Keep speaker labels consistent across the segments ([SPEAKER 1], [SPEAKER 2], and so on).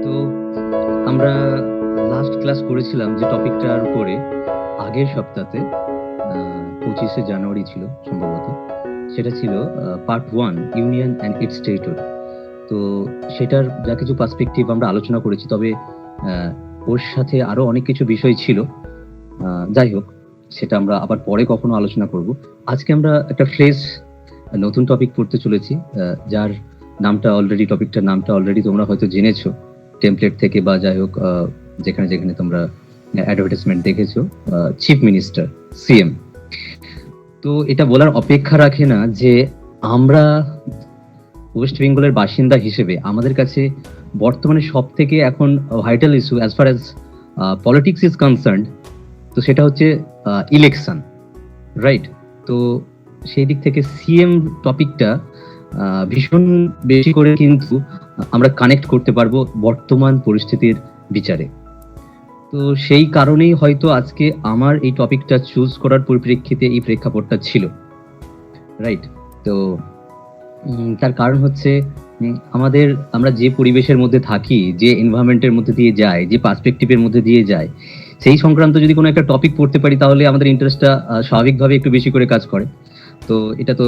[SPEAKER 1] তো আমরা last class করেছিলাম যে টপিকটার উপরে আগের সপ্তাহে 25শে জানুয়ারি ছিল সম্ভবত। সেটা ছিল part 1, union and it's territory. তো সেটার যা কিছু পার্সপেক্টিভ আমরা আলোচনা করেছি, তবে ওর সাথে আরো অনেক কিছু বিষয় ছিল। যাই হোক, সেটা আমরা আবার পরে কখনো আলোচনা করব। আজকে আমরা একটা ফ্রেশ নতুন টপিক পড়তে চলেছি, যার টপিকটার নামটা অলরেডি তোমরা হয়তো জেনেছো টেমপ্লেট থেকে, বা যাই হোক যেখানে যেখানে তোমরা অ্যাডভার্টাইজমেন্ট দেখেছো। Chief minister, CM. তো এটা বলার অপেক্ষা রাখে না যে আমরা ওয়েস্ট বেঙ্গলের বাসিন্দা হিসেবে আমাদের কাছে বর্তমানে সব থেকে এখন vital issue as far as politics is concerned, তো সেটা হচ্ছে ইলেকশন, রাইট? তো সেই দিক থেকে সিএম টপিকটা ভীষণ বেশি করে কিন্তু আমরা কানেক্ট করতে পারবো বর্তমান পরিস্থিতির বিচারে। তো সেই কারণেই হয়তো আজকে আমার এই টপিকটা চুজ করার পরিপ্রেক্ষিতে এই প্রেক্ষাপটটা ছিল, রাইট? তো তার কারণ হচ্ছে আমরা যে পরিবেশের মধ্যে থাকি, যে এনভায়রনমেন্টের মধ্যে দিয়ে যাই, যে পার্সপেক্টিভের মধ্যে দিয়ে যাই, সেই সংক্রান্ত যদি কোনো একটা টপিক পড়তে পারি তাহলে আমাদের ইন্টারেস্টটা স্বাভাবিকভাবে একটু বেশি করে কাজ করে। তো এটা তো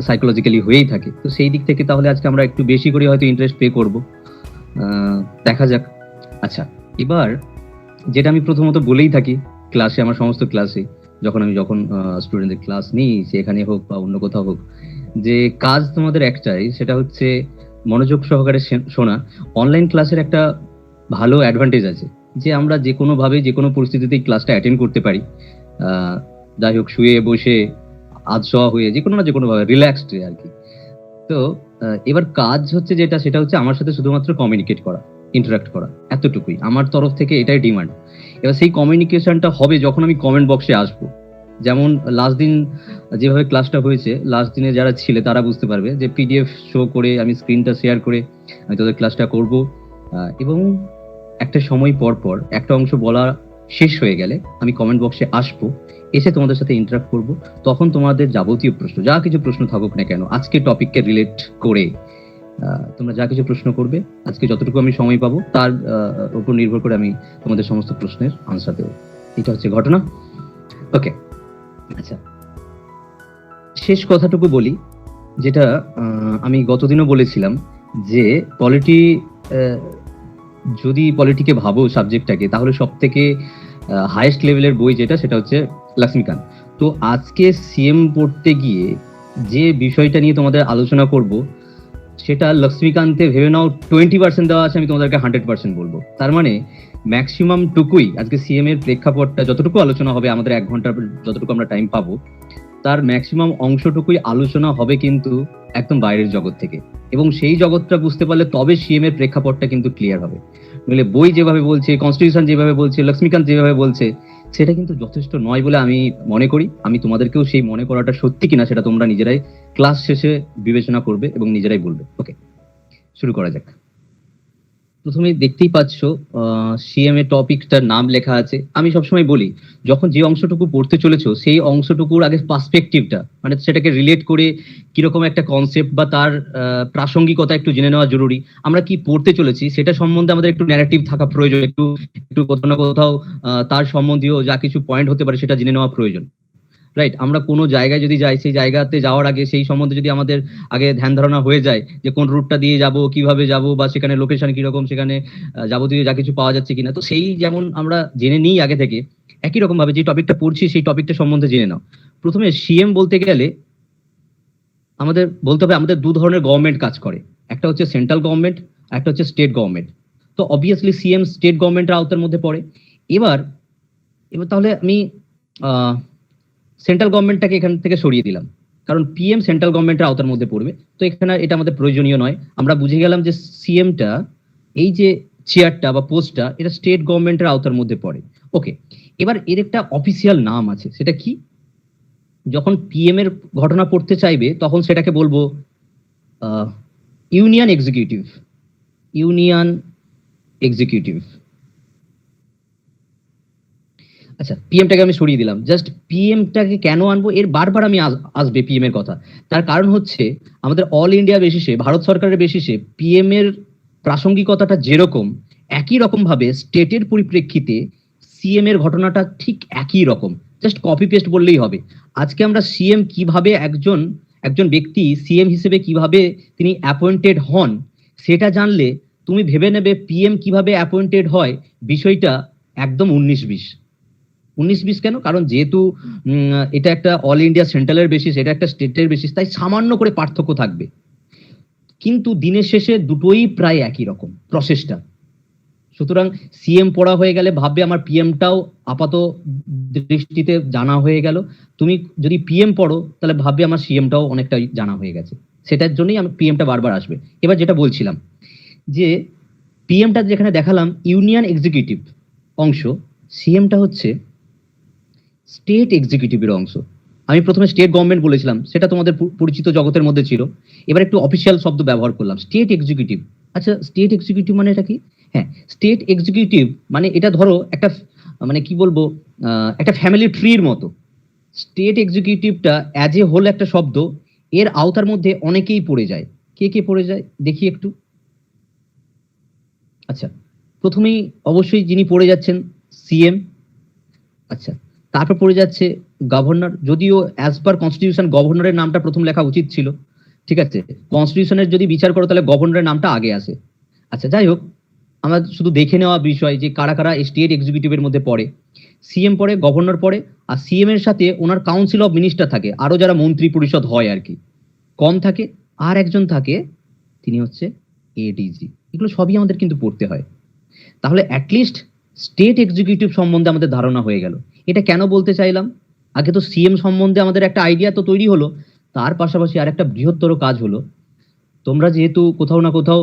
[SPEAKER 1] সাইকোলজিক্যালি হয়েই থাকে। তো সেই দিক থেকে তাহলে আজকে আমরা একটু বেশি করে হয়তো ইন্টারেস্ট পে করব। দেখা যাক। আচ্ছা, এবার যেটা আমি প্রথমত বলেই থাকি ক্লাসে, আমার সমস্ত ক্লাসে যখন স্টুডেন্টদের ক্লাস নিই, সেখানে হোক বা অন্য কোথাও হোক, যে কাজ তোমাদের একটাই, সেটা হচ্ছে মনোযোগ সহকারে শোনা। অনলাইন ক্লাসের একটা ভালো অ্যাডভান্টেজ আছে যে আমরা যে কোনো ভাবে যে কোনো পরিস্থিতিতেই ক্লাসটা অ্যাটেন্ড করতে পারি। যাই হোক, শুয়ে বসে আধশোয়া হয়ে যে কোনো না যে কোনো ভাবে রিল্যাক্সড আর কি। তো এবার কাজ হচ্ছে যেটা, সেটা হচ্ছে আমার সাথে শুধুমাত্র কমিউনিকেট করা, ইন্টারাক্ট করা, এতটুকুই আমার তরফ থেকে, এটাই ডিমান্ড। এবার সেই কমিউনিকেশনটা হবে যখন আমি কমেন্ট বক্সে আসবো। যেমন লাস্ট দিন যেভাবে ক্লাসটা হয়েছে, লাস্ট দিনে যারা ছিলে তারা বুঝতে পারবে যে পিডিএফ শো করে আমি স্ক্রিনটা শেয়ার করে আমি তোদের ক্লাসটা করব, এবং একটা সময় পর পর একটা অংশ বলা শেষ হয়ে গেলে আমি কমেন্ট বক্সে আসবো, এসে তোমাদের সাথে ইন্টারাক্ট করব। তখন তোমাদের যাবতীয় প্রশ্ন, যা কিছু প্রশ্ন থাকুক না কেন আজকে টপিককে রিলেট করে, তোমরা যা কিছু প্রশ্ন করবে, আজকে যতটুকু আমি সময় পাবো তার উপর নির্ভর করে আমি তোমাদের সমস্ত প্রশ্নের আনসার দেবো। এটা হচ্ছে ঘটনা। ওকে, আচ্ছা, শেষ কথাটুকু বলি, যেটা আমি গতদিনও বলেছিলাম যে পলিটি যদি পলিটিকে ভাবো সাবজেক্টটাকে, তাহলে সব থেকে হাইয়েস্ট লেভেলের বই যেটা, সেটা হচ্ছে লক্ষ্মীকান্ত। তো আজকে সিএম পড়তে গিয়ে যে বিষয়টা নিয়ে তোমাদের আলোচনা করব, সেটা লক্ষ্মীকান্তে ভেবে নাও 20% দেওয়া আছে, আমি তোমাদেরকে 100% বলবো। তার মানে ম্যাক্সিমাম টুকুই আজকে সিএম এর প্রেক্ষাপটটা যতটুকু আলোচনা হবে, আমাদের 1 ঘন্টা যতটুকু আমরা টাইম পাবো, তার ম্যাক্সিমাম অংশটুকুই আলোচনা হবে কিন্তু একদম বাইরের জগৎ থেকে। এবং সেই জগৎটা বুঝতে পারলে তবে সিএম এর প্রেক্ষাপটটা কিন্তু ক্লিয়ার হবে। নইলে বই যেভাবে বলছে, কনস্টিটিউশন যেভাবে বলছে, লক্ষ্মীকান্ত যেভাবে বলছে, সেটা কিন্তু যথেষ্ট নয় বলে আমি মনে করি। আমি তোমাদেরকেও সেই মনে করাটা সত্যি কিনা সেটা তোমরা নিজেরাই ক্লাস শেষে বিবেচনা করবে এবং নিজেরাই বলবে। ওকে, শুরু করা যাক। প্রথমে দেখতেই পাচ্ছ সিএম এর টপিকটার নাম লেখা আছে। আমি সবসময় বলি, যখন যে অংশটুকু পড়তে চলেছো সেই অংশটুকুর আগে পার্সপেক্টিভটা, মানে সেটাকে রিলেট করে কিরকম একটা কনসেপ্ট বা তার প্রাসঙ্গিকতা একটু জেনে নেওয়া জরুরি। আমরা কি পড়তে চলেছি সেটা সম্বন্ধে আমাদের একটু ন্যারেটিভ থাকা প্রয়োজন, একটু একটু কোথাও না কোথাও তার সম্বন্ধীয় যা কিছু পয়েন্ট হতে পারে সেটা জেনে নেওয়া প্রয়োজন, রাইট? আমরা কোনো জায়গায় যদি যাই, সেই জায়গাতে যাওয়ার আগে সেই সম্বন্ধে যদি আমাদের আগে ধ্যান ধারণা হয়ে যায় যে কোন রুটটা দিয়ে যাব, কিভাবে যাব, বা সেখানে লোকেশন কিরকম, সেখানে যাবতীয় যা কিছু পাওয়া যাচ্ছে কিনা, তো সেই যেমন আমরা জেনে নিই আগে থেকে, একই রকম ভাবে যে টপিকটা পড়ছি সেই টপিকটা সম্বন্ধে জেনে নাও। প্রথমে সিএম বলতে গেলে আমাদের বলতে হবে আমাদের দু ধরনের গভর্নমেন্ট কাজ করে, একটা হচ্ছে সেন্ট্রাল গভর্নমেন্ট, একটা হচ্ছে স্টেট গভর্নমেন্ট। তো অবভিয়াসলি সিএম স্টেট গভর্নমেন্টের আওতার মধ্যে পড়ে। এবার এবার তাহলে আমি সেন্ট্রাল গভর্নমেন্টটাকে এখান থেকে সরিয়ে দিলাম, কারণ পিএম সেন্ট্রাল গভর্নমেন্টের আওতার মধ্যে পড়বে। তো এখানে এটা আমাদের প্রয়োজনীয় নয়। আমরা বুঝে গেলাম যে সিএমটা, এই যে চেয়ারটা বা পোস্টটা, এটা স্টেট গভর্নমেন্টের আওতার মধ্যে পড়ে। ওকে, এবার এর একটা অফিসিয়াল নাম আছে, সেটা কি? যখন পিএম এর ঘটনা পড়তে চাইবে তখন সেটাকে বলবো ইউনিয়ন এক্সিকিউটিভ, ইউনিয়ন এক্সিকিউটিভ। আচ্ছা, পিএমটাকে আমি সরিয়ে দিলাম, জাস্ট পিএমটাকে কেন আনবো এর বারবার আমি আসবে পিএম এর কথা। তার কারণ হচ্ছে আমাদের অল ইন্ডিয়া বেসিসে, ভারত সরকারের বেসিসে পিএম এর প্রাসঙ্গিকতাটা যেরকম, একই রকম ভাবে স্টেটের পরিপ্রেক্ষিতে সিএম এর ঘটনাটা ঠিক একই রকম, জাস্ট কপি পেস্ট বললেই হবে। আজকে আমরা সিএম কিভাবে একজন একজন ব্যক্তি সিএম হিসেবে কিভাবে তিনি অ্যাপয়েন্টেড হন সেটা জানলে তুমি ভেবে নেবে পিএম কিভাবে অ্যাপয়েন্টেড হয়, বিষয়টা একদম 19-20। 19-20 কেন? কারণ যেহেতু এটা একটা অল ইন্ডিয়া সেন্ট্রালের বেসিস, এটা একটা স্টেটের বেসিস, তাই সামান্য করে পার্থক্য থাকবে, কিন্তু দিনের শেষে দুটোই প্রায় একই রকম প্রসেসটা। সুতরাং সিএম পড়া হয়ে গেলে ভাববে আমার পিএমটাও আপাত দৃষ্টিতে জানা হয়ে গেল। তুমি যদি পিএম পড়ো তাহলে ভাববে আমার সিএমটাও অনেকটা জানা হয়ে গেছে। সেটার জন্যই আমি পিএমটা বারবার আসবে। এবার যেটা বলছিলাম যে পিএমটা যেখানে দেখালাম ইউনিয়ন এক্সিকিউটিভ অংশ, সিএমটা হচ্ছে স্টেট এক্সিকিউটিভের অংশ। আমি প্রথমে স্টেট গভর্নমেন্ট বলেছিলাম, সেটা তোমাদের পরিচিত জগতের মধ্যে ছিল। এবার একটু অফিসিয়াল শব্দ ব্যবহার করলাম, স্টেট এক্সিকিউটিভ। আচ্ছা, স্টেট এক্সিকিউটিভ মানে এটা কি? হ্যাঁ, স্টেট এক্সিকিউটিভ মানে এটা ধরো একটা মানে কি বলবো, একটা ফ্যামিলি ট্রির মতো। স্টেট এক্সিকিউটিভটা অ্যাজ এ হোল একটা শব্দ, এর আওতার মধ্যে অনেকেই পড়ে যায়। কে কে পড়ে যায় দেখি একটু। আচ্ছা, প্রথমেই অবশ্যই যিনি পড়ে যাচ্ছেন সিএম। আচ্ছা, তারপর পড়ে যাচ্ছে গভর্নর, যদিও অ্যাজ পার কনস্টিটিউশন গভর্নরের নামটা প্রথম লেখা উচিত ছিল। ঠিক আছে, কনস্টিটিউশনের যদি বিচার করো তাহলে গভর্নরের নামটা আগে আসে। আচ্ছা, যাই হোক, আমরা শুধু দেখে নেওয়া বিষয় যে কারা কারা স্টেট এক্সিকিউটিভের মধ্যে পড়ে। সিএম পড়ে, গভর্নর পড়ে, আর সিএম এর সাথে ওনার কাউন্সিল অফ মিনিস্টার থাকে, আরো যারা মন্ত্রী পরিষদ হয় আর কি, কম থাকে। আর একজন থাকে, তিনি হচ্ছে এডিজি। এগুলো সবই আমাদের কিন্তু পড়তে হয়। তাহলে অ্যাটলিস্ট স্টেট এক্সিকিউটিভ সম্বন্ধে আমাদের ধারণা হয়ে গেল। এটা কেন বলতে চাইলাম, আগে তো সিএম সম্বন্ধে আমাদের একটা আইডিয়া তো তৈরি হলো, তার পাশাপাশি আর একটা বৃহত্তর কাজ হলো, তোমরা যেহেতু কোথাও না কোথাও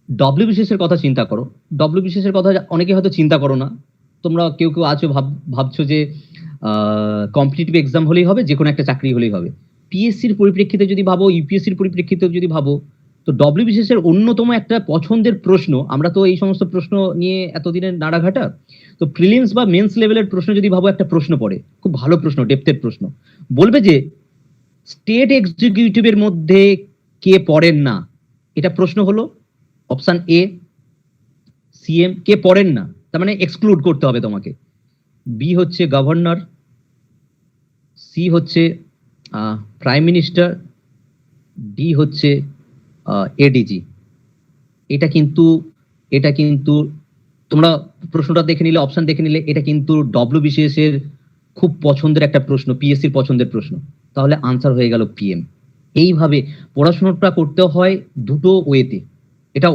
[SPEAKER 1] ডব্লিউবিসিএস এর কথা চিন্তা করো, ডব্লিউবিসিএস এর কথা অনেকে হয়তো চিন্তা করো না। তোমরা কেউ কেউ আছো ভাবছো যে কম্পিটিটিভ এক্সাম হলেই হবে, যে কোনো একটা চাকরি হলেই হবে। পিএসসির পরিপ্রেক্ষিতে যদি ভাবো, ইউপিএসসির পরিপ্রেক্ষিতে যদি ভাবো, তো ডব্লিউবিসিএস এর অন্যতম একটা পছন্দের প্রশ্ন, আমরা তো এই সমস্ত প্রশ্ন নিয়ে এতদিনের নাড়াঘাটা, তো প্রিলিমস বা মেন্স লেভেলের প্রশ্ন যদি ভাবো, একটা প্রশ্ন পড়ে, খুব ভালো প্রশ্ন, ডেপথের প্রশ্ন, বলবে যে স্টেট এক্সিকিউটিভের মধ্যে কে পড়েন না। এটা প্রশ্ন হলো, অপশন এ সিএম, কে পড়েন না তার মানে এক্সক্লুড করতে হবে তোমাকে। বি হচ্ছে গভর্নর, সি হচ্ছে প্রাইম মিনিস্টার, ডি হচ্ছে এডিজি। এটা কিন্তু এটা কিন্তু তোমরা প্রশ্নটা দেখে নিলে, অপশন দেখে নিলে, এটা কিন্তু ডব্লিউবিসিএস এর খুব পছন্দের একটা প্রশ্ন, পিএসসির পছন্দের প্রশ্ন। তাহলে আনসার হয়ে গেল পিএম। এইভাবে পড়াশোনাটা করতে হয় দুটো ওয়েতে। এটা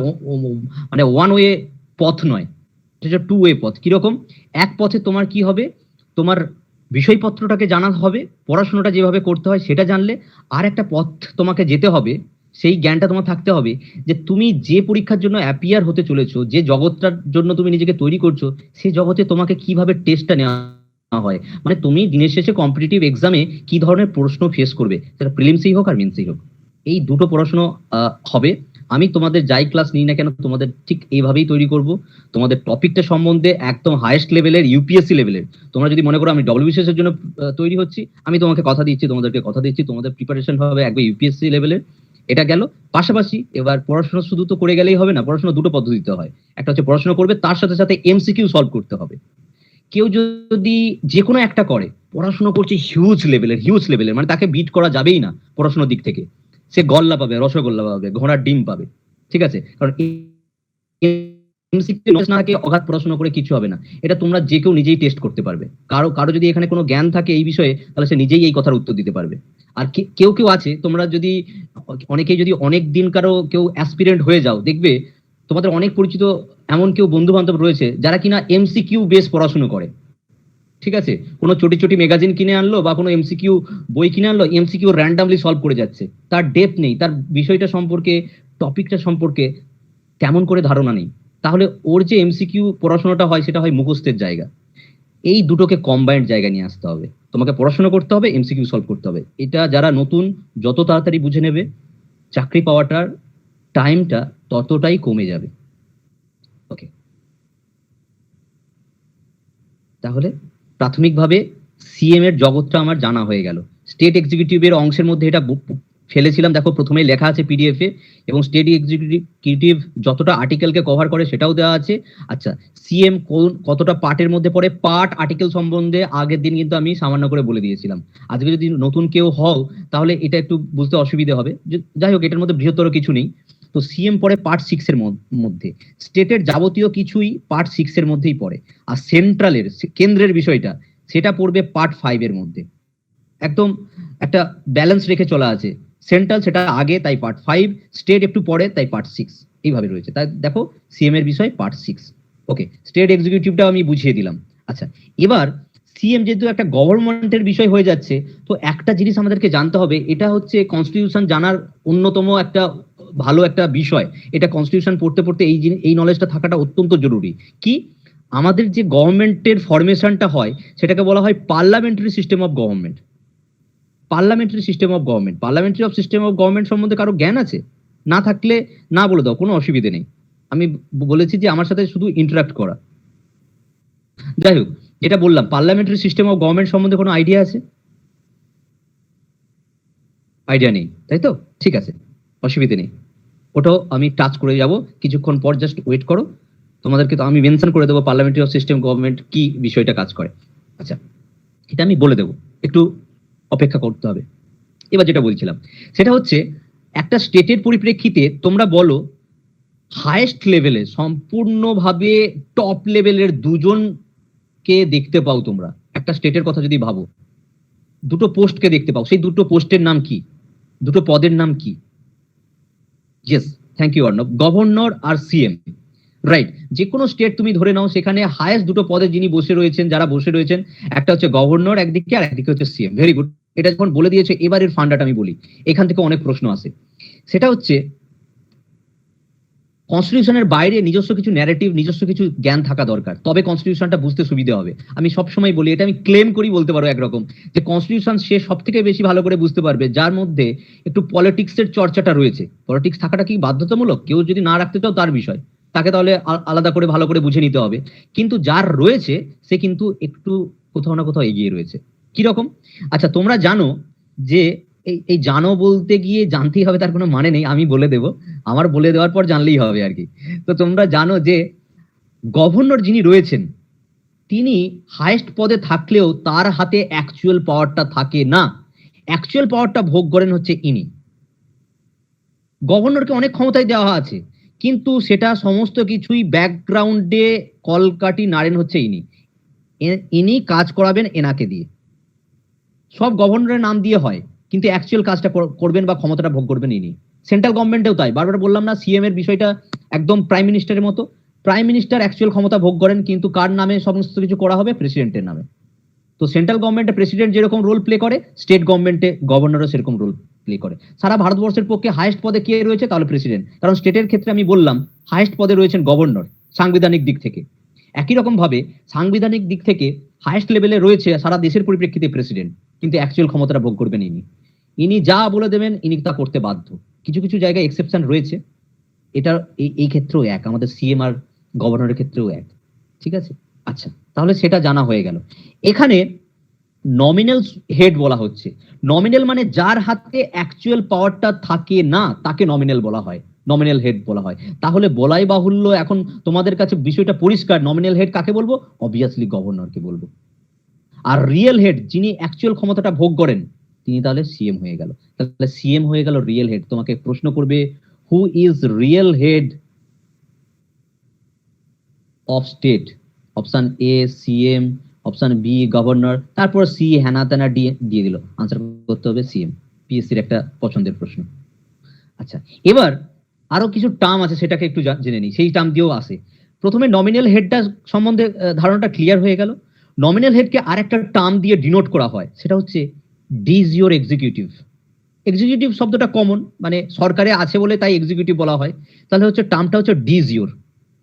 [SPEAKER 1] মানে ওয়ান ওয়ে পথ নয়, এটা টু ওয়ে পথ। কিরকম? এক পথে তোমার কি হবে, তোমার বিষয়পত্রটাকে জানা হবে, পড়াশোনাটা যেভাবে করতে হয় সেটা জানলে। আর একটা পথ তোমাকে যেতে হবে, সেই জ্ঞানটা তোমার থাকতে হবে যে তুমি যে পরীক্ষার জন্য অ্যাপিয়ার হতে চলেছো, যে জগৎটার জন্য তুমি নিজেকে তৈরি করছো, সেই জগতে তোমাকে কিভাবে টেস্টটা নেওয়া হয়, মানে তুমি দিনের শেষে কম্পিটিটিভ এক্সামে কি ধরনের প্রশ্ন ফেস করবে, সেটা প্রিলিমসেই হোক আর মেন্সেই হোক। এই দুটো পড়াশোনা হবে। আমি তোমাদের যাই ক্লাস নিই না কেন, তোমাদের ঠিক এইভাবেই তৈরি করব। তোমাদের টপিকটা সম্বন্ধে একদম হাইয়েস্ট লেভেলের, ইউপিএসসি লেভেলের। তোমরা যদি মনে করো আমি ডব্লিউবিসিএস এর জন্য তৈরি হচ্ছি, আমি তোমাকে কথা দিচ্ছি, তোমাদেরকে কথা দিচ্ছি, তোমাদের প্রিপারেশন হবে একবার ইউপিএসসি লেভেলের। এটা গেল। পাশাপাশি এবার পড়াশোনা শুধু তো করে গেলেই হবে না, পড়াশোনা দুটো পদ্ধতিতে হয়। একটা হচ্ছে পড়াশোনা করবে, তার সাথে সাথে এমসিকিউ সলভ করতে হবে। কেউ যদি যে কোনো একটা করে, পড়াশোনা করছে হিউজ লেভেলের, মানে তাকে বিট করা যাবেই না পড়াশোনার দিক থেকে, সে গল্লা পাবে, রসগোল্লা পাবে, ঘোড়ার ডিম পাবে। ঠিক আছে, কারণ অগাধ পড়াশোনা করে কিছু হবে না। এটা তোমরা যে কেউ নিজেই টেস্ট করতে পারবে। কারো কারো যদি এখানে কোনো জ্ঞান থাকে এই বিষয়ে, তাহলে সে নিজেই এই কথার উত্তর দিতে পারবে। আর কেউ কেউ আছে, তোমরা যদি অনেকেই যদি অনেক দিন কারো কেউ অ্যাসপিরেন্ট হয়ে যাও, দেখবে তোমাদের অনেক পরিচিত এমন কেউ বন্ধু বান্ধব রয়েছে যারা কিনা এমসিকিউ বেস পড়াশোনা করে। ঠিক আছে, কোনো ছোটি ছোটি ম্যাগাজিন কিনে আনলো বা কোনো এমসিকিউ বই কিনে আনলো, এমসিকিউ র্যান্ডামলি সলভ করে যাচ্ছে, তার ডেপথ নেই, তার বিষয়টা সম্পর্কে, টপিকটা সম্পর্কে তেমন করে ধারণা নেই। তাহলে ওর যে এমসিকিউ পড়াশোনাটা হয় সেটা হয় মুখস্থের জায়গা। এই দুটোকে কম্বাইন্ড জায়গায় নিয়ে আসতে হবে, তোমাকে পড়াশোনা করতে হবে, এমসিকিউ সলভ করতে হবে। এটা যারা নতুন, যত তাড়াতাড়ি বুঝে নেবে, চাকরি পাওয়াটার টাইমটা ততটাই কমে যাবে। ওকে। তাহলে প্রাথমিকভাবে সিএম এর জগৎটা আমার জানা হয়ে গেল। স্টেট এক্সিকিউটিভের অংশের মধ্যে এটা ফেলেছিলাম, দেখো প্রথমেই লেখা আছে পিডিএফ এ, এবং স্টেট এক্সিকিউটিভ যতটা আর্টিকেলকে কভার করে সেটাও দেওয়া আছে। আচ্ছা, সিএম কতটা পার্টের মধ্যে পড়ে, পার্ট আর্টিকেল সম্বন্ধে আগের দিন কিন্তু আমি সামান্য করে বলে দিয়েছিলাম। আজকে যদি নতুন কেউ হও তাহলে এটা একটু বুঝতে অসুবিধা হবে, যাই হোক এটার মধ্যে বৃহত্তর কিছু নেই। তো সিএম পড়ে পার্ট 6 এর মধ্যে, স্টেটের যাবতীয় কিছুই পার্ট 6 এর মধ্যেই পড়ে। আর সেন্ট্রালের কেন্দ্রের বিষয়টা সেটা পড়বে পার্ট 5 এর মধ্যে। একদম একটা ব্যালেন্স রেখে চলা আছে, সেন্ট্রাল সেটা আগে তাই পার্ট 5, স্টেট একটু পরে তাই পার্ট 6, এইভাবে রয়েছে। তাই দেখো সিএম এর বিষয় পার্ট 6। ওকে, স্টেট এক্সিকিউটিভটা আমি বুঝিয়ে দিলাম। আচ্ছা, এবার সিএম যেহেতু একটা গভর্নমেন্টের বিষয় হয়ে যাচ্ছে, তো একটা জিনিস আমাদেরকে জানতে হবে, এটা হচ্ছে কনস্টিটিউশন জানার অন্যতম একটা ভালো একটা বিষয়। এটা কনস্টিটিউশন পড়তে পড়তে এই নলেজটা থাকাটা অত্যন্ত জরুরি। কি, আমাদের যে গভর্নমেন্টের ফরমেশনটা হয় সেটাকে বলা হয় parliamentary system of government. Parliamentary system of government, parliamentary of system of government সম্বন্ধে কারো জ্ঞান আছে? না থাকলে না বলে দাও, কোনো অসুবিধে নেই। আমি বলেছি যে আমার সাথে শুধু ইন্টারাক্ট করা। যাই হোক, যেটা বললাম পার্লামেন্টারি সিস্টেম অফ গভর্নমেন্ট সম্বন্ধে কোনো আইডিয়া আছে? আইডিয়া নেই, তাই তো? ঠিক আছে, অসুবিধে নেই, ওটাও আমি টাচ করে যাব কিছুক্ষণ পর, জাস্ট ওয়েট করো। তোমাদেরকে তো আমি মেনশন করে দেবো পার্লামেন্টারি অফ সিস্টেম গভর্নমেন্ট কি বিষয়টা কাজ করে। আচ্ছা, এটা আমি বলে দেবো, একটু অপেক্ষা করতে হবে। এবার যেটা বলছিলাম সেটা হচ্ছে, একটা স্টেটের পরিপ্রেক্ষিতে তোমরা বলো হাইয়েস্ট লেভেলে সম্পূর্ণভাবে টপ লেভেলের দুজনকে দেখতে পাও তোমরা। একটা স্টেটের কথা যদি ভাবো, দুটো পোস্টকে দেখতে পাও, সেই দুটো পোস্টের নাম কি, দুটো পদের নাম কি? Yes, thank you Arnab, governor আর সিএম। রাইট, যে কোনো স্টেট তুমি ধরে নাও, সেখানে হাইয়েস্ট দুটো পদে যিনি বসে রয়েছেন, যারা বসে রয়েছেন, একটা হচ্ছে গভর্নর একদিকে আর একদিকে হচ্ছে সিএম। ভেরি গুড, এটা যখন বলে দিয়েছে এবারের ফান্ডাটা আমি বলি, এখান থেকে অনেক প্রশ্ন আসে। সেটা হচ্ছে কনস্টিটিউশনের বাইরে নিজস্ব কিছু ন্যারেটিভ, নিজস্ব কিছু জ্ঞান থাকা দরকার, তবে কনস্টিটিউশনটা বুঝতে সুবিধা হবে। আমি সবসময় বলি, এটা আমি ক্লেম করি বলতে পারো একরকম, যে কনস্টিটিউশন সে সব থেকে বেশি ভালো করে বুঝতে পারবে যার মধ্যে একটু পলিটিক্সের চর্চাটা রয়েছে। পলিটিক্স থাকাটা কি বাধ্যতামূলক? কেউ যদি না রাখতে চাও তার বিষয়, তাকে তাহলে আলাদা করে ভালো করে বুঝে নিতে হবে। কিন্তু যার রয়েছে সে কিন্তু একটু কোথাও না কোথাও এগিয়ে রয়েছে। কিরকম? আচ্ছা, তোমরা জানো যে এই জানো বলতে গিয়ে জানতেই হবে তার কোনো মানে নেই, আমি বলে দেব, আমার বলে দেওয়ার পর জানলেই হবে আর কি। তো তোমরা জানো যে গভর্নর যিনি রয়েছেন তিনি হাইয়েস্ট পদে থাকলেও তার হাতে অ্যাকচুয়াল পাওয়ারটা থাকে না। অ্যাকচুয়াল পাওয়ারটা ভোগ করেন হচ্ছে ইনি। গভর্নরকে অনেক ক্ষমতাই দেওয়া আছে, কিন্তু সেটা সমস্ত কিছুই ব্যাকগ্রাউন্ডে কলকাঠি নাড়েন হচ্ছে ইনি। ইনি কাজ করাবেন এনাকে দিয়ে। সব গভর্নরের নাম দিয়ে হয়, কিন্তু অ্যাকচুয়াল কাজটা করবেন বা ক্ষমতাটা ভোগ করবেন ইনি। সেন্ট্রাল গভর্নমেন্টেও তাই, বারবার বললাম না সিএম এর বিষয়টা একদম প্রাইম মিনিস্টারের মতো। প্রাইম মিনিস্টার অ্যাকচুয়াল ক্ষমতা ভোগ করেন, কিন্তু কার নামে সমস্ত কিছু করা হবে? প্রেসিডেন্টের নামে। তো সেন্ট্রাল গভর্নমেন্টে প্রেসিডেন্ট যেরকম রোল প্লে করে, স্টেট গভর্নমেন্টে গভর্নরও সেরকম রোল প্লে করে। সারা ভারতবর্ষের পক্ষে হাইয়েস্ট পদে কে রয়েছে? তাহলে প্রেসিডেন্ট, কারণ স্টেটের ক্ষেত্রে আমি বললাম হাইয়েস্ট পদে রয়েছেন গভর্নর সাংবিধানিক দিক থেকে। একই রকম ভাবে সাংবিধানিক দিক থেকে হাইয়েস্ট লেভেলে রয়েছে সারা দেশের পরিপ্রেক্ষিতে প্রেসিডেন্ট, কিন্তু অ্যাকচুয়াল ক্ষমতাটা ভোগ করবেন ইনি। ইনি যা বলে দেবেন ইনি তা করতে বাধ্য। কিছু কিছু জায়গায় এক্সেপশন রয়েছে, এটা এই ক্ষেত্রেও এক, আমাদের সিএম আর গভর্নরের ক্ষেত্রেও এক। ঠিক আছে, আচ্ছা, তাহলে সেটা জানা হয়ে গেল। এখানে নমিনাল হেড বলা হচ্ছে। নমিনাল মানে যার হাতে অ্যাকচুয়াল পাওয়ারটা থাকে না তাকে নমিনাল বলা হয়, নমিনাল হেড বলা হয়। তাহলে বলাই বাহুল্য এখন তোমাদের কাছে বিষয়টা পরিষ্কার, নমিনাল হেড কাকে বলবো? অবভিয়াসলি গভর্নরকে বলবো। আর রিয়েল হেড যিনি অ্যাকচুয়াল ক্ষমতাটা ভোগ করেন তিনি তাহলে সিএম হয়ে গেল। তাহলে সিএম হয়ে গেল রিয়েল হেড। তোমাকে প্রশ্ন করবে who is real head of state? Option A CM, option B governor, তারপর সি হ্যানা ত্যানা দিয়ে দিল, আনসার করতে হবে সিএম। পিএসসির একটা পছন্দের প্রশ্ন। আচ্ছা, এবার আরো কিছু টার্ম আছে সেটাকে একটু জেনে নিই, সেই টার্ম দিয়েও আসে। প্রথমে নমিনাল হেডটা সম্বন্ধে ধারণাটা ক্লিয়ার হয়ে গেল। নমিনাল হেডকে আরেকটা টার্ম দিয়ে ডিনোট করা হয়, সেটা হচ্ছে ডিজিওর এক্সিকিউটিভ। এক্সিকিউটিভ শব্দটা কমন, মানে সরকারে আছে বলে তাই এক্সিকিউটিভ বলা হয়। তাহলে হচ্ছে টার্মটা হচ্ছে ডিজিওর।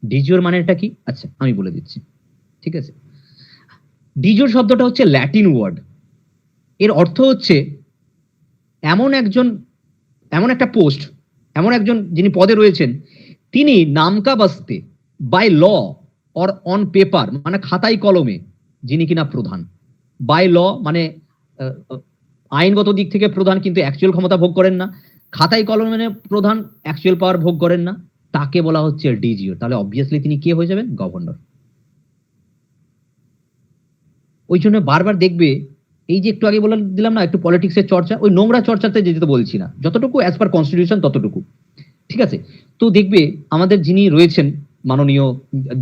[SPEAKER 1] ডিজিওর মানেটা কি? আচ্ছা আমি বলে দিচ্ছি, ঠিক আছে। ডিজিওর শব্দটা হচ্ছে ল্যাটিন ওয়ার্ড। এর অর্থ হচ্ছে এমন একটা পোস্ট, এমন একজন যিনি পদে রয়েছেন, তিনি নামকা বাস্তে by law or on paper, মানে খাতায় কলমে যিনি কিনা প্রধান বাই ল, মানে আইনগত দিক থেকে প্রধান কিন্তু অ্যাকচুয়াল ক্ষমতা ভোগ করেন না, খাতায় কলমে প্রধান অ্যাকচুয়াল পাওয়ার ভোগ করেন না, তাকে বলা হচ্ছে ডিজিও। তাহলে অবভিয়াসলি তিনি কে হয়ে যাবেন? গভর্নর। ওই জন্য বারবার দেখবে, এই যে একটু আগে বলে দিলাম না একটু পলিটিক্সের চর্চা, ওই নোংরা চর্চাতে যেতে বলছি না, যতটুকু অ্যাজ পার কনস্টিটিউশন ততটুকু, ঠিক আছে? তো দেখবে আমাদের যিনি রয়েছেন মাননীয়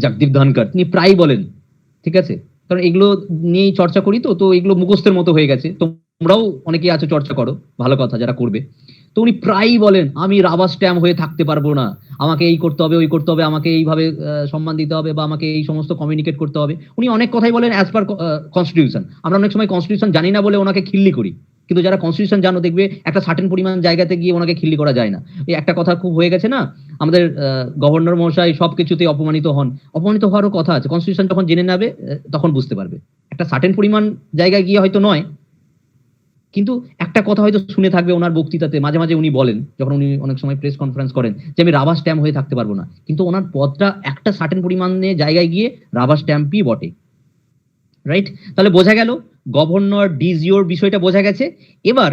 [SPEAKER 1] জগদীপ ধনকর, তিনি প্রায় বলেন, ঠিক আছে, কারণ এগুলো নিয়েই চর্চা করি, তো তো এগুলো মুখস্থের মতো হয়ে গেছে, তোমরাও অনেকেই আছো চর্চা করো, ভালো কথা যারা করবে। তো উনি প্রায়ই বলেন আমি রাবার স্ট্যাম্প হয়ে থাকতে পারবো না, আমাকে এই করতে হবে ওই করতে হবে, আমাকে এইভাবে সম্মান দিতে হবে, বা আমাকে এই সমস্ত কমিউনিকেট করতে হবে। উনি অনেক কথাই বলেন অ্যাজ পার কনস্টিটিউশন। আমরা অনেক সময় কনস্টিটিউশন জানি না বলে ওনাকে খিল্লি করি, কিন্তু যারা কনস্টিটিউশন জানো দেখবে একটা সার্টেন পরিমাণ জায়গাতে গিয়ে ওনাকে খিল্লি করা যায় না। এই একটা কথা খুব হয়ে গেছে না, আমাদের গভর্নর মহাশয় সবকিছুতে অপমানিত হন, অপমানিত হওয়ারও কথা আছে, কনস্টিটিউশন যখন জেনে নেবে তখন বুঝতে পারবে। একটা সার্টেন পরিমাণ জায়গায় গিয়ে হয়তো নয়, কিন্তু একটা কথা হয়তো শুনে থাকবে ওনার বক্তৃতাতে, মাঝে মাঝে উনি বলেন যখন উনি অনেক সময় প্রেস কনফারেন্স করেন যে আমি রাবার স্ট্যাম্প হয়ে থাকতে পারবো না, কিন্তু ওনার পদটা একটা সার্টেন পরিমাণে জায়গায় গিয়ে রাবার স্ট্যাম্পই বটে, রাইট? তাহলে বোঝা গেল গভর্নর ডিজিওর বিষয়টা বোঝা গেছে। এবার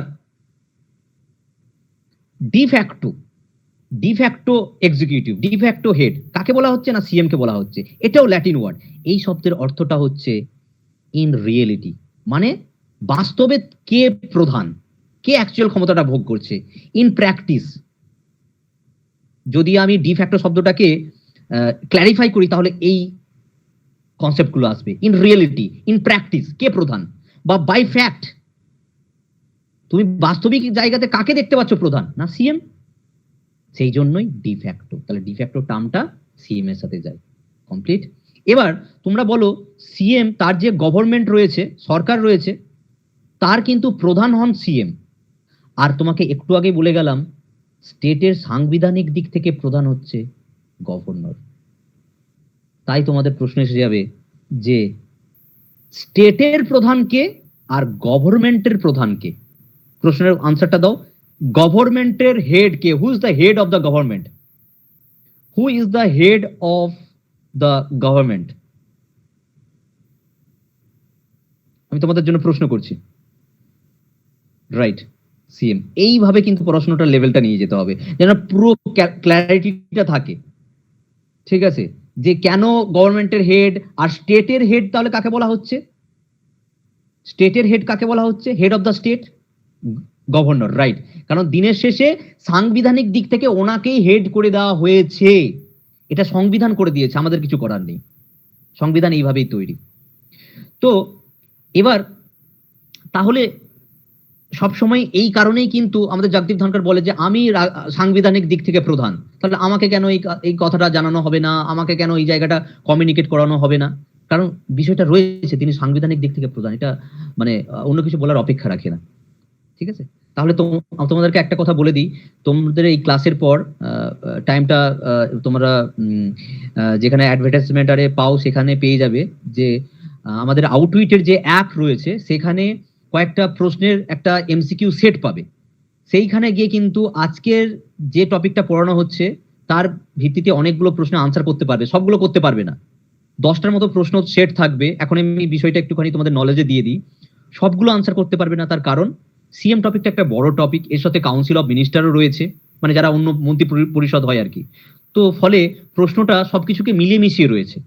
[SPEAKER 1] de facto, de facto executive, de facto head কাকে বলা হচ্ছে? না সিএম কে বলা হচ্ছে। এটাও ল্যাটিন ওয়ার্ড। এই শব্দের অর্থটা হচ্ছে ইন রিয়েলিটি, মানে বাস্তবে কে প্রধান, কে অ্যাকচুয়াল ক্ষমতাটা ভোগ করছে। ইন প্র্যাকটিস, যদি আমি ডিফ্যাক্টো শব্দটাকে ক্ল্যারিফাই করি তাহলে এই কনসেপ্টগুলো আসবে। ইন রিয়েলিটি, ইন প্র্যাকটিস কে প্রধান, বা বাই ফ্যাক্ট তুমি বাস্তবিক জায়গাতে কাকে দেখতে পাচ্ছ প্রধান? না সিএম। সেই জন্যই ডিফ্যাক্টো। তাহলে ডিফ্যাক্টো টার্মটা সিএম এর সাথে যায়। কমপ্লিট। এবার তোমরা বলো সিএম, তার যে গভর্নমেন্ট রয়েছে, সরকার রয়েছে, তার কিন্তু প্রধান হন সিএম। আর তোমাকে একটু আগে বলে গেলাম স্টেটের সাংবিধানিক দিক থেকে প্রধান হচ্ছে গভর্নর। তাই তোমাদের প্রশ্ন এসে যাবে যে স্টেটের প্রধানকে আর গভর্নমেন্টের প্রধানকে। প্রশ্নের আনসারটা দাও। গভর্নমেন্টের head K? Who is the head of the government? Who is the head of the government? আমি তোমাদের জন্য প্রশ্ন করছি, রাইট? সিএম। এইভাবে কিন্তু পড়াশোনাটার লেভেলটা নিয়ে যেতে হবে যেন পুরো ক্ল্যারিটিটা থাকে, ঠিক আছে? যে কেন গভর্নমেন্টের হেড আর স্টেটের হেড তাহলে কাকে বলা হচ্ছে? স্টেটের হেড কাকে বলা হচ্ছে? Head of the state governor, right? কারণ দিনের শেষে সাংবিধানিক দিক থেকে ওনাকেই হেড করে দেওয়া হয়েছে, এটা সংবিধান করে দিয়েছে, আমাদের কিছু করার নেই, সংবিধান এইভাবেই তৈরি। তো এবার তাহলে সবসময় এই কারণেই কিন্তু আমাদের জগদীপ ধনকর বলে যে আমি সাংবিধানিক দিক থেকে প্রধান, তাহলে আমাকে কেন এই কথাটা জানানো হবে না, আমাকে কেন এই জায়গাটা কমিউনিকেট করানো হবে না? কারণ বিষয়টা রয়েছে তিনি সাংবিধানিক দিক থেকে প্রধান, এটা মানে অন্য কিছু বলার অপেক্ষা রাখে না, ঠিক আছে? তাহলে তোমাদেরকে একটা কথা বলে দিই, তোমাদের এই ক্লাসের পর টাইমটা তোমরা যেখানে অ্যাডভার্টাইজমেন্ট আরে পাও সেখানে পেয়ে যাবে যে আমাদের আউটউইটের যে অ্যাপ রয়েছে সেখানে কয়েকটা প্রশ্নের একটা এমসিকিউ সেট পাবে। সেইখানে গিয়ে কিন্তু আজকের যে টপিকটা পড়ানো হচ্ছে তার ভিত্তিতে অনেকগুলো প্রশ্ন আনসার করতে পারবে, সবগুলো করতে পারবে না, 10টার মতো প্রশ্ন সেট থাকবে। এখন আমি বিষয়টা একটুখানি তোমাদের নলেজে দিয়ে দিই, সবগুলো আনসার করতে পারবে না, তার কারণ সিএম টপিকটা একটা বড় টপিক, এর সাথে কাউন্সিল অফ মিনিস্টারও রয়েছে, মানে যারা অন্য মন্ত্রী পরিষদ হয় আর কি। তো ফলে প্রশ্নটা সবকিছুকে মিলিয়ে মিশিয়ে রয়েছে।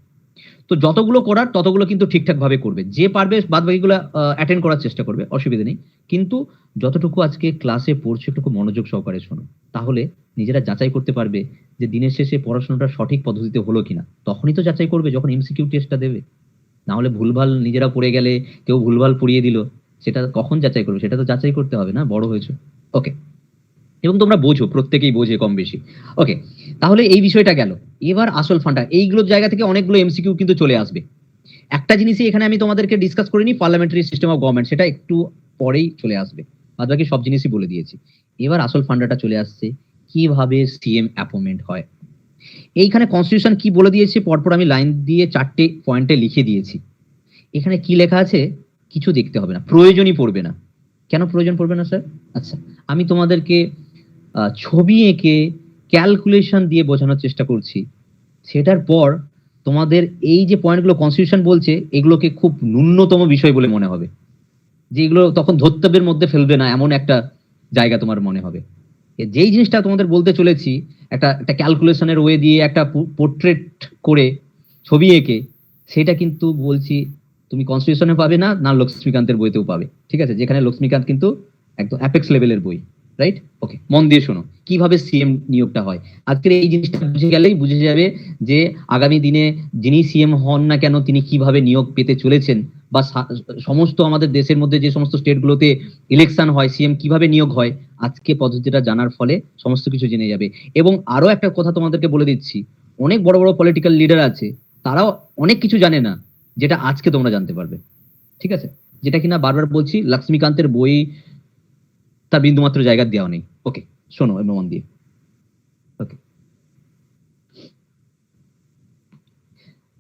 [SPEAKER 1] তো যতগুলো করার ততগুলো কিন্তু ঠিকঠাক ভাবে করবে, যে পারবে বাদ বাকিগুলো অ্যাটেন্ড করার চেষ্টা করবে, অসুবিধা নেই। কিন্তু যতটুকু আজকে ক্লাসে পড়ছো একটু মনোযোগ সহকারে শোনো, তাহলে নিজেরা যাচাই করতে পারবে যে দিনের শেষে পড়াশোনাটা সঠিক পদ্ধতিতে হলো কিনা। তখনই তো যাচাই করবে যখন এমসিকিউ টেস্টটা দেবে, না হলে ভুলভাল নিজেরা পড়ে গেলে, কেউ ভুলভাল পড়িয়ে দিল, সেটা কখন যাচাই করবে? সেটা তো যাচাই করতে হবে না, বড় হয়েছে। ওকে, এবং তোমরা বোঝো, প্রত্যেকেই বোঝে কম বেশি। ওকে, তাহলে এই বিষয়টা গেল। এবার আসল ফান্ডা, এইগুলোর জায়গা থেকে অনেকগুলো এমসিকিউ কিন্তু চলে আসবে। একটা জিনিসই এখানে আমি তোমাদেরকে ডিসকাস করিনি, পার্লামেন্টারি সিস্টেম অফ গভর্নমেন্ট, সেটা একটু পরেই চলে আসবে, বাদ বাকি সব জিনিসই বলে দিয়েছি। এবার আসল ফান্ডাটা চলে আসছে, কিভাবে সিএম অ্যাপয়েন্টমেন্ট হয়। এইখানে কনস্টিটিউশন কি বলে দিয়েছে পরপর আমি লাইন দিয়ে 4টে পয়েন্টে লিখে দিয়েছি। এখানে কি লেখা আছে কিছু দেখতে হবে না, প্রয়োজনই পড়বে না। কেন প্রয়োজন পড়বে না স্যার? আচ্ছা, আমি তোমাদেরকে ছবি এঁকে ক্যালকুলেশন দিয়ে বোঝানোর চেষ্টা করছি, সেটার পর তোমাদের এই যে পয়েন্টগুলো কনস্টিটিউশন বলছে এগুলোকে খুব ন্যূনতম বিষয় বলে মনে হবে, যে এগুলো তখন ধর্তব্যের মধ্যে ফেলবে না এমন একটা জায়গা তোমার মনে হবে। যেই জিনিসটা তোমাদের বলতে চলেছি, একটা একটা ক্যালকুলেশনের ওয়ে দিয়ে একটা পোর্ট্রেট করে ছবি এঁকে, সেটা কিন্তু বলছি তুমি কনস্টিটিউশনে পাবে না, না লক্ষ্মীকান্তের বইতেও পাবে। ঠিক আছে, যেখানে লক্ষ্মীকান্ত কিন্তু একদম অ্যাপেক্স লেভেলের বই, রাইট? ওকে, মন দিয়ে শোনো কিভাবে সিএম নিয়োগটা হয়। আজকের এই জিনিসটা বুঝে গেলেই বুঝে যাবে যে আগামী দিনে যিনি সিএম হন না কেন তিনি কিভাবে নিয়োগ পেতে চলেছেন, বা সমস্ত আমাদের দেশের মধ্যে যে সমস্ত স্টেটগুলোতে ইলেকশন হয় সিএম কিভাবে নিয়োগ হয়, আজকে পদ্ধতিটা জানার ফলে সমস্ত কিছু জেনে যাবে। এবং আরো একটা কথা তোমাদেরকে বলে দিচ্ছি, অনেক বড় বড় পলিটিক্যাল লিডার আছে, তারাও অনেক কিছু জানে না যেটা আজকে তোমরা জানতে পারবে। ঠিক আছে, যেটা কিনা বারবার বলছি লক্ষ্মীকান্তের বই তার বিন্দুমাত্র জায়গা দেওয়া নেই। ওকে, শোনো এবার মন দিয়ে। ওকে,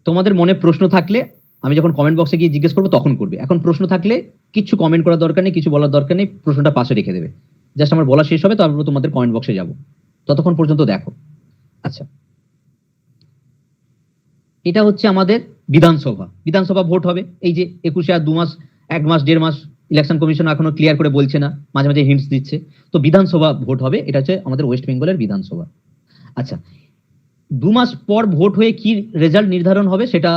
[SPEAKER 1] তোমাদের মনে প্রশ্ন থাকলে আমি যখন কমেন্ট বক্সে গিয়ে জিজ্ঞেস করবো তখন করবে। এখন প্রশ্ন থাকলে কিছু কমেন্ট করার দরকার নেই, কিছু বলার দরকার নেই, প্রশ্নটা পাশে রেখে দেবে। জাস্ট আমার বলা শেষ হবে তারপর তোমাদের কমেন্ট বক্সে যাব, ততক্ষণ পর্যন্ত দেখো। আচ্ছা, এটা হচ্ছে আমাদের বিধানসভা। বিধানসভা ভোট হবে এই যে 21-এ, আর 2 মাস, 1 মাস 1.5 মাস ইলেকশন কমিশন এখনো ক্লিয়ার করে বলছে না, মাঝে মাঝে হিন্টস দিচ্ছে। তো বিধানসভা ভোট হবে, এটা হচ্ছে আমাদের ওয়েস্ট বেঙ্গলের বিধানসভা। আচ্ছা, 2 মাস পর ভোট হয়ে কি রেজাল্ট নির্ধারণ হবে সেটা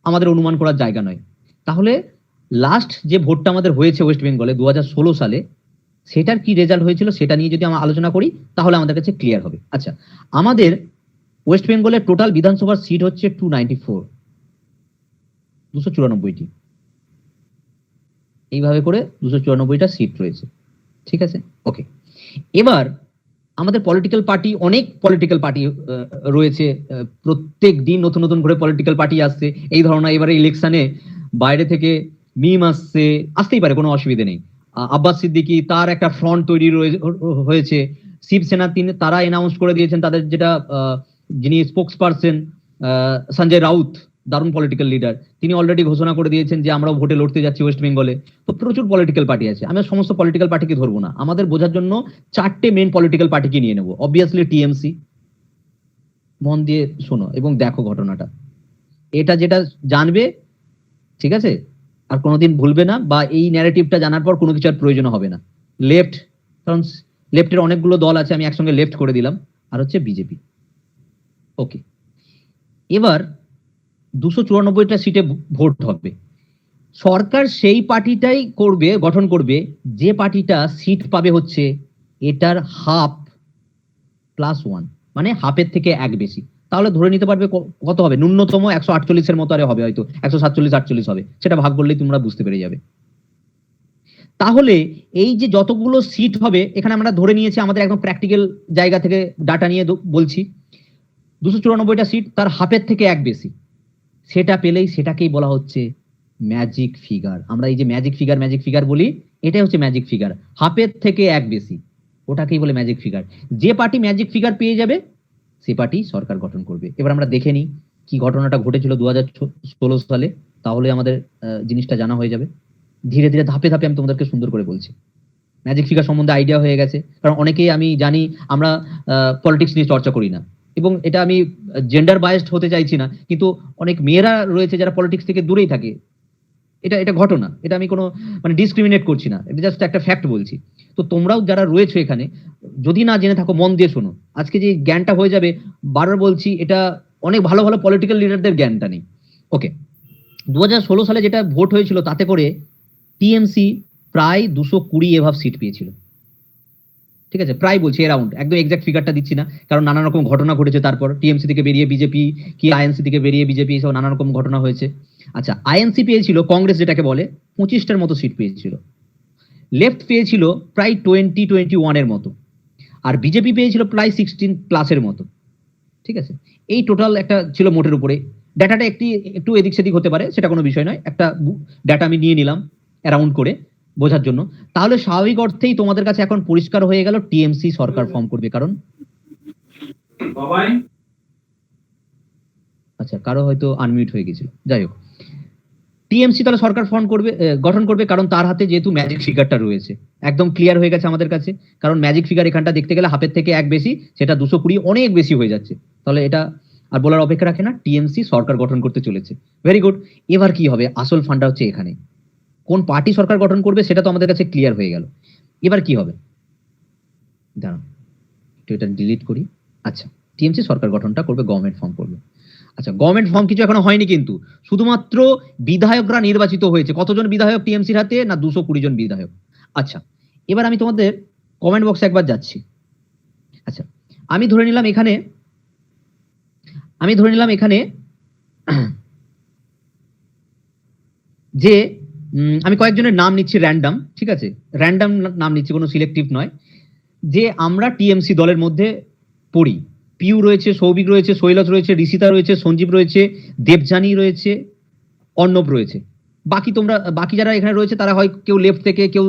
[SPEAKER 1] আমাদের অনুমান করার জায়গা নয়। তাহলে লাস্ট যে ভোটটা আমাদের হয়েছে ওয়েস্ট বেঙ্গলে 2016 সালে, সেটার কি রেজাল্ট হয়েছিল সেটা নিয়ে যদি আমরা আলোচনা করি তাহলে আমাদের কাছে ক্লিয়ার হবে। আচ্ছা, আমাদের ওয়েস্ট বেঙ্গলের টোটাল বিধানসভার সিট হচ্ছে 294, 294টি। এইভাবে করে 294টা সিট রয়েছে। ঠিক আছে, ওকে। এবার আমাদের পলিটিক্যাল পার্টি, অনেক পলিটিক্যাল পার্টি রয়েছে, প্রত্যেক দিন নতুন নতুন করে পলিটিক্যাল পার্টি আসছে। এই ধরনের এবারে ইলেকশনে বাইরে থেকে মিম আসছে, আসতেই পারে, কোনো অসুবিধা নেই। আব্বাস সিদ্দিকী তার একটা ফ্রন্ট তৈরি হয়েছে। শিবসেনা তারা অ্যানাউন্স করে দিয়েছেন তাদের যেটা যিনি স্পোক্স পার্সন সঞ্জয় রাউত, দারুণ পলিটিক্যাল লিডার, তিনি অলরেডি ঘোষণা করে দিয়েছেন যে আমরাও ভোটে লড়তে যাচ্ছি ওয়েস্ট বেঙ্গলে। তো প্রচুর পলিটিক্যাল পার্টি আছে, আমি সমস্ত পলিটিক্যাল পার্টিকে ধরবো না, আমাদের বোঝার জন্য 4টে মেন পলিটিক্যাল পার্টিকে নিয়ে নেবো। অবভিয়াসলি টিএমসি, মন দিয়ে শোনো এবং দেখো ঘটনাটা, এটা যেটা জানবে, ঠিক আছে, আর কোনোদিন ভুলবে না, বা এই ন্যারেটিভটা জানার পর কোনো কিছু আর প্রয়োজন হবে না। লেফট, কারণ লেফটের অনেকগুলো দল আছে, আমি একসঙ্গে লেফট করে দিলাম। আর হচ্ছে বিজেপি। ওকে, এবার 294টা সিটে ভোট হবে। সরকার সেই পার্টিটাই করবে, গঠন করবে যে পার্টিটা সিট পাবে হচ্ছে এটার হাফ প্লাস 1, মানে হাফের থেকে 1 বেশি। তাহলে ধরে নিতে পারবে কত হবে, ন্যূনতম 148-এর মতো আরে হবে, হয়তো 147-48 হবে, সেটা ভাগ করলেই তোমরা বুঝতে পেরে যাবে। তাহলে এই যে যতগুলো সিট হবে, এখানে আমরা ধরে নিয়েছি, আমাদের একদম প্র্যাকটিক্যাল জায়গা থেকে ডাটা নিয়ে বলছি, 294টা সিট, তার হাফের থেকে 1 বেশি, সেটা পেলেই সেটাকেই বলা হচ্ছে ম্যাজিক ফিগার। আমরা এই যে ম্যাজিক ফিগার বলি, এটাই হচ্ছে ম্যাজিক ফিগার, হাফের থেকে 1 বেশি, ওটাকেই বলে ম্যাজিক ফিগার। যে পার্টি ম্যাজিক ফিগার পেয়ে যাবে সে পার্টি সরকার গঠন করবে। এবার আমরা দেখে নিই কি ঘটনাটা ঘটেছিল 2016 সালে, তাহলে আমাদের জিনিসটা জানা হয়ে যাবে। ধীরে ধীরে ধাপে ধাপে আমি তোমাদেরকে সুন্দর করে বলছি। ম্যাজিক ফিগার সম্বন্ধে আইডিয়া হয়ে গেছে, কারণ অনেকেই আমি জানি আমরা পলিটিক্স নিয়ে চর্চা করি না, এবং এটা আমি জেন্ডার বায়াসড হতে চাইছি না, কিন্তু অনেক মেয়েরা রয়েছে যারা পলিটিক্স থেকে দূরেই থাকে। এটা ঘটনা, এটা আমি কোনো মানে ডিসক্রিমিনেট করছি না, এটা জাস্ট একটা ফ্যাক্ট বলছি। তো তোমরাও যারা রয়েছে এখানে, যদি না জেনে থাকো মন দিয়ে শোনো, আজকে যে জ্ঞানটা হয়ে যাবে, বারবার বলছি, এটা অনেক ভালো ভালো পলিটিক্যাল লিডারদের জ্ঞানটা নেই। ওকে, 2016 সালে যেটা ভোট হয়েছিল তাতে করে টিএমসি প্রায় 220 এভাব সিট পেয়েছিল। ঠিক আছে, প্রায় বলছি, অ্যারাউন্ড, একদম এক্সাক্ট ফিগারটা দিচ্ছি না, কারণ নানা রকম ঘটনা ঘটেছে। তারপর টিএমসি থেকে বেরিয়ে বিজেপি, কি আইএনসি থেকে বেরিয়ে বিজেপি, সব নানা রকম ঘটনা হয়েছে। আচ্ছা, আইএনসি পেয়েছিল, কংগ্রেস যেটাকে বলে, 25টার মতো সিট পেয়েছিল। লেফট পেয়েছিল প্রায় 21 মতো, আর বিজেপি পেয়েছিল প্রায় 16+ মতো। ঠিক আছে, এই টোটাল একটা ছিল মোটের উপরে। ডাটাটা একটু এদিক সেদিক হতে পারে, সেটা কোনো বিষয় নয়, একটা ডাটা আমি নিয়ে নিলাম অ্যারাউন্ড করে বোঝার জন্য। তাহলে স্বাভাবিক অর্থেই তোমাদের কাছে এখন পরিষ্কার হয়ে গেল টিএমসি সরকার ফর্ম করবে, কারণ আচ্ছা কারো হয়তো আনমিউট হয়ে গেছিল, যাই হোক, টিএমসি তাহলে সরকার ফর্ম করবে, গঠন করবে, কারণ তার হাতে যেহেতু ম্যাজিক ফিগারটা রয়েছে, একদম ক্লিয়ার হয়ে গেছে আমাদের কাছে। কারণ ম্যাজিক ফিগার এখানটা দেখতে গেলে হাফের থেকে 1 বেশি, সেটা 220 অনেক বেশি হয়ে যাচ্ছে। তাহলে এটা আর বলার অপেক্ষা রাখে না, টিএমসি সরকার গঠন করতে চলেছে। Very good. এবার কি হবে, আসল ফান্ডা হচ্ছে এখানে, কোন পার্টি সরকার গঠন করবে সেটা তো আমাদের কাছে ক্লিয়ার হয়ে গেল। এবার কি হবে, দাঁড়ান একটু এটা ডিলিট করি। আচ্ছা, টিএমসি সরকার গঠনটা করবে, গভর্নমেন্ট ফর্ম করবে। আচ্ছা, গভর্নমেন্ট ফর্ম কিছু এখনো হয়নি, কিন্তু শুধুমাত্র বিধায়করা নির্বাচিত হয়েছে। কতজন বিধায়ক টিএমসির হাতে, না 220 জন বিধায়ক। আচ্ছা, এবার আমি তোমাদের কমেন্ট বক্সে একবার যাচ্ছি। আচ্ছা, আমি ধরে নিলাম এখানে যে আমি কয়েকজনের নাম নিচ্ছি র্যান্ডম, ঠিক আছে, র্যান্ডম নাম নিচ্ছি, কোনো সিলেক্টিভ নয়, যে আমরা টিএমসি দলের মধ্যে পড়ি। পিউ রয়েছে, সৌভিক রয়েছে, শৈলজ রয়েছে, ঋষিতা রয়েছে, সঞ্জীব রয়েছে, দেবযানী রয়েছে, অর্ণব রয়েছে। বাকি যারা এখানে রয়েছে তারা হয় কেউ লেফট থেকে, কেউ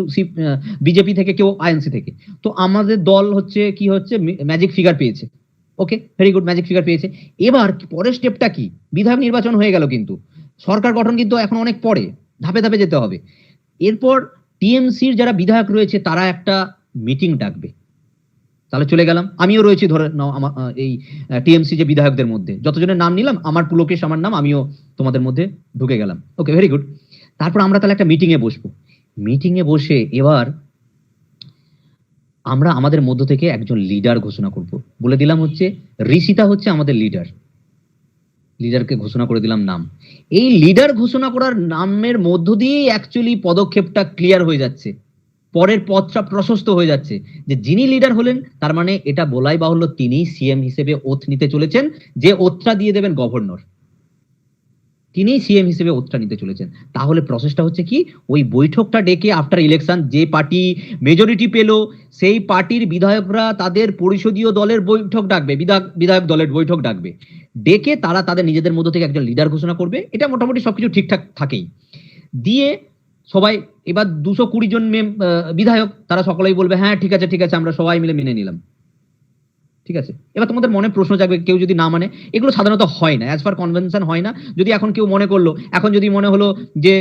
[SPEAKER 1] বিজেপি থেকে, কেউ আইএনসি থেকে। তো আমাদের দল হচ্ছে কি হচ্ছে, ম্যাজিক ফিগার পেয়েছে। ওকে, ভেরি গুড, ম্যাজিক ফিগার পেয়েছে। এবার পরের স্টেপটা কি, বিধায়ক নির্বাচন হয়ে গেল, কিন্তু সরকার গঠন কিন্তু এখন অনেক পরে, ধাপে ধাপে যেতে হবে। এরপর টিএমসির যারা বিধায়ক রয়েছে তারা একটা মিটিং ডাকবে। তাহলে চলে গেলাম, আমিও রয়েছি ধরে নাও আমার এই টিএমসি যে বিধায়কদের মধ্যে, যতজনের নাম নিলাম, আমার পুলকেশ আমার নাম, আমিও তোমাদের মধ্যে ঢুকে গেলাম। ওকে, ভেরি গুড। তারপর আমরা তাহলে একটা মিটিং এ বসবো। মিটিং এ বসে এবার আমরা আমাদের মধ্য থেকে একজন লিডার ঘোষণা করব। বলে দিলাম হচ্ছে ঋষিতা হচ্ছে আমাদের লিডার, লিডারকে ঘোষণা করে দিলাম নাম। এই লিডার ঘোষণা করার নামের মধ্য দিয়েই অ্যাকচুয়ালি পদক্ষেপটা ক্লিয়ার হয়ে যাচ্ছে, পরের পথটা প্রশস্ত হয়ে যাচ্ছে। যে যিনি লিডার হলেন, তার মানে এটা বলাই বাহুল্য তিনি সিএম হিসেবে ওথ নিতে চলেছেন, যে ওথটা দিয়ে দেবেন গভর্নর, তিনি সিএম হিসেবে ওথটা নিতে চলেছেন। তাহলে প্রসেসটা হচ্ছে কি, ওই বৈঠকটা ডেকে আফটার ইলেকশন যে পার্টি মেজরিটি পেল, সেই পার্টির বিধায়করা তাদের পরিষদীয় দলের বৈঠক ডাকবে, বিধায়ক দলের বৈঠক ডাকবে, ডেকে তারা তাদের নিজেদের মধ্য থেকে একজন লিডার ঘোষণা করবে। এটা মোটামুটি সবকিছু ঠিকঠাক থাকেই। দিয়ে সবাই এবার 220 জন বিধায়ক, তারা সকলেই বলবে হ্যাঁ ঠিক আছে ঠিক আছে, আমরা সবাই মিলে মেনে নিলাম, ঠিক আছে। এবার তোমাদের মনে প্রশ্ন জাগবে, কেউ যদি না মানে, এগুলো সাধারণত হয় না, অ্যাজ পার কনভেনশন হয় না। যদি এখন কেউ মনে করলো, এখন যদি মনে হলো যে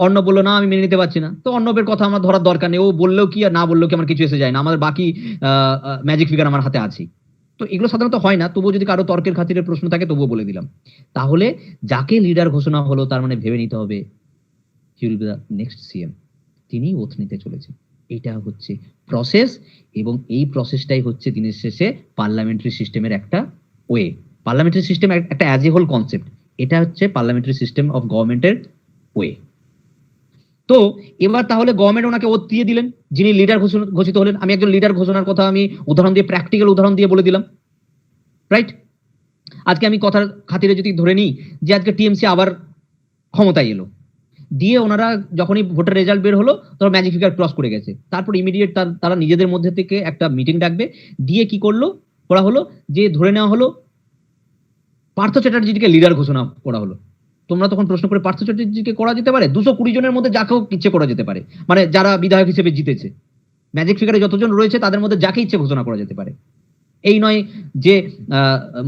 [SPEAKER 1] অর্ণব বললো না আমি মেনে নিতে পারছি না, তো অর্ণবের কথা আমার ধরার দরকার নেই, ও বললেও কি আর না বললেও কি আমার কিছু এসে যায় না, আমাদের বাকি ম্যাজিক ফিগার আমার হাতে আছেই। তো এগুলো সাধারণত হয় না, তবুও যদি কারো তর্কের খাতিরে প্রশ্ন থাকে তবুও বলে দিলাম। তাহলে যাকে লিডার ঘোষণা হলো, তার মানে ভেবে নিতে হবে he will be the next CM, তিনি ওথ নিতে চলেছেন। এটা হচ্ছে প্রসেস, এবং এই প্রসেসটাই হচ্ছে দিনের শেষে পার্লামেন্টারি সিস্টেমের একটা ওয়ে। পার্লামেন্টারি সিস্টেম একটা অ্যাজ এ হোল কনসেপ্ট, এটা হচ্ছে পার্লামেন্টারি সিস্টেম অফ গভর্নমেন্টের ওয়ে। তো এবার তাহলে গভর্নমেন্ট ওনাকে ওথ দিয়ে দিলেন, যিনি লিডার ঘোষিত হলেন। আমি একজন লিডার ঘোষণার কথা আমি উদাহরণ দিয়ে, প্র্যাকটিক্যাল উদাহরণ দিয়ে বলে দিলাম, রাইট। আজকে আমি কথার খাতিরে যদি ধরে নিই যে আজকে টিএমসি আবার ক্ষমতায় এলো, দিয়ে ওনারা যখনই ভোটের রেজাল্ট বের হলো, তখন ম্যাজিক ফিগার ক্রস করে গেছে, তারপর ইমিডিয়েট তারা নিজেদের মধ্যে থেকে একটা মিটিং ডাকবে, দিয়ে কি করা হলো যে ধরে নেওয়া হলো পার্থ চ্যাটার্জিকে লিডার ঘোষণা করা হলো। তোমরা তখন প্রশ্ন করে, পার্থ চ্যাটার্জিকে করা যেতে পারে? 220 জনের মধ্যে যাকেও ইচ্ছে করা যেতে পারে, মানে যারা বিধায়ক হিসেবে জিতেছে, ম্যাজিক ফিগারে যতজন রয়েছে তাদের মধ্যে যাকে ইচ্ছে ঘোষণা করা যেতে পারে। এই নয় যে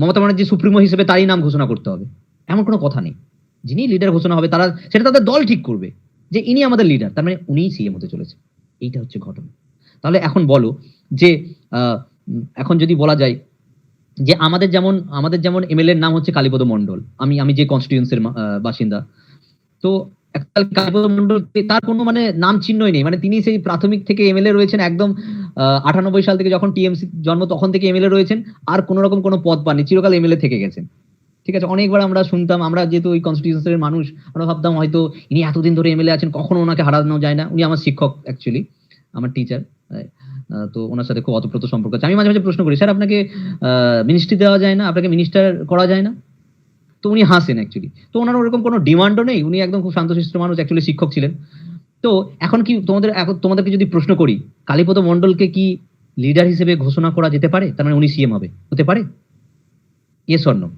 [SPEAKER 1] মমতা ব্যানার্জি সুপ্রিমো হিসেবে তারই নাম ঘোষণা করতে হবে, এমন কোনো কথা নেই। যিনি লিডার ঘোষণা হবে, তারা সেটা তাদের দল ঠিক করবে যে ইনি আমাদের লিডার, তার মানে উনিই সিএম হতে চলেছে। এইটা হচ্ছে ঘটনা। তাহলে এখন বলো যে এখন যদি বলা যায় যে আমাদের যেমন এমএলএ এর নাম হচ্ছে কালীপদ মণ্ডল, আমি যে কনস্টিটিউয়েন্সির বাসিন্দা, তো কালীপদ মণ্ডল, তার কোনো মানে নাম চিহ্নই নেই, মানে তিনি সেই প্রাথমিক থেকে এমএলএ রয়েছেন, একদম 98 সাল থেকে যখন টিএমসি জন্ম তখন থেকে এমএলএ রয়েছেন, আর কোন রকম কোনো পদ পাননি, চিরকাল এমএলএ থেকে গেছেন, ঠিক আছে। অনেকবার আমরা শুনতাম, আমরা যেহেতু ওই কনস্টিটিউয়েন্সির মানুষ, আমরা ভাবতাম হয়তো ইনি এতদিন ধরে এমএলএ আছেন, কখনো ওনাকে হারানো যায় না। উনি আমার শিক্ষক, অ্যাকচুয়ালি আমার টিচার, তো ওনার সাথে খুব অতপ্রত সম্পর্ক আছে। আমি মাঝে মাঝে প্রশ্ন করি, স্যার আপনাকে মিনিস্ট্রি দেওয়া যায় না, আপনাকে মিনিস্টার করা যায় না? তো উনি হাসেন অ্যাকচুয়ালি। তো ওনার ওরকম কোনো ডিমান্ডও নেই, উনি একদম খুব শান্তশিষ্ট মানুষ, অ্যাকচুয়ালি শিক্ষক ছিলেন। তো এখন কি তোমাদেরকে যদি প্রশ্ন করি, কালীপদ মণ্ডলকে কি লিডার হিসেবে ঘোষণা করা যেতে পারে? তার মানে উনি সিএম হতে পারে? Yes or no?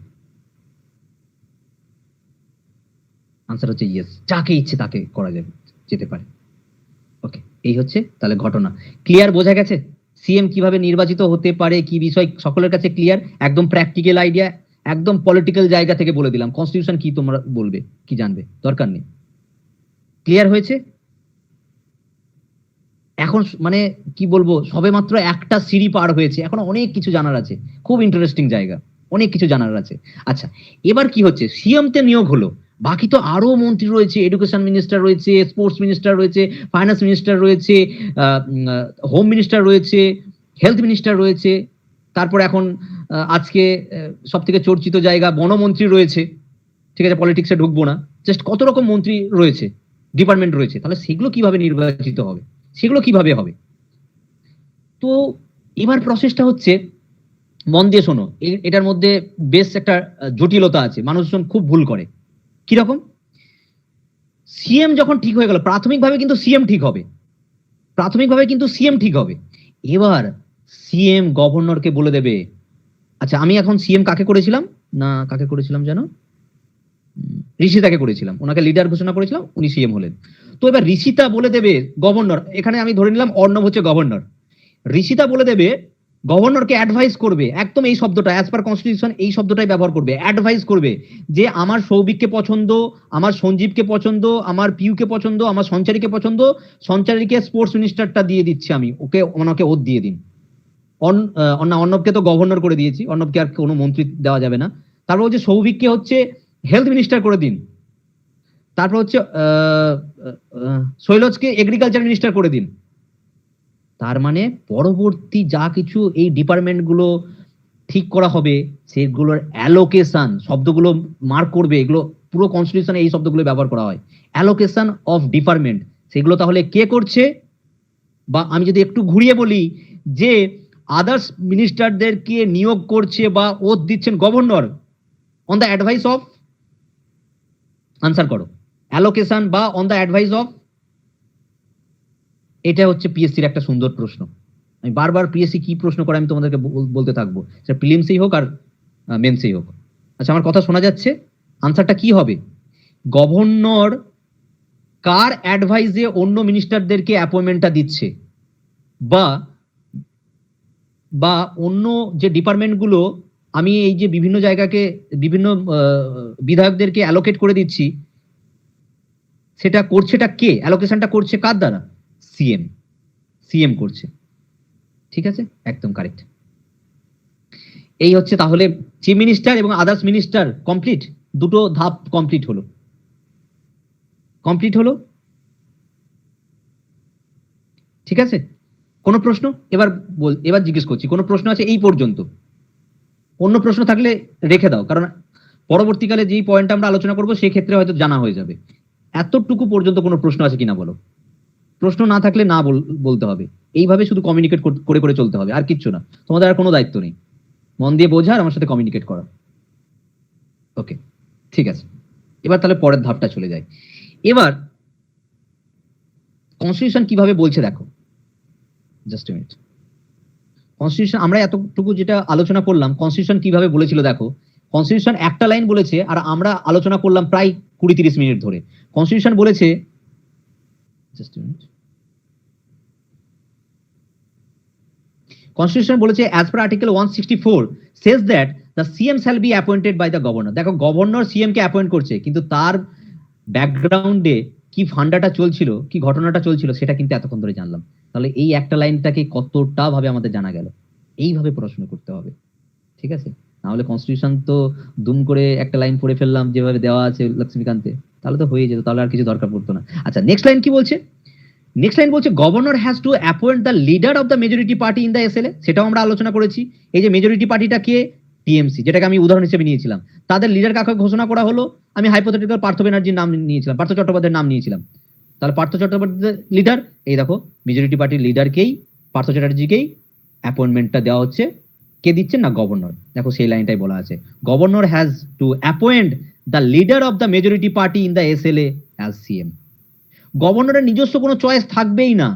[SPEAKER 1] আনসার হচ্ছে ইয়েস, যাকে ইচ্ছে তাকে করা যেতে পারে। ওকে, এই হচ্ছে তাহলে ঘটনা। ক্লিয়ার, বোঝা গেছে সিএম কিভাবে নির্বাচিত হতে পারে, কি বিষয় সকলের কাছে ক্লিয়ার, একদম প্র্যাকটিক্যাল আইডিয়া, একদম পলিটিক্যাল জায়গা থেকে বলে দিলাম। কনস্টিটিউশন কি তোমরা বলবে, কি জানবে, দরকার নেই। ক্লিয়ার হয়েছে? এখন মানে কি বলবো, সবে মাত্র একটা সিঁড়ি পার হয়েছে, এখন অনেক কিছু জানার আছে, খুব ইন্টারেস্টিং জায়গা। অনেক কিছু জানার আছে। আচ্ছা, এবার কি হচ্ছে, সিএম তে নিয়োগ হলো, বাকি তো আরো মন্ত্রী রয়েছে, এডুকেশন মিনিস্টার রয়েছে, স্পোর্টস মিনিস্টার রয়েছে, ফাইন্যান্স মিনিস্টার রয়েছে, হোম মিনিস্টার রয়েছে, হেলথ মিনিস্টার রয়েছে, তারপর এখন আজকে সব থেকে চর্চিত জায়গা বনমন্ত্রী রয়েছে। ঠিক আছে, পলিটিক্সে ঢুকবো না, জাস্ট কত রকম মন্ত্রী রয়েছে, ডিপার্টমেন্ট রয়েছে, তাহলে সেগুলো কিভাবে নির্বাচিত হবে, সেগুলো কিভাবে হবে? তো এবার প্রসেসটা হচ্ছে, মন দিয়ে শোনো, এটার মধ্যে বেশ একটা জটিলতা আছে, মানুষজন খুব ভুল করে। কিরকম? সিএম যখন ঠিক হয়ে গেল, প্রাথমিকভাবে কিন্তু সিএম ঠিক হবে, প্রাথমিকভাবে কিন্তু সিএম ঠিক হবে। এবার সিএম গভর্নরকে বলে দেবে, আচ্ছা আমি এখন সিএম কাকে করেছিলাম, না কাকে করেছিলাম যেন, ঋষিতাকে করেছিলাম, ওনাকে লিডার ঘোষণা করেছিলাম, উনি সিএম হলেন। তো এবার ঋষিতা বলে দেবে গভর্নর, এখানে আমি ধরে নিলাম অর্ণব হচ্ছে গভর্নর, ঋষিতা বলে দেবে গভর্নরকে অ্যাডভাইস করবে, একদম এই শব্দটা অ্যাজ পার কনস্টিটিউশন এই শব্দটাই ব্যবহার করবে, অ্যাডভাইস করবে যে আমার সৌভিককে পছন্দ, আমার সঞ্জীবকে পছন্দ, আমার পিউকে পছন্দ, আমার সঞ্চারীকে পছন্দ, সঞ্চারীকে স্পোর্টস মিনিস্টারটা দিয়ে দিচ্ছি আমি, ওকে ওনাকে ওত দিয়ে দিন। অর্ণবকে তো গভর্নর করে দিয়েছি, অর্ণবকে আর কোনো মন্ত্রী দেওয়া যাবে না। তারপর হচ্ছে সৌভিককে হচ্ছে হেলথ মিনিস্টার করে দিন, তারপর হচ্ছে শৈলজকে এগ্রিকালচার মিনিস্টার করে দিন। তার মানে পরবর্তী যা কিছু এই ডিপার্টমেন্টগুলো ঠিক করা হবে, সেগুলোর অ্যালোকেশন শব্দগুলো মার্ক করবে, এগুলো পুরো কনস্টিটিউশনে এই শব্দগুলো ব্যবহার করা হয়, অ্যালোকেশন অফ ডিপার্টমেন্ট, সেগুলো তাহলে কে করছে? বা আমি যদি একটু ঘুরিয়ে বলি, যে আদার্স মিনিস্টারদেরকে নিয়োগ করছে বা ওথ দিচ্ছেন governor on the advice of, answer করো, অ্যালোকেশন বা অন দ্য অ্যাডভাইস অফ। এটা হচ্ছে পিএসসির একটা সুন্দর প্রশ্ন, আমি বারবার পিএসসি কি প্রশ্ন করে আমি তোমাদেরকে বলতে থাকবো, সেটা প্রিলিমসেই হোক আর মেন্সেই হোক। আচ্ছা, আমার কথা শোনা যাচ্ছে? আনসারটা কি হবে? গভর্নর কার অ্যাডভাইসে অন্য মিনিস্টারদেরকে অ্যাপয়েন্টমেন্টটা দিচ্ছে, বা বা অন্য যে ডিপার্টমেন্টগুলো আমি এই যে বিভিন্ন জায়গাকে বিভিন্ন বিধায়কদেরকে অ্যালোকেট করে দিচ্ছি, সেটা করছেটা কে, অ্যালোকেশনটা করছে কার দ্বারা? সিএম, সিএম করছে। ঠিক আছে, একদম কারেক্ট। এই হচ্ছে তাহলে চিফ মিনিস্টার এবং আদার্স মিনিস্টার কমপ্লিট, দুটো ধাপ কমপ্লিট হলো, কমপ্লিট হলো। ঠিক আছে, কোনো প্রশ্ন? এবার জিজ্ঞেস করছি, কোনো প্রশ্ন আছে এই পর্যন্ত? অন্য প্রশ্ন থাকলে রেখে দাও, কারণ পরবর্তীকালে যেই পয়েন্ট আমরা আলোচনা করবো সেই ক্ষেত্রে হয়তো জানা হয়ে যাবে। এতটুকু পর্যন্ত কোনো প্রশ্ন আছে কিনা বলো? প্রশ্ন না থাকলে না বলতে হবে, এইভাবে শুধু কমিউনিকেট করে করে চলতে হবে, আর কিচ্ছু না, তোমাদের আর কোনো দায়িত্ব নেই, মন দিয়ে বোঝা আর আমার সাথে কমিউনিকেট করা। ওকে, ঠিক আছে, এবার তাহলে পরের ধাপটা চলে যায়। এবার কনস্টিটিউশন কিভাবে বলছে দেখো, জাস্ট মিনিট। কনস্টিটিউশন আমরা এতটুকু যেটা আলোচনা করলাম, কনস্টিটিউশন কিভাবে বলেছিল দেখো, কনস্টিটিউশন একটা লাইন বলেছে আর আমরা আলোচনা করলাম প্রায় 20-30 মিনিট ধরে। কনস্টিটিউশন বলেছে, জাস্ট মিনিট, কনস্টিটিউশন বলেছে as per article 164 says that the CM shall be appointed by the governor। দেখো গভর্নর সিএম কে অ্যাপয়েন্ট করছে, কিন্তু তার ব্যাকগ্রাউন্ডে কি ফান্ডাটা চলছিল, কি ঘটনাটা চলছিল, সেটা কিন্তু এতক্ষণ ধরে জানলাম। তাহলে এই একটা লাইনটাকে কতটা ভাবে আমাদের জানা গেল, এইভাবে পড়াশোনা করতে হবে। ঠিক আছে, নাহলে কনস্টিটিউশন তো দুম করে একটা লাইন পড়ে ফেললাম যেভাবে দেওয়া আছে লক্ষ্মীকান্তে, তাহলে তো হয়ে যেত, তাহলে আর কিছু দরকার পড়তো না। আচ্ছা, নেক্সট লাইন কি বলছে? নেক্সট লাইন বলছে governor has to appoint the leader of the majority party in the SLA. সেটাও আমরা আলোচনা করেছি। এই যে মেজরিটি পার্টিটা কে, টিএমসি, যেটাকে আমি উদাহরণ হিসেবে নিয়েছিলাম, তাদের লিডার কাকে ঘোষণা করা হলো, আমি হাইপোথেটিক্যাল পার্থ ব্যানার্জির নাম নিয়েছিলাম, পার্থ চট্টোপাধ্যায়ের নাম নিয়েছিলাম। তাহলে পার্থ চট্টোপাধ্যায় লিডার, এই দেখো মেজরিটি পার্টির লিডারকেই, পার্থ চ্যাটার্জিকেই অ্যাপয়েন্টমেন্টটা দেওয়া হচ্ছে, কে দিচ্ছেন না গভর্নর। দেখো সেই লাইনটাই বলা আছে, governor has to appoint the leader of the majority party in the SLA as CM. গভর্নরের নিজস্ব কোনো চয়েস থাকবেই না,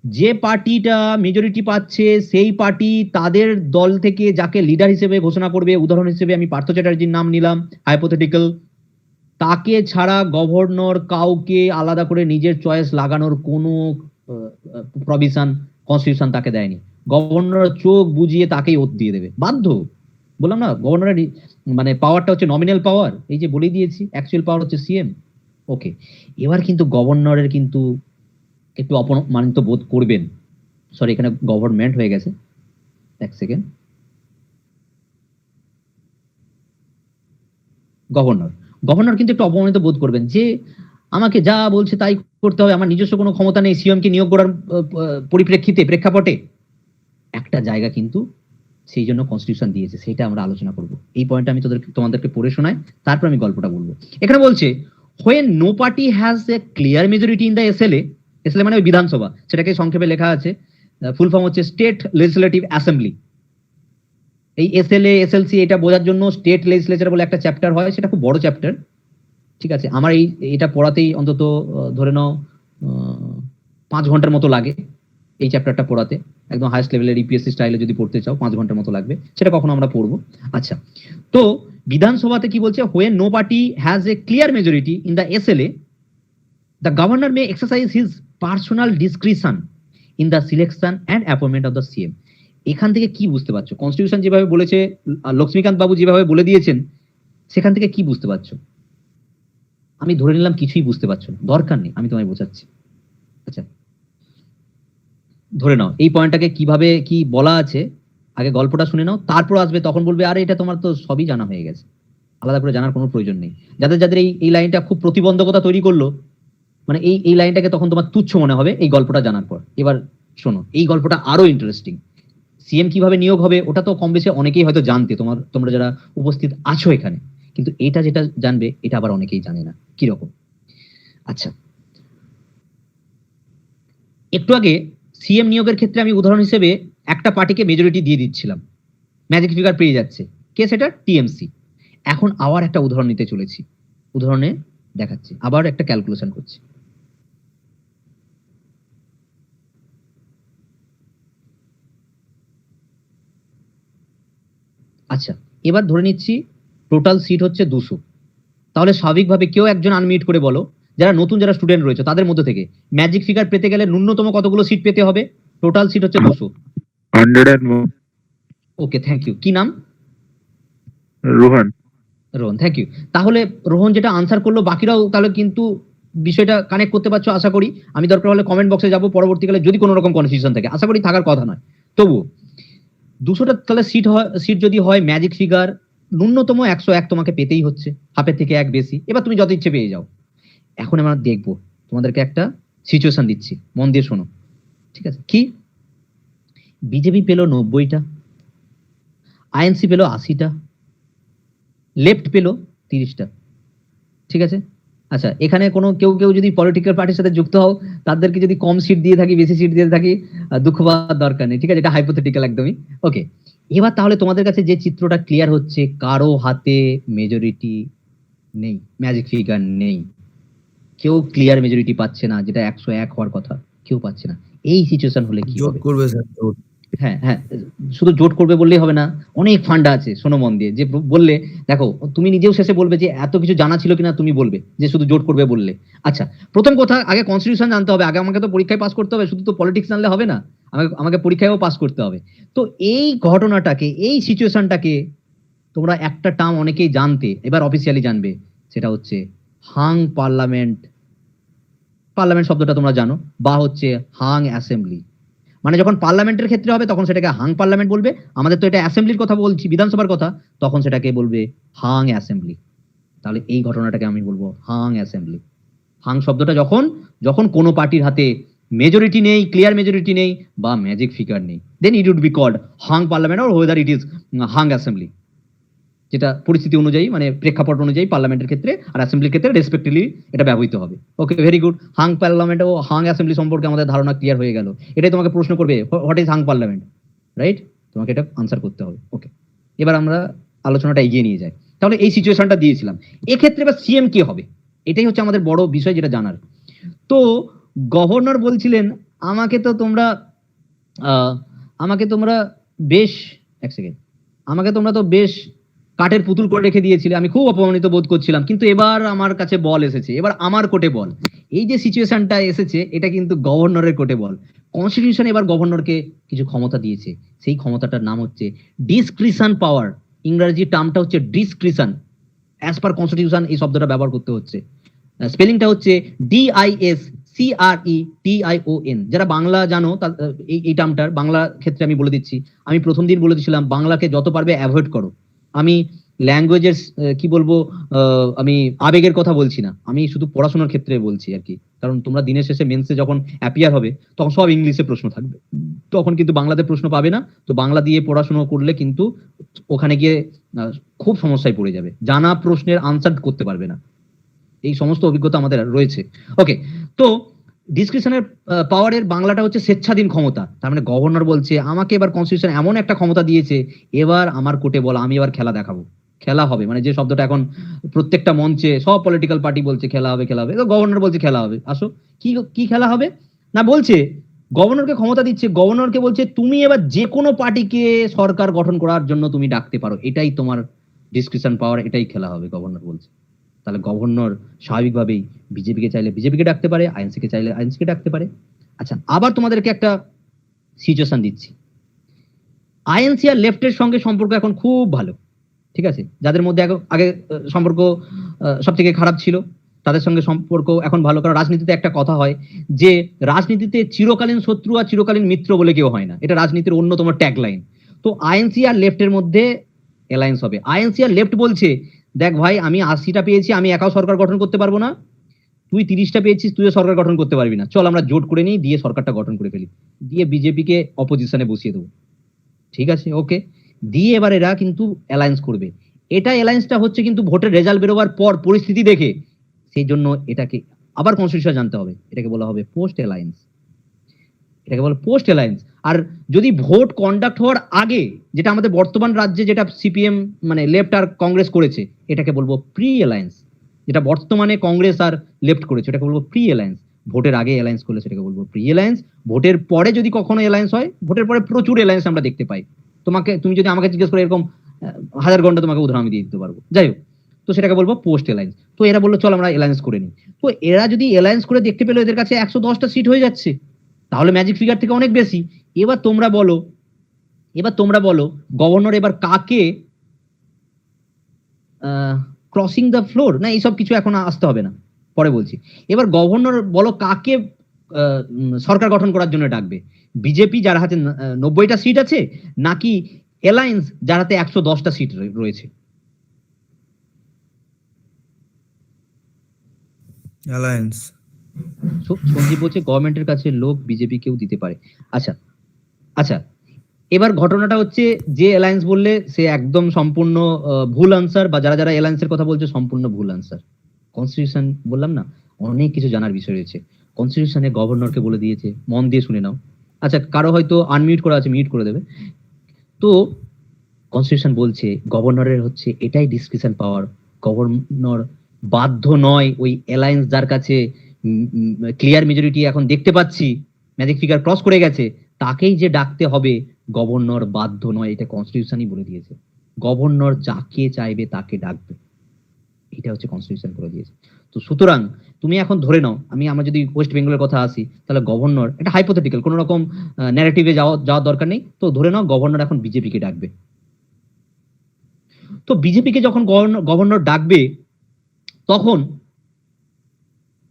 [SPEAKER 1] যে পার্টিটা মেজরিটি পাচ্ছে সেই পার্টি তাদের দল থেকে যাকে লিডার হিসেবে ঘোষণা করবে, উদাহরণ হিসেবে আমি পার্থ চ্যাটার্জির নাম নিলাম হাইপোথেটিক্যাল, তাকে ছাড়া গভর্নর কাউকে আলাদা করে নিজের চয়েস লাগানোর কোনো প্রভিশন কনস্টিটিউশন তাকে দেয়নি। গভর্নর চোখ বুঝিয়ে তাকেই ওত দিয়ে দেবে, বাধ্য। বললাম না, গভর্নরের মানে পাওয়ারটা হচ্ছে নমিনাল পাওয়ার, এই যে বলে দিয়েছি, অ্যাকচুয়াল পাওয়ার হচ্ছে সিএম। ওকে, এবার কিন্তু গভর্নরের কিন্তু একটু অপমানিত বোধ করবেন, সরি এখানে গভর্নমেন্ট হয়ে গেছে, এক সেকেন্ড, গভর্নর। গভর্নর কিন্তু একটু অপমানিত বোধ করবেন যে আমাকে যা বলছে তাই করতে হবে, আমার নিজস্ব কোনো ক্ষমতা নেই সিএম কে নিয়োগ করার পরিপ্রেক্ষিতে প্রেক্ষাপটে। একটা জায়গা কিন্তু সেই জন্য কনস্টিটিউশন দিয়েছে, সেটা আমরা আলোচনা করব। এই পয়েন্টটা আমি তোমাদেরকে পড়ে শোনাই, তারপর আমি গল্পটা বলবো। এখানে বলছে when no party has a clear majority in the SLA, SLA মানে ওই বিধানসভা, সেটাকে সংক্ষেপে লেখা আছে, ফুল ফর্ম হচ্ছে স্টেট লেজিসলেটিভ অ্যাসেম্বলি। এই এসএলএ এসএলসি এটা বোঝার জন্য স্টেট লেজিসলেচার বলে একটা চ্যাপ্টার হয়, সেটা খুব বড় চ্যাপ্টার, ঠিক আছে। আমার এটা পড়াতেই অন্তত ধরে নাও 5 ঘন্টার মতো লাগে এই চ্যাপ্টারটা পড়াতে। একদম হাইস্ট লেভেলের ইপিএসসি স্টাইলে যদি পড়তে চাও 5 ঘন্টার মতো লাগবে, সেটা কখনো আমরা পড়বো। আচ্ছা, তো বিধানসভাতে কি বলছে, when no party has a clear majority in the SLA, the governor may exercise his personal discretion in the selection and appointment of the CM. এখান থেকে কি বুঝতে পারছো? কনস্টিটিউশন যেভাবে বলেছে, লক্ষ্মীকান্ত বাবু যেভাবে বলে দিয়েছেন, সেখান থেকে কি বুঝতে পারছো? আমি ধরে নিলাম কিছুই বুঝতে পারছো না, দরকার নেই, আমি তোমায় বোঝাচ্ছি। আচ্ছা, ধরে নাও এই পয়েন্টটাকে কিভাবে কি বলা আছে, আগে গল্পটা শুনে নাও, তারপর আসবে তখন বলবে আরে এটা তোমার তো সবই জানা হয়ে গেছে, আলাদা করে জানার কোনো প্রয়োজন নেই। যাদের যাদের এই লাইনটা খুব প্রতিবন্ধকতা তৈরি করলো, মানে এই লাইনটাকে তখন তোমার তুচ্ছ মনে হবে এই গল্পটা জানার পর। এবার শোনো, এই গল্পটা আরো ইন্টারেস্টিং। সিএম কিভাবে নিয়োগ হবে ওটা তো কম বেশি অনেকেই হয়তো জানতে, তোমরা যারা উপস্থিত আছো এখানে, কিন্তু এটা যেটা জানবে এটা আবার অনেকেই জানে না কিরকম। আচ্ছা, একটু আগে সিএম নিয়োগের ক্ষেত্রে আমি উদাহরণ হিসেবে একটা পার্টিকে মেজরিটি দিয়ে দিচ্ছিলাম, ম্যাজিক ফিগার পেয়ে যাচ্ছে, কে সেটা? টিএমসি। এখন আবার একটা উদাহরণ নিতে চলেছি, উদাহরণে দেখাচ্ছি, আবার একটা ক্যালকুলেশন করছি। আচ্ছা, এবার ধরে নিচ্ছি টোটাল সিট হচ্ছে 200। তাহলে স্বাভাবিকভাবে কেউ একজন আনমিউট করে বলো, যারা নতুন যারা স্টুডেন্ট রয়েছে তাদের মধ্যে থেকে ম্যাজিক ফিগার পেতে গেলে ন্যূনতম কতগুলো সিট পেতে হবে? টোটাল সিট হচ্ছে 200।
[SPEAKER 2] 101।
[SPEAKER 1] Okay, thank you. কি নাম?
[SPEAKER 2] রোহন।
[SPEAKER 1] Rohan, thank you. তাহলে রোহন যেটা আনসার করলো, বাকিরাও তাহলে কিন্তু বিষয়টা কানেক্ট করতে পারছো আশা করি। আমি দরকার হলে কমেন্ট বক্সে যাবো পরবর্তীকালে যদি কোনো রকম কনফিউশন থাকে, আশা করি থাকার কথা নয়। তবু 200টা তাহলে সিট যদি হয় ম্যাজিক ফিগার ন্যূনতম 101 তোমাকে পেতেই হচ্ছে, হাফের থেকে 1 বেশি। এবার তুমি যত ইচ্ছে পেয়ে যাও। এখন আমরা দেখবো, তোমাদেরকে একটা সিচুয়েশন দিচ্ছি, মন দিয়ে শোনো, ঠিক আছে? কি, বিজেপি পেল 90টা, আইএনসি পেল 80টা, লেফট পেল 30টা, ঠিক আছে? আচ্ছা, এখানে কোনো কেউ যদি পলিটিক্যাল পার্টির সাথে যুক্ত হও, তাদেরকে যদি কম সিট দিয়ে থাকি, বেশি সিট দিয়ে থাকি, দুঃখ পাওয়ার দরকার নেই, ঠিক আছে? এটা হাইপোথেটিক্যাল একদমই। ওকে, এবার তাহলে তোমাদের কাছে যে চিত্রটা ক্লিয়ার হচ্ছে, কারো হাতে মেজরিটি নেই, ম্যাজিক ফিগার নেই, কেউ ক্লিয়ার মেজরিটি পাচ্ছে না, যেটা 101 হওয়ার কথা কেউ পাচ্ছে না। এই সিচুয়েশন হলে কি হবে?
[SPEAKER 3] জোট করবে স্যার, জোট।
[SPEAKER 1] হ্যাঁ হ্যাঁ, শুধু জোট করবে বললেই হবে না, অনেক ফান্ডা আছে, শোনো মন দিয়ে। যে বললে দেখো, তুমি নিজেও শেষে বলবে যে এত কিছু জানা ছিল কিনা, তুমি বলবে যে শুধু জোট করবে বললে। আচ্ছা, প্রথম কথা, আগে কনস্টিটিউশন জানতে হবে, আগে আমাকে তো পরীক্ষায় পাস করতে হবে, শুধু তো পলিটিক্স জানলে হবে না, আমাকে পরীক্ষায়ও পাস করতে হবে। তো এই ঘটনাটাকে, এই সিচুয়েশনটাকে তোমরা একটা টার্ম অনেকেই জানতে, এবার অফিসিয়ালি জানবে, সেটা হচ্ছে হাং পার্লামেন্ট। পার্লামেন্ট শব্দটা তোমরা জানো, বা হচ্ছে হাং অ্যাসেম্বলি। মানে যখন পার্লামেন্টের ক্ষেত্রে হবে তখন সেটাকে হাং পার্লামেন্ট বলবে, আমাদের তো এটা অ্যাসেম্বলির কথা বলছি, বিধানসভার কথা, তখন সেটাকে বলবে হাং অ্যাসেম্বলি। তাহলে এই ঘটনাটাকে আমি বলবো হাং অ্যাসেম্বলি। হাং শব্দটা যখন কোনো পার্টির হাতে মেজরিটি নেই, ক্লিয়ার মেজরিটি নেই, বা ম্যাজিক ফিগার নেই, then it would be called hung parliament or whether it is hung assembly, যেটা পরিস্থিতি অনুযায়ী, মানে প্রেক্ষাপট অনুযায়ী পার্লামেন্টের ক্ষেত্রে আর অ্যাসেম্বলির ক্ষেত্রে রেসপেক্টিভলি এটা ব্যবহৃত হবে। ওকে, ভেরি গুড। হাং পার্লামেন্ট ও হাং অ্যাসেম্বলি সম্পর্কে আমাদের ধারণা ক্লিয়ার হয়ে গেল। এটাই তোমাকে প্রশ্ন করবে, what is Hang parliament, right? তোমাকে এটা আনসার করতে হবে। ওকে, এবার আমরা আলোচনাটা এগিয়ে নিয়ে যাই। তাহলে এই সিচুয়েশনটা দিয়েছিলাম, এক্ষেত্রে এবার সিএম কি হবে, এটাই হচ্ছে আমাদের বড় বিষয় যেটা জানার। তো গভর্নর বলছিলেন আমাকে তোমরা বেশ, এক সেকেন্ড, আমাকে তোমরা তো বেশ কাঠের পুতুল করে রেখে দিয়েছিলে, আমি খুব অপমানিত বোধ করছিলাম, কিন্তু এবার আমার কাছে বল এসেছে, এবার আমার কোর্টে বল। এই যে সিচুয়েশনটা এসেছে, এটা কিন্তু গভর্নরের কোর্টে বল। কনস্টিটিউশন এবার গভর্নরকে কিছু ক্ষমতা দিয়েছে, সেই ক্ষমতাটার নাম হচ্ছে ডিসক্রিশন পাওয়ার। ইংরেজি টার্মটা হচ্ছে ডিসক্রিশন, অ্যাজ পার কনস্টিটিউশন এই শব্দটা ব্যবহার করতে হচ্ছে। স্পেলিংটা হচ্ছে DISCRETION। যারা বাংলা জানো এই টার্মটার বাংলা ক্ষেত্রে আমি বলে দিচ্ছি, আমি প্রথম দিন বলে দিয়েছিলাম বাংলাকে যত পারবে অ্যাভয়েড করো। আমি ল্যাঙ্গুয়েজের কি বলবো, আমি আবেগের কথা বলছি না, আমি শুধু পড়াশোনার ক্ষেত্রে বলছি আর কি। কারণ তোমরা দিনের শেষে মেন্সে যখন অ্যাপিয়ার হবে তখন সব ইংলিশে প্রশ্ন থাকবে, তখন কিন্তু বাংলাতে প্রশ্ন পাবে না। তো বাংলা দিয়ে পড়াশোনা করলে কিন্তু ওখানে গিয়ে আহ, খুব সমস্যায় পড়ে যাবে, জানা প্রশ্নের আনসার করতে পারবে না। এই সমস্ত অভিজ্ঞতা আমাদের রয়েছে। ওকে, তো ডিসক্রিপশনের পাওয়ারের বাংলাটা হচ্ছে স্বেচ্ছাধীন ক্ষমতা। তার মানে গভর্নর বলছে আমাকে এবার কনস্টিটিউশন এমন একটা ক্ষমতা দিয়েছে, এবার আমার কোর্টে বলা, আমি এবার খেলা দেখাবো, খেলা হবে। মানে যে শব্দটা এখন প্রত্যেকটা মঞ্চে সব পলিটিক্যাল পার্টি বলছে খেলা হবে খেলা হবে, তো গভর্নর বলছে খেলা হবে, আসো। কি কি খেলা হবে না, বলছে গভর্নরকে ক্ষমতা দিচ্ছে, গভর্নরকে বলছে তুমি এবার যে কোনো পার্টিকে সরকার গঠন করার জন্য তুমি ডাকতে পারো, এটাই তোমার ডিসক্রিপশন পাওয়ার, এটাই খেলা হবে, গভর্নর বলছে। তাহলে গভর্নর স্বাভাবিকভাবেই বিজেপিকে চাইলে বিজেপিকে ডাকতে পারে, আইএনসিকে চাইলে আইএনসিকে ডাকতে পারে। আচ্ছা, আবার তোমাদেরকে একটা সিচুয়েশন দিচ্ছি। আইএনসি আর লেফটের সঙ্গে সম্পর্ক এখন খুব ভালো, ঠিক আছে? যাদের মধ্যে আগে সম্পর্ক সব থেকে খারাপ ছিল, তাদের সঙ্গে সম্পর্ক এখন ভালো। কারণ রাজনীতিতে একটা কথা হয় যে রাজনীতিতে চিরকালীন শত্রু আর চিরকালীন মিত্র বলে কেউ হয় না, এটা রাজনীতির অন্যতম ট্যাগলাইন। তো আইএনসি আর লেফটের মধ্যে অ্যালায়েন্স হবে। আইএনসি আর লেফট বলছে দেখ ভাই, আমি 80টা পেয়েছি, আমি একাও সরকার গঠন করতে পারবো না, তুই 30টা পেয়েছিস, তুইও সরকার গঠন করতে পারবি না, চল আমরা জোট করে নিই, দিয়ে সরকারটা গঠন করে ফেলি, দিয়ে বিজেপিকে অপোজিশনে বসিয়ে দেবো। ঠিক আছে, ওকে। দিয়ে এবার এরা কিন্তু অ্যালায়েন্স করবে। এটা অ্যালায়েন্সটা হচ্ছে কিন্তু ভোটের রেজাল্ট বেরোবার পর পরিস্থিতি দেখে, সেই জন্য এটাকে আবার কনস্টিটিউশন জানতে হবে, এটাকে বলা হবে পোস্ট অ্যালায়েন্স, এটাকে বলে পোস্ট অ্যালায়েন্স। আর যদি ভোট কন্ডাক্ট হওয়ার আগে, যেটা আমাদের বর্তমান রাজ্যে যেটা সিপিএম মানে লেফট আর কংগ্রেস করেছে, এটাকে বলবো প্রি অ্যালায়েন্স। যেটা বর্তমানে কংগ্রেস আর লেফট করেছে, এটাকে বলবো প্রি অ্যালায়েন্স। ভোটের আগে অ্যালায়েন্স করলে সেটাকে বলবো প্রি অ্যালায়েন্স। ভোটের পরে যদি কখনো অ্যালায়েন্স হয়, ভোটের পরে প্রচুর অ্যালায়েন্স আমরা দেখতে পাই। তুমি যদি আমাকে জিজ্ঞেস করো এরকম 1000 ঘন্টা তোমাকে উদাহরণ আমি দিয়ে দিতে পারবো, যাই হোক। তো সেটাকে বলবো পোস্ট অ্যালায়েন্স। তো এরা বললো চল আমরা অ্যালায়েন্স করে নিই। তো এরা যদি অ্যালায়েন্স করে দেখতে পেলো এদের কাছে 110টা সিট হয়ে যাচ্ছে, তাহলে ম্যাজিক ফিগার থেকে অনেক বেশি। এবার তোমরা বলো গভর্নর এবার কাকে ক্রসিং দ্য ফ্লোর, না এইসব কিছু এখন আসতে হবে না, পরে বলছি। এবার গভর্নর বলো কাকে সরকার গঠন করার জন্য ডাকবে, বিজেপি যার হাতে 90টা সিট আছে, নাকি অ্যালায়েন্স যার হাতে 110টা সিট রয়েছে?
[SPEAKER 3] অ্যালায়েন্স।
[SPEAKER 1] সঞ্জীব বলছে গভর্নমেন্টের কাছে লোক বিজেপি কেউ দিতে পারে। আচ্ছা আচ্ছা, এবার ঘটনাটা হচ্ছে যে অ্যালায়েন্স বললে সে একদম সম্পূর্ণ ভুল আনসার, বা যারা যারা অ্যালায়েন্সের কথা বলছে সম্পূর্ণ ভুল আনসার। কনস্টিটিউশন বললাম না, অনেক কিছু জানার বিষয় রয়েছে। কনস্টিটিউশনে গভর্নরকে বলে দিয়েছে, মন দিয়ে শুনে নাও। আচ্ছা, কারো হয়তো আনমিউট করা আছে, মিউট করে দেবে। তো কনস্টিটিউশন বলছে গভর্নরের হচ্ছে এটাই ডিসক্রিপশন পাওয়ার, গভর্নর বাধ্য নয় ওই অ্যালায়েন্স যার কাছে ক্লিয়ার মেজরিটি এখন দেখতে পাচ্ছি, ম্যাজিক ফিগার ক্রস করে গেছে, তাকেই যে ডাকতে হবে, গভর্নর বাধ্য নয়, এটা কনস্টিটিউশনই বলে দিয়েছে। গভর্নর যাকে চাইবে তাকে ডাকবে, এটা হচ্ছে কনস্টিটিউশন করে দিয়েছে। তো সুতরাং তুমি এখন ধরে নাও, আমরা যদি ওয়েস্ট বেঙ্গলের কথা আসি, তাহলে গভর্নর, এটা হাইপোথেটিক্যাল, কোনো রকম ন্যারেটিভে যাওয়ার দরকার নেই। তো ধরে নাও গভর্নর এখন বিজেপিকে ডাকবে। তো বিজেপিকে যখন গভর্নর ডাকবে, তখন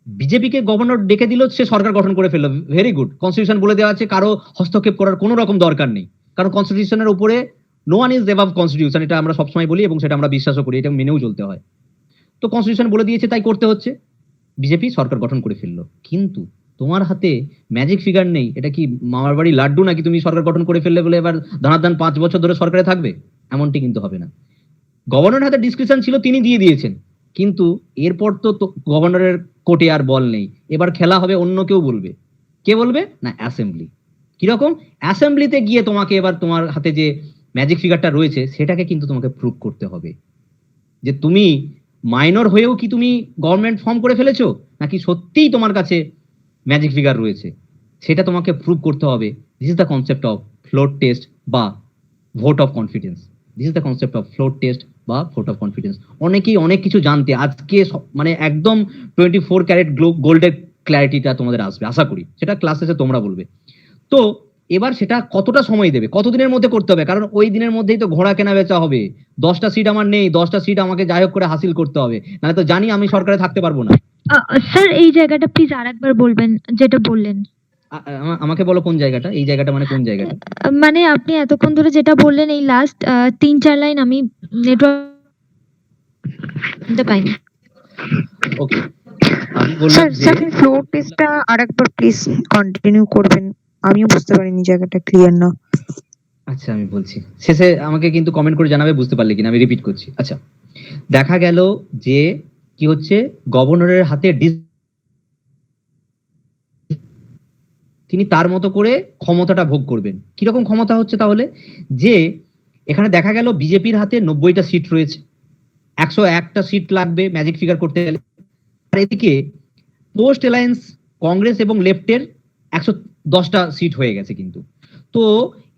[SPEAKER 1] বিজেপিকে গভর্নর ডেকে দিল, সে সরকার গঠন করে ফেললো, ভেরি গুড। কনস্টিটিউশন বলে দেওয়া আছে কারো হস্তক্ষেপ করার কোনো রকম দরকার নেই, কারণ কনস্টিটিউশনের উপরে no one is above constitution, এটা আমরা সবসময় বলি এবং সেটা আমরা বিশ্বাসও করি, এটা মেনেও চলতে হয়। তো কনস্টিটিউশন বলে দিয়েছে তাই করতে হচ্ছে, বিজেপি সরকার গঠন করে ফেললো। কিন্তু তোমার হাতে ম্যাজিক ফিগার নেই, এটা কি মামার বাড়ি লাড্ডু নাকি তুমি সরকার গঠন করে ফেললে বলে এবার দানাদান 5 বছর ধরে সরকারে থাকবে? এমনটি কিন্তু হবে না। গভর্নরের হাতে ডিসক্রিপশন ছিল, তিনি দিয়ে দিয়েছেন, কিন্তু এরপর তো গভর্নরের কোর্টে আর বল নেই, এবার খেলা হবে অন্য কেউ বলবে। কে বলবে না? অ্যাসেম্বলি। কিরকম? অ্যাসেম্বলিতে গিয়ে তোমাকে এবার তোমার হাতে যে ম্যাজিক ফিগারটা রয়েছে সেটাকে কিন্তু তোমাকে প্রুভ করতে হবে যে তুমি মাইনর হয়েও কি তুমি গভর্নমেন্ট ফর্ম করে ফেলেছো, নাকি সত্যিই তোমার কাছে ম্যাজিক ফিগার রয়েছে, সেটা তোমাকে প্রুভ করতে হবে। This is the concept of floor test বা vote of confidence. This is the concept of floor test বা ভোট অফ কনফিডেন্স। অনেকেই অনেক কিছু জানতে আজকে মানে একদম 24 ক্যারেট গোল্ডের ক্ল্যারিটিটা তোমাদের আসবে, আশা করি সেটা ক্লাস শেষে তোমরা বলবে। তো এবার সেটা কতটা সময় দেবে, কতদিনের মধ্যে করতে হবে, কারণ ওই দিনের মধ্যেই তো ঘোড়া কেনা বেচা হবে। 10টা সিট আমার নেই, 10টা সিট আমাকে যাই হোক করে হাসিল করতে হবে, নাহলে তো জানি আমি সরকারে থাকতে পারবো না।
[SPEAKER 4] স্যার এই জায়গাটা প্লিজ আরেকবার বলবেন যেটা বললেন।
[SPEAKER 1] আমাকে বলো কোন জায়গাটা, এই জায়গাটা মানে কোন জায়গাটা?
[SPEAKER 4] মানে আপনি এতক্ষণ ধরে যেটা বললেন এই লাস্ট 3-4 লাইন আমি নেটওয়ার্ক শুনতে পাইনি।
[SPEAKER 1] ওকে, আমি বললাম
[SPEAKER 3] স্যার
[SPEAKER 1] যে
[SPEAKER 3] স্যার ফ্লোর টেস্টটা আরেকবার প্লিজ কন্টিনিউ করবেন, আমিও বুঝতে পারিনি জায়গাটা ক্লিয়ার না।
[SPEAKER 1] আচ্ছা আমি বলছি, শেষে আমাকে কিন্তু কমেন্ট করে জানাবে বুঝতে পারলে কিনা, আমি রিপিট করছি। আচ্ছা, দেখা গেল যে কি হচ্ছে, গভর্নরের হাতে তিনি তার মতো করে ক্ষমতাটা ভোগ করবেন। কিরকম ক্ষমতা হচ্ছে তাহলে, যে এখানে দেখা গেল বিজেপির হাতে 90টা সিট রয়েছে, 101টা সিট লাগবে ম্যাজিক ফিগার করতে গেলে। আর এদিকে পোস্ট অ্যালায়েন্স কংগ্রেস এবং লেফটের 110টা সিট হয়ে গেছে কিন্তু। তো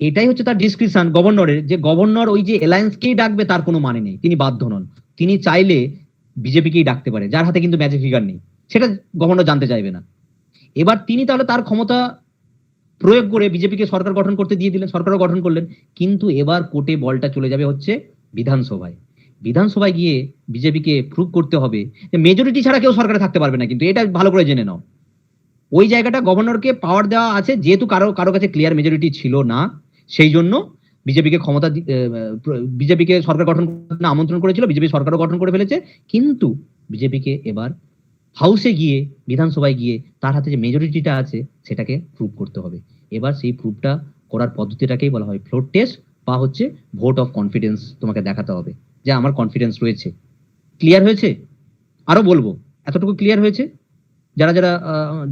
[SPEAKER 1] এটাই হচ্ছে তার ডিসক্রিপশন গভর্নরের, যে গভর্নর ওই যে অ্যালায়েন্সকেই ডাকবে তার কোনো মানে নেই, তিনি বাধ্য নন। তিনি চাইলে বিজেপিকেই ডাকতে পারে, যার হাতে কিন্তু ম্যাজিক ফিগার নেই, সেটা গভর্নর জানতে চাইবে না। এবার তিনি তাহলে তার ক্ষমতা প্রয়োগ করে বিজেপিকে সরকার গঠন করতে দিয়ে দিলেন, সরকারও গঠন করলেন। কিন্তু এবার কোর্টে বলটা চলে যাবে হচ্ছে বিধানসভায়। বিধানসভায় গিয়ে বিজেপিকে প্রুভ করতে হবে যে মেজরিটি ছাড়া কেউ সরকারে থাকতে পারবে না, কিন্তু এটা ভালো করে জেনে নাও। ওই জায়গাটা গভর্নরকে পাওয়ার দেওয়া আছে, যেহেতু কারো কাছে ক্লিয়ার মেজরিটি ছিল না, সেই জন্য বিজেপিকে বিজেপিকে সরকার গঠন করতে আমন্ত্রণ করেছিল, বিজেপি সরকারও গঠন করে ফেলেছে। কিন্তু বিজেপিকে এবার হাউসে গিয়ে, বিধানসভায় গিয়ে তার হাতে যে মেজরিটিটা আছে সেটাকে প্রুভ করতে হবে। এবার সেই প্রুভটা করার পদ্ধতিটাকেই বলা হয় ফ্লোর টেস্ট, বা হচ্ছে ভোট অফ কনফিডেন্স। তোমাকে দেখাতে হবে যে আমার কনফিডেন্স রয়েছে। ক্লিয়ার হয়েছে? আরো বলবো, এতটুকু ক্লিয়ার হয়েছে? যারা যারা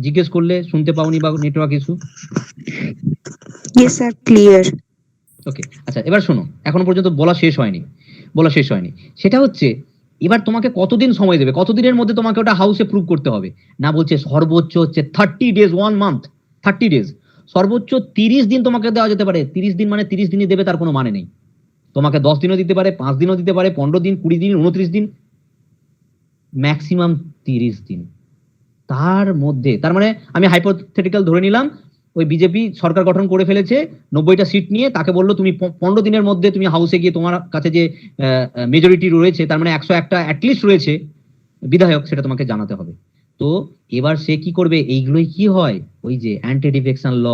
[SPEAKER 1] জিজ্ঞেস করলে শুনতে পাওনি বা network issue.
[SPEAKER 3] Yes sir, clear.
[SPEAKER 1] Okay, আচ্ছা এবার শোনো, এখনো পর্যন্ত বলা শেষ হয়নি। সেটা হচ্ছে এবার তোমাকে কতদিন সময় দেবে, কতদিনের মধ্যে তোমাকে ওটা হাউসে প্রুভ করতে হবে। না, বলছে সর্বোচ্চ হচ্ছে 30 ডেজ, 1 মান্থ, 30 ডেজ, সর্বোচ্চ 30 দিন তোমাকে দেওয়া যেতে পারে। 30 দিন মানে 30 দিনই দেবে তার কোনো মানে নেই। তোমাকে 10 দিনও দিতে পারে, 5 দিনও দিতে পারে, 15 দিন, 20 দিন, 29 দিন, ম্যাক্সিমাম 30 দিন। তার মধ্যে, তার মানে আমি হাইপোথেটিক্যাল ধরে নিলাম, ওই বিজেপি সরকার গঠন করে ফেলেছে 90টা সিট নিয়ে, তাকে বললো তুমি 15 দিনের মধ্যে তুমি হাউসে গিয়ে তোমার কাছে যে মেজরিটি রয়েছে, তার মানে 101টা অ্যাটলিস্ট রয়েছে বিধায়ক, সেটা তোমাকে জানাতে হবে। তো এবার সে কি করবে, এইগুলোই কি হয়, ওই যে অ্যান্টি ডিফেকশন ল,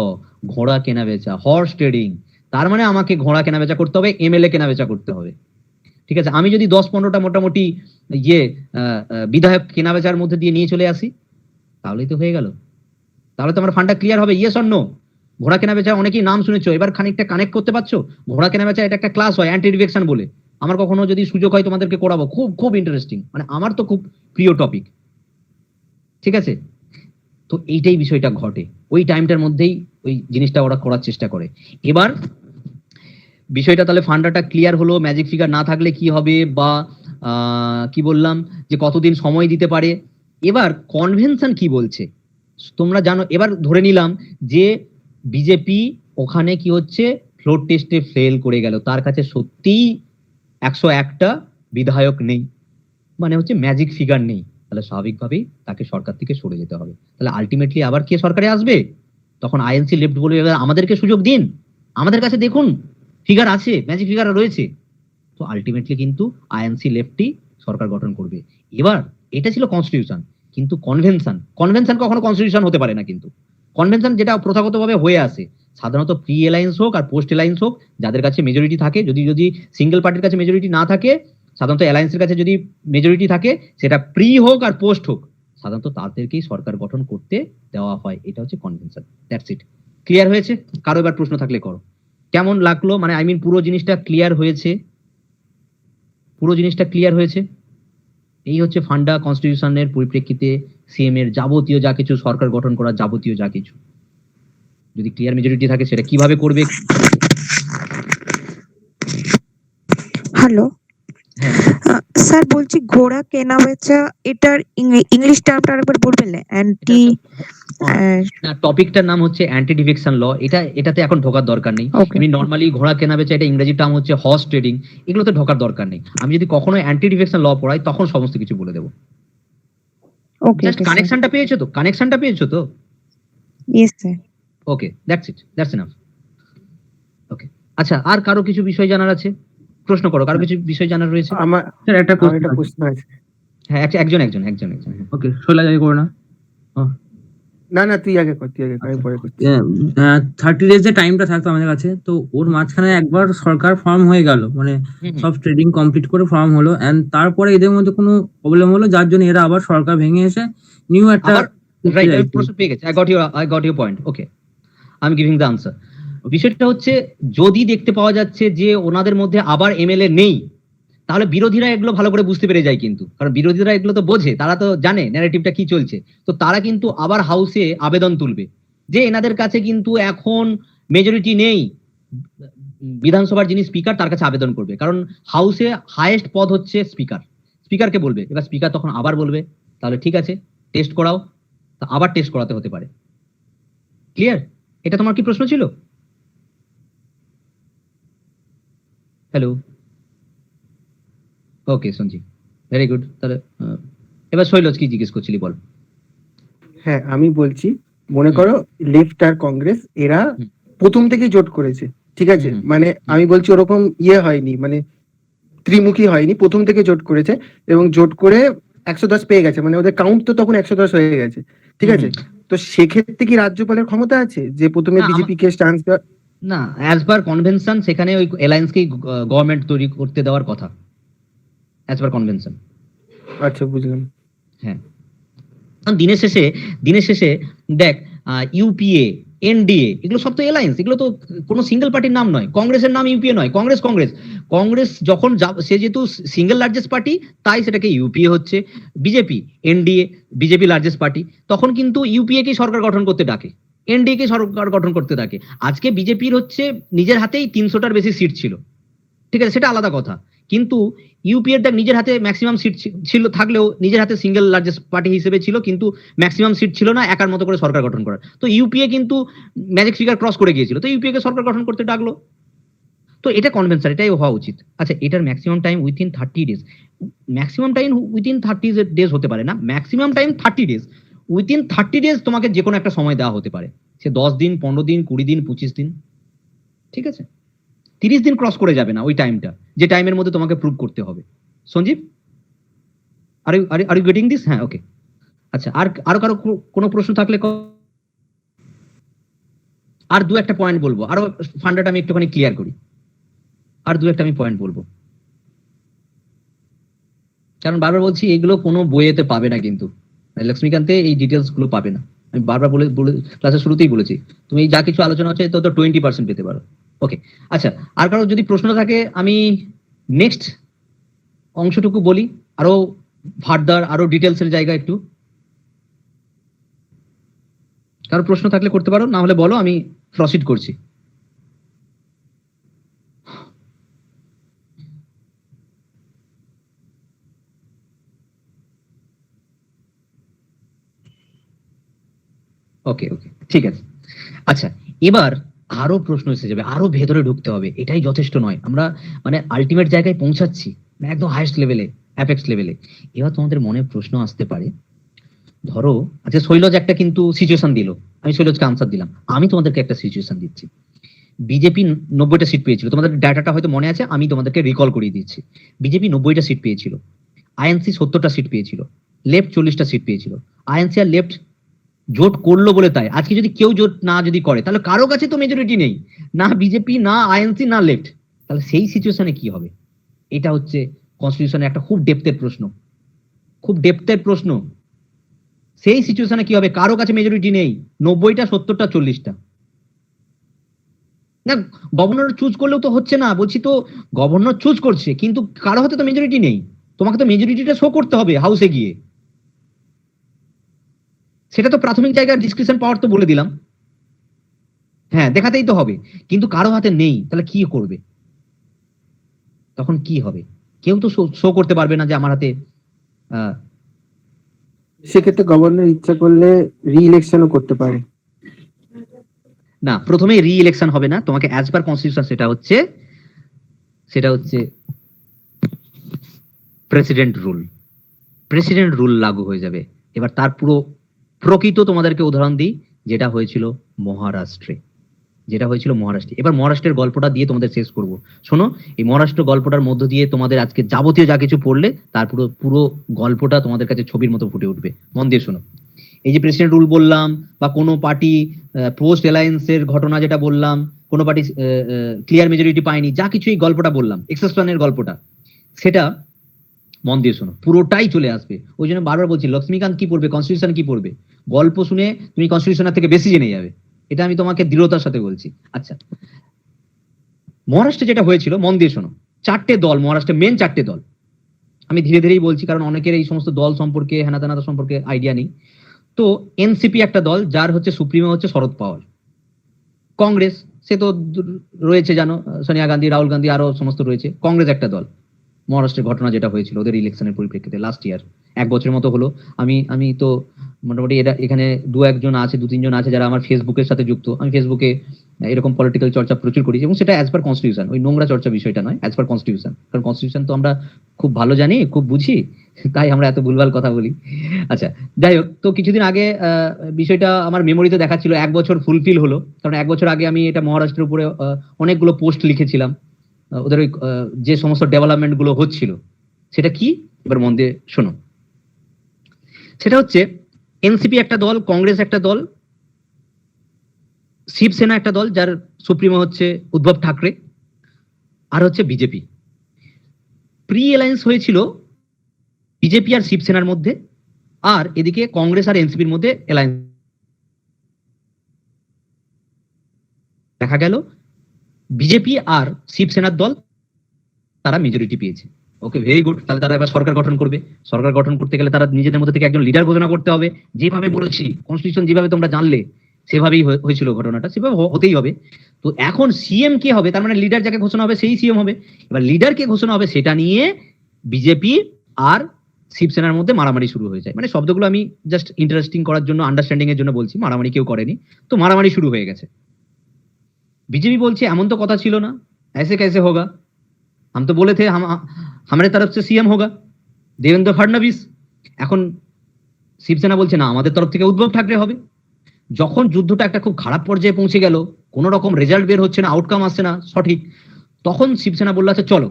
[SPEAKER 1] ঘোড়া কেনা বেচা, হর্স ট্রেডিং। তার মানে আমাকে ঘোড়া কেনা বেচা করতে হবে, এমএলএ কেনা বেচা করতে হবে। ঠিক আছে, আমি যদি 10-15টা মোটামুটি ইয়ে বিধায়ক কেনা বেচার মধ্যে দিয়ে নিয়ে চলে আসি, তাহলেই তো হয়ে গেল। তাহলে তো আমার ফান্ডটা ক্লিয়ার হবে। Yes or no? ঘোড়া কেনা বেচা অনেকেই নাম শুনেছো, এবার খানিকটা কানেক্ট করতে পারছো। ঘোড়া কেনা বেচা এটা একটা ক্লাস হয় অ্যান্টি ডিফেকশন বলে। আমার কখনো যদি সুযোগ হয় তোমাদেরকে করাবো, খুব খুব ইন্টারেস্টিং, মানে আমার তো খুব প্রিয় টপিক। ঠিক আছে, তো এইটাই বিষয়টা ঘটে ওই টাইমটার মধ্যেই, ওই জিনিসটা ওরা করার চেষ্টা করে। এবার বিষয়টা তাহলে ফান্ডাটা ক্লিয়ার হলো, ম্যাজিক ফিগার না থাকলে কি হবে, বা কি বললাম যে কতদিন সময় দিতে পারে। এবার কনভেনশন কি বলছে তোমরা জানো। এবার ধরে নিলাম যে বিজেপি ওখানে কি হচ্ছে, ফ্লোর টেস্টে ফেল করে গেল, তার কাছে সত্যিই 101টা বিধায়ক নেই, মানে হচ্ছে ম্যাজিক ফিগার নেই। তাহলে স্বাভাবিকভাবেই তাকে সরকার থেকে সরে যেতে হবে। তাহলে আলটিমেটলি আবার কে সরকারে আসবে? তখন আইএনসি লেফট বলে, এবার আমাদেরকে সুযোগ দিন, আমাদের কাছে দেখুন ফিগার আছে, ম্যাজিক ফিগার রয়েছে। তো আলটিমেটলি কিন্তু আইএনসি লেফটই সরকার গঠন করবে। এবার এটা ছিল কনস্টিটিউশন, কিন্তু কনভেনশন কখনো কনস্টিটিউশন হতে পারে না। কিন্তু কনভেনশন যেটা প্রথাগতভাবে হয়ে আসে, সাধারণত প্রি অ্যালায়েন্স হোক আর পোস্ট অ্যালায়েন্স হোক, যাদের কাছে মেজরিটি থাকে, যদি সিঙ্গেল পার্টির কাছে মেজরিটি না থাকে, সাধারণত অ্যালায়েন্সের কাছে যদি মেজরিটি থাকে, সেটা প্রি হোক আর পোস্ট হোক, সাধারণত তাদেরকেই সরকার গঠন করতে দেওয়া হয়। এটা হচ্ছে কনভেনশন। That's it. ক্লিয়ার হয়েছে? কারো এবার প্রশ্ন থাকলে করো। কেমন লাগলো, মানে আই মিন পুরো জিনিসটা ক্লিয়ার হয়েছে? এই হচ্ছে ফান্ডা কনস্টিটিউশনের পরিপ্রেক্ষিতে সিএম এর যাবতীয় যা কিছু, সরকার গঠন করার যাবতীয় যা কিছু, যদি ক্লিয়ার মেজরিটি থাকে সেটা কিভাবে করবে।
[SPEAKER 3] হ্যালো স্যার, বলছি ঘোড়া কেনা বেচা, এটার ইংলিশ টার্মটা আরেকবার বলবেন? অ্যান্টি
[SPEAKER 1] না, টপিকটার নাম হচ্ছে অ্যান্টি ডিফেকশন ল। এটাতে এখন ঢোকার দরকার নেই। এমনি নরমালি ঘোড়া কেনা বেচা, এটা ইংরেজি টার্ম হচ্ছে হর্স ট্রেডিং, এগুলোতে ঢোকার দরকার নেই। আমি যদি কখনো অ্যান্টি ডিফেকশন ল পড়াই তখন সমস্ত কিছু বলে দেবো।
[SPEAKER 3] ওকে,
[SPEAKER 1] কানেকশনটা পেয়েছো তো?
[SPEAKER 3] Yes sir.
[SPEAKER 1] Okay, that's it, that's enough. Okay, আচ্ছা, আর কারো কিছু বিষয় জানার আছে? প্রশ্ন করো, কারো কিছু বিষয় জানার রয়েছে?
[SPEAKER 5] আমার স্যার একটা প্রশ্ন আছে।
[SPEAKER 1] হ্যাঁ, একজন।
[SPEAKER 5] ওকে, শোলা যায় করো না। না না তুই আগে কর আমি পরে করছি।
[SPEAKER 6] 30 ডেজ যে টাইমটা থাকতো আমাদের কাছে, তো ওর মাঝখানে একবার সরকার ফর্ম হয়ে গেল, মানে সব ট্রেডিং কমপ্লিট করে ফর্ম হলো, এন্ড তারপরে এদের মধ্যে কোনো প্রবলেম হলো যার জন্য এরা আবার সরকার ভেঙে এসে নিউ একটা
[SPEAKER 1] রাইট, আমি প্রশ্ন পেয়ে গেছি। I got your point. Okay, I am giving the answer. বিষয়টা হচ্ছে, যদি দেখতে পাওয়া যাচ্ছে যে ওনাদের মধ্যে আবার এমএলএ নেই, তাহলে বিরোধীরা এগুলো ভালো করে বুঝতে পেরে যায় কিন্তু, কারণ বিরোধীরা এগুলো তো বোঝে, তারা তো জানে ন্যারেটিভটা কি চলছে। তো তারা কিন্তু আবার হাউসে আবেদন তুলবে যে এনাদের কাছে কিন্তু এখন মেজরিটি নেই, বিধানসভার যিনি স্পিকার তার কাছে আবেদন করবে, কারণ হাউসে হাইয়েস্ট পদ হচ্ছে স্পিকার। স্পিকারকে বলবে, এবার স্পিকার তখন আবার বলবে তাহলে ঠিক আছে টেস্ট করাও, তা আবার টেস্ট করাতে হতে পারে। ক্লিয়ার? এটা তোমার কি প্রশ্ন ছিল? হ্যালো, ওকে সঞ্জীব, ভেরি গুড। তাহলে এবার শৈলজ কি জিজ্ঞেস করছিলি বল।
[SPEAKER 5] হ্যাঁ আমি বলছি, মনে করো লেফট আর কংগ্রেস এরা প্রথম থেকে জোট করেছে, ঠিক আছে? মানে আমি বলছি ওরকম হয়নি, মানে ত্রিমুখী হয়নি, প্রথম থেকে জোট করেছে এবং জোট করে 110 পেয়ে গেছে, মানে ওদের কাউন্ট তো তখন 110 হয়ে গেছে, ঠিক আছে? তো সেক্ষেত্রে কি রাজ্যপালের ক্ষমতা আছে যে প্রথমে বিজেপি কে চান্স দেওয়ার?
[SPEAKER 1] না, অ্যাজ পার কনভেনশন সেখানে ওই অ্যালায়েন্সকেই গভর্নমেন্ট তৈরি করতে দেওয়ার কথা, অ্যাজ পার কনভেনশন।
[SPEAKER 5] আচ্ছা বুঝলাম।
[SPEAKER 1] হ্যাঁ, দিনের শেষে দেখ, ইউপিএ, এনডিএ এগুলো সব তো অ্যালায়েন্স, এগুলো তো কোনো সিঙ্গেল পার্টির নাম নয়। কংগ্রেসের নাম ইউপিএ নয়, কংগ্রেস যখন সে যেহেতু সিঙ্গেল লার্জেস্ট পার্টি তাই সেটাকে ইউপিএ হচ্ছে। BJP, NDA, BJP largest party, তখন কিন্তু ইউপিএ কে সরকার গঠন করতে ডাকে, এনডিএ কে সরকার গঠন করতে ডাকে। আজকে বিজেপির হচ্ছে নিজের হাতেই 300টার বেশি সিট ছিল, ঠিক আছে, সেটা আলাদা কথা। কিন্তু ইউপিএর দেখ নিজের হাতে ম্যাক্সিমাম সিট ছিল, থাকলেও নিজের হাতে সিঙ্গেল লার্জেস্ট পার্টি হিসেবে ছিল, কিন্তু ম্যাক্সিমাম সিট ছিল না একার মতো করে সরকার গঠন করার। তো ইউপিএ কিন্তু ম্যাজিক ফিগার ক্রস করে গিয়েছিল, তো ইউপিএ কে সরকার গঠন করতে ডাকলো। তো এটা কনভেনশন, এটাই হওয়া উচিত। আচ্ছা, এটার maximum time within 30 days, maximum time within 30 days হতে পারে না, maximum time 30 days. Within 30 days তোমাকে যে কোনো একটা সময় দেওয়া হতে পারে, সে 10 দিন, 15 দিন, 20 দিন, 25 দিন, ঠিক আছে? 30 দিন ক্রস করে যাবে না ওই টাইমটা, যে টাইমের মধ্যে তোমাকে প্রুভ করতে হবে। Sanjeev, are you getting this? হ্যাঁ, ওকে। আচ্ছা, আরো কারো কোনো প্রশ্ন থাকলে আর দু একটা পয়েন্ট বলবো, আরো ফান্ডাটা আমি একটুখানি ক্লিয়ার করি, আর দু একটা আমি পয়েন্ট বলবো, কারণ বারবার বলছি এগুলো কোনো বইয়েতে পাবে না, কিন্তু লক্ষ্মীকান্তে এই ডিটেলস গুলো পাবে না। আমি বারবার বলে ক্লাসের শুরুতেই বলেছি, তুমি যা কিছু আলোচনা হচ্ছে তো 20% পেতে পারো। ওকে, আচ্ছা, আর কারো যদি প্রশ্ন থাকে আমি নেক্সট অংশটুকু বলি, আরো ফার্দার, আরো ডিটেলস এর জায়গা একটু। কারো প্রশ্ন থাকলে করতে পারো, না হলে বলো, আমি প্রসিড করছি। ওকে, ঠিক আছে। আচ্ছা, এবার আরো প্রশ্ন এসে যাবে, আরো ভেতরে ঢুকতে হবে, এটাই যথেষ্ট নয়। আমরা মানে আলটিমেট জায়গায় পৌঁছাচ্ছি, একদম হাইয়েস্ট লেভেলে, অ্যাপেক্স লেভেলে। এবার তোমাদের মনে প্রশ্ন আসতে পারে, ধরো আচ্ছা শৈলজ একটা কিন্তু সিচুয়েশন দিল, আমি শৈলজকে আনসার দিলাম, আমি তোমাদেরকে একটা সিচুয়েশন দিচ্ছি। বিজেপি 90টা সিট পেয়েছিল, তোমাদের ডাটাটা হয়তো মনে আছে, আমি তোমাদেরকে রিকল করিয়ে দিচ্ছি। বিজেপি 90টা সিট পেয়েছিল, আইএনসি 70টা সিট পেয়েছিল, লেফট 40টা সিট পেয়েছিল। আইএনসি আর লেফট জোট করলো বলে তাই আজকে যদি কেউ জোট না যদি করে, তাহলে কারো কাছে তো মেজরিটি নেই, না বিজেপি, না আইএনসি, না লেফট। তাহলে সেই সিচুয়েশনে কি হবে? এটা হচ্ছে কনস্টিটিউশনের একটা খুব ডেপথের প্রশ্ন, সেই সিচুয়েশনে কি হবে? কারো কাছে মেজরিটি নেই, 90টা, 70টা, 40টা। না, গভর্নর চুজ করলেও তো হচ্ছে না, বলছি তো গভর্নর চুজ করছে, কিন্তু কারো হাতে তো মেজরিটি নেই, তোমাকে তো মেজরিটিটা শো করতে হবে হাউসে গিয়ে। সেটা তো প্রাথমিক জায়গার ডিসক্রিপশন পাওয়ার তো বলে দিলাম, হ্যাঁ দেখাতেই তো হবে, কিন্তু কারো হাতে নেই, তাহলে কি করবে? তখন কি হবে? কেউ তো শো করতে পারবে না যে আমার হাতে।
[SPEAKER 5] সেক্ষেত্রে গভর্নর ইচ্ছা করলে রি-ইলেকশনও করতে পারে।
[SPEAKER 1] না, প্রথমে রি-ইলেকশন হবে না, তোমাকে অ্যাজ পার কনস্টিটিউশন সেটা হচ্ছে প্রেসিডেন্ট রুল লাগু হয়ে যাবে। এবার তার পুরো প্রকৃত তোমাদেরকে উদাহরণ দিই, যেটা হয়েছিল মহারাষ্ট্রে। এবার মহারাষ্ট্রের গল্পটা দিয়ে তোমাদের শেষ করব। শোনো, এই মহারাষ্ট্র গল্পটার মধ্য দিয়ে তোমাদের আজকে যাবতীয় যা কিছু পড়লে তার পুরো গল্পটা তোমাদের কাছে ছবির মতো ফুটে উঠবে। মন দিয়ে শোনো। এই যে প্রেসিডেন্ট রুল বললাম বা কোনো পার্টি পোস্ট অ্যালায়েন্সের ঘটনা যেটা বললাম, কোনো পার্টি ক্লিয়ার মেজরিটি পায়নি, যা কিছু এই গল্পটা বললাম, এক্সেপশনের গল্পটা, সেটা মন দিয়ে শোনো, পুরোটাই চলে আসবে। ওই জন্য বারবার বলছি লক্ষ্মীকান্ত কি পড়বে, কনস্টিটিউশন কি পড়বে, গল্প শুনে তুমি কনস্টিটিউশনের থেকে বেশি জেনে যাবে, এটা আমি তোমাকে দৃঢ়তার সাথে বলছি। আচ্ছা, মহারাষ্ট্রে যেটা হয়েছিল মন দিয়ে শোনো, 4টে দল, মহারাষ্ট্রের মেন 4টে দল, আমি ধীরে ধীরেই বলছি কারণ অনেকের এই সমস্ত দল সম্পর্কে হেনাতেনা সম্পর্কে আইডিয়া নেই। তো এনসিপি একটা দল, যার হচ্ছে সুপ্রিমো হচ্ছে শরদ পাওয়ার। কংগ্রেস, সে তো রয়েছে জানো, সোনিয়া গান্ধী, রাহুল গান্ধী, আরো সমস্ত রয়েছে। কংগ্রেস একটা দল, মহারাষ্ট্রের ঘটনা যেটা হয়েছিল ওদের ইলেকশনের পরিপ্রেক্ষিতে লাস্ট ইয়ার, 1 বছরের মতো হলো। আমি তো মোটামুটি এখানে 2-1 জন আছে, 2-3 জন আছে যারা আমার ফেসবুকের সাথে যুক্ত। আমি ফেসবুকে এরকম পলিটিক্যাল চর্চা প্রচুর করি, এবং সেটা অ্যাজ পার কনস্টিটিউশন, ওই নোংরা চর্চা বিষয়টা নয়, অ্যাজ পার কনস্টিটিউশন। কারণ কনস্টিটিউশন তো আমরা খুব ভালো জানি, খুব বুঝি, তাই আমরা এত ভুলভাল কথা বলি। আচ্ছা, যাই হোক, তো কিছুদিন আগে বিষয়টা আমার মেমোরিতে দেখাচ্ছিল, 1 বছর ফুলফিল হলো। কারণ 1 বছর আগে আমি এটা মহারাষ্ট্রের উপরে অনেকগুলো পোস্ট লিখেছিলাম, ওদের ওই যে সমস্ত ডেভেলপমেন্ট গুলো হচ্ছিল। সেটা কি, এবার মন দিয়ে শোনো। সেটা হচ্ছে এনসিপি একটা দল, কংগ্রেস একটা দল, শিবসেনা একটা দল যার সুপ্রিমো হচ্ছে উদ্ধব ঠাকরে, আর হচ্ছে বিজেপি। প্রি অ্যালায়েন্স হয়েছিল বিজেপি আর শিবসেনার মধ্যে, আর এদিকে কংগ্রেস আর এনসিপির মধ্যে অ্যালায়েন্স। দেখা গেল বিজেপি আর শিবসেনার দল তারা মেজরিটি পেয়েছে। ওকে, ভেরি গুড। তাহলে তারা এবার সরকার গঠন করবে। সরকার গঠন করতে গেলে তারা নিজেদের মধ্যে থেকে একজন লিডার ঘোষণা করতে হবে। যেভাবে বলেছি, কনস্টিটিউশন যেভাবে তোমরা জানলে সেভাবেই হয়েছিল ঘটনাটা, সেভাবে হতেই হবে। তো এখন সিএম কে হবে, তার মানে লিডার যাকে ঘোষণা হবে সেই সিএম হবে। এবার লিডার কে ঘোষণা হবে সেটা নিয়ে বিজেপি আর শিবসেনার মধ্যে মারামারি শুরু হয়ে যায়। মানে শব্দগুলো আমি জাস্ট ইন্টারেস্টিং করার জন্য, আন্ডারস্ট্যান্ডিং এর জন্য বলছি, মারামারি কেউ করেনি, তো মারামারি শুরু হয়ে গেছে। बीजेपी बोलছে এমন তো কথা ছিল না, ऐसे कैसे होगा, हम तो बोले थे हम हमारे तरफ से सीएम होगा देवेंद्र फडणवीस। এখন শিবসেনা বলছে না, আমাদের তরফ থেকে উদ্ধব ঠাকরে হবে। যখন যুদ্ধটা একটা খুব খারাপ পর্যায়ে পৌঁছে গেল, কোনো রকম রেজাল্ট বের হচ্ছে না, আউটকাম আসছে না সঠিক, তখন শিবসেনা বলল আচ্ছা চলো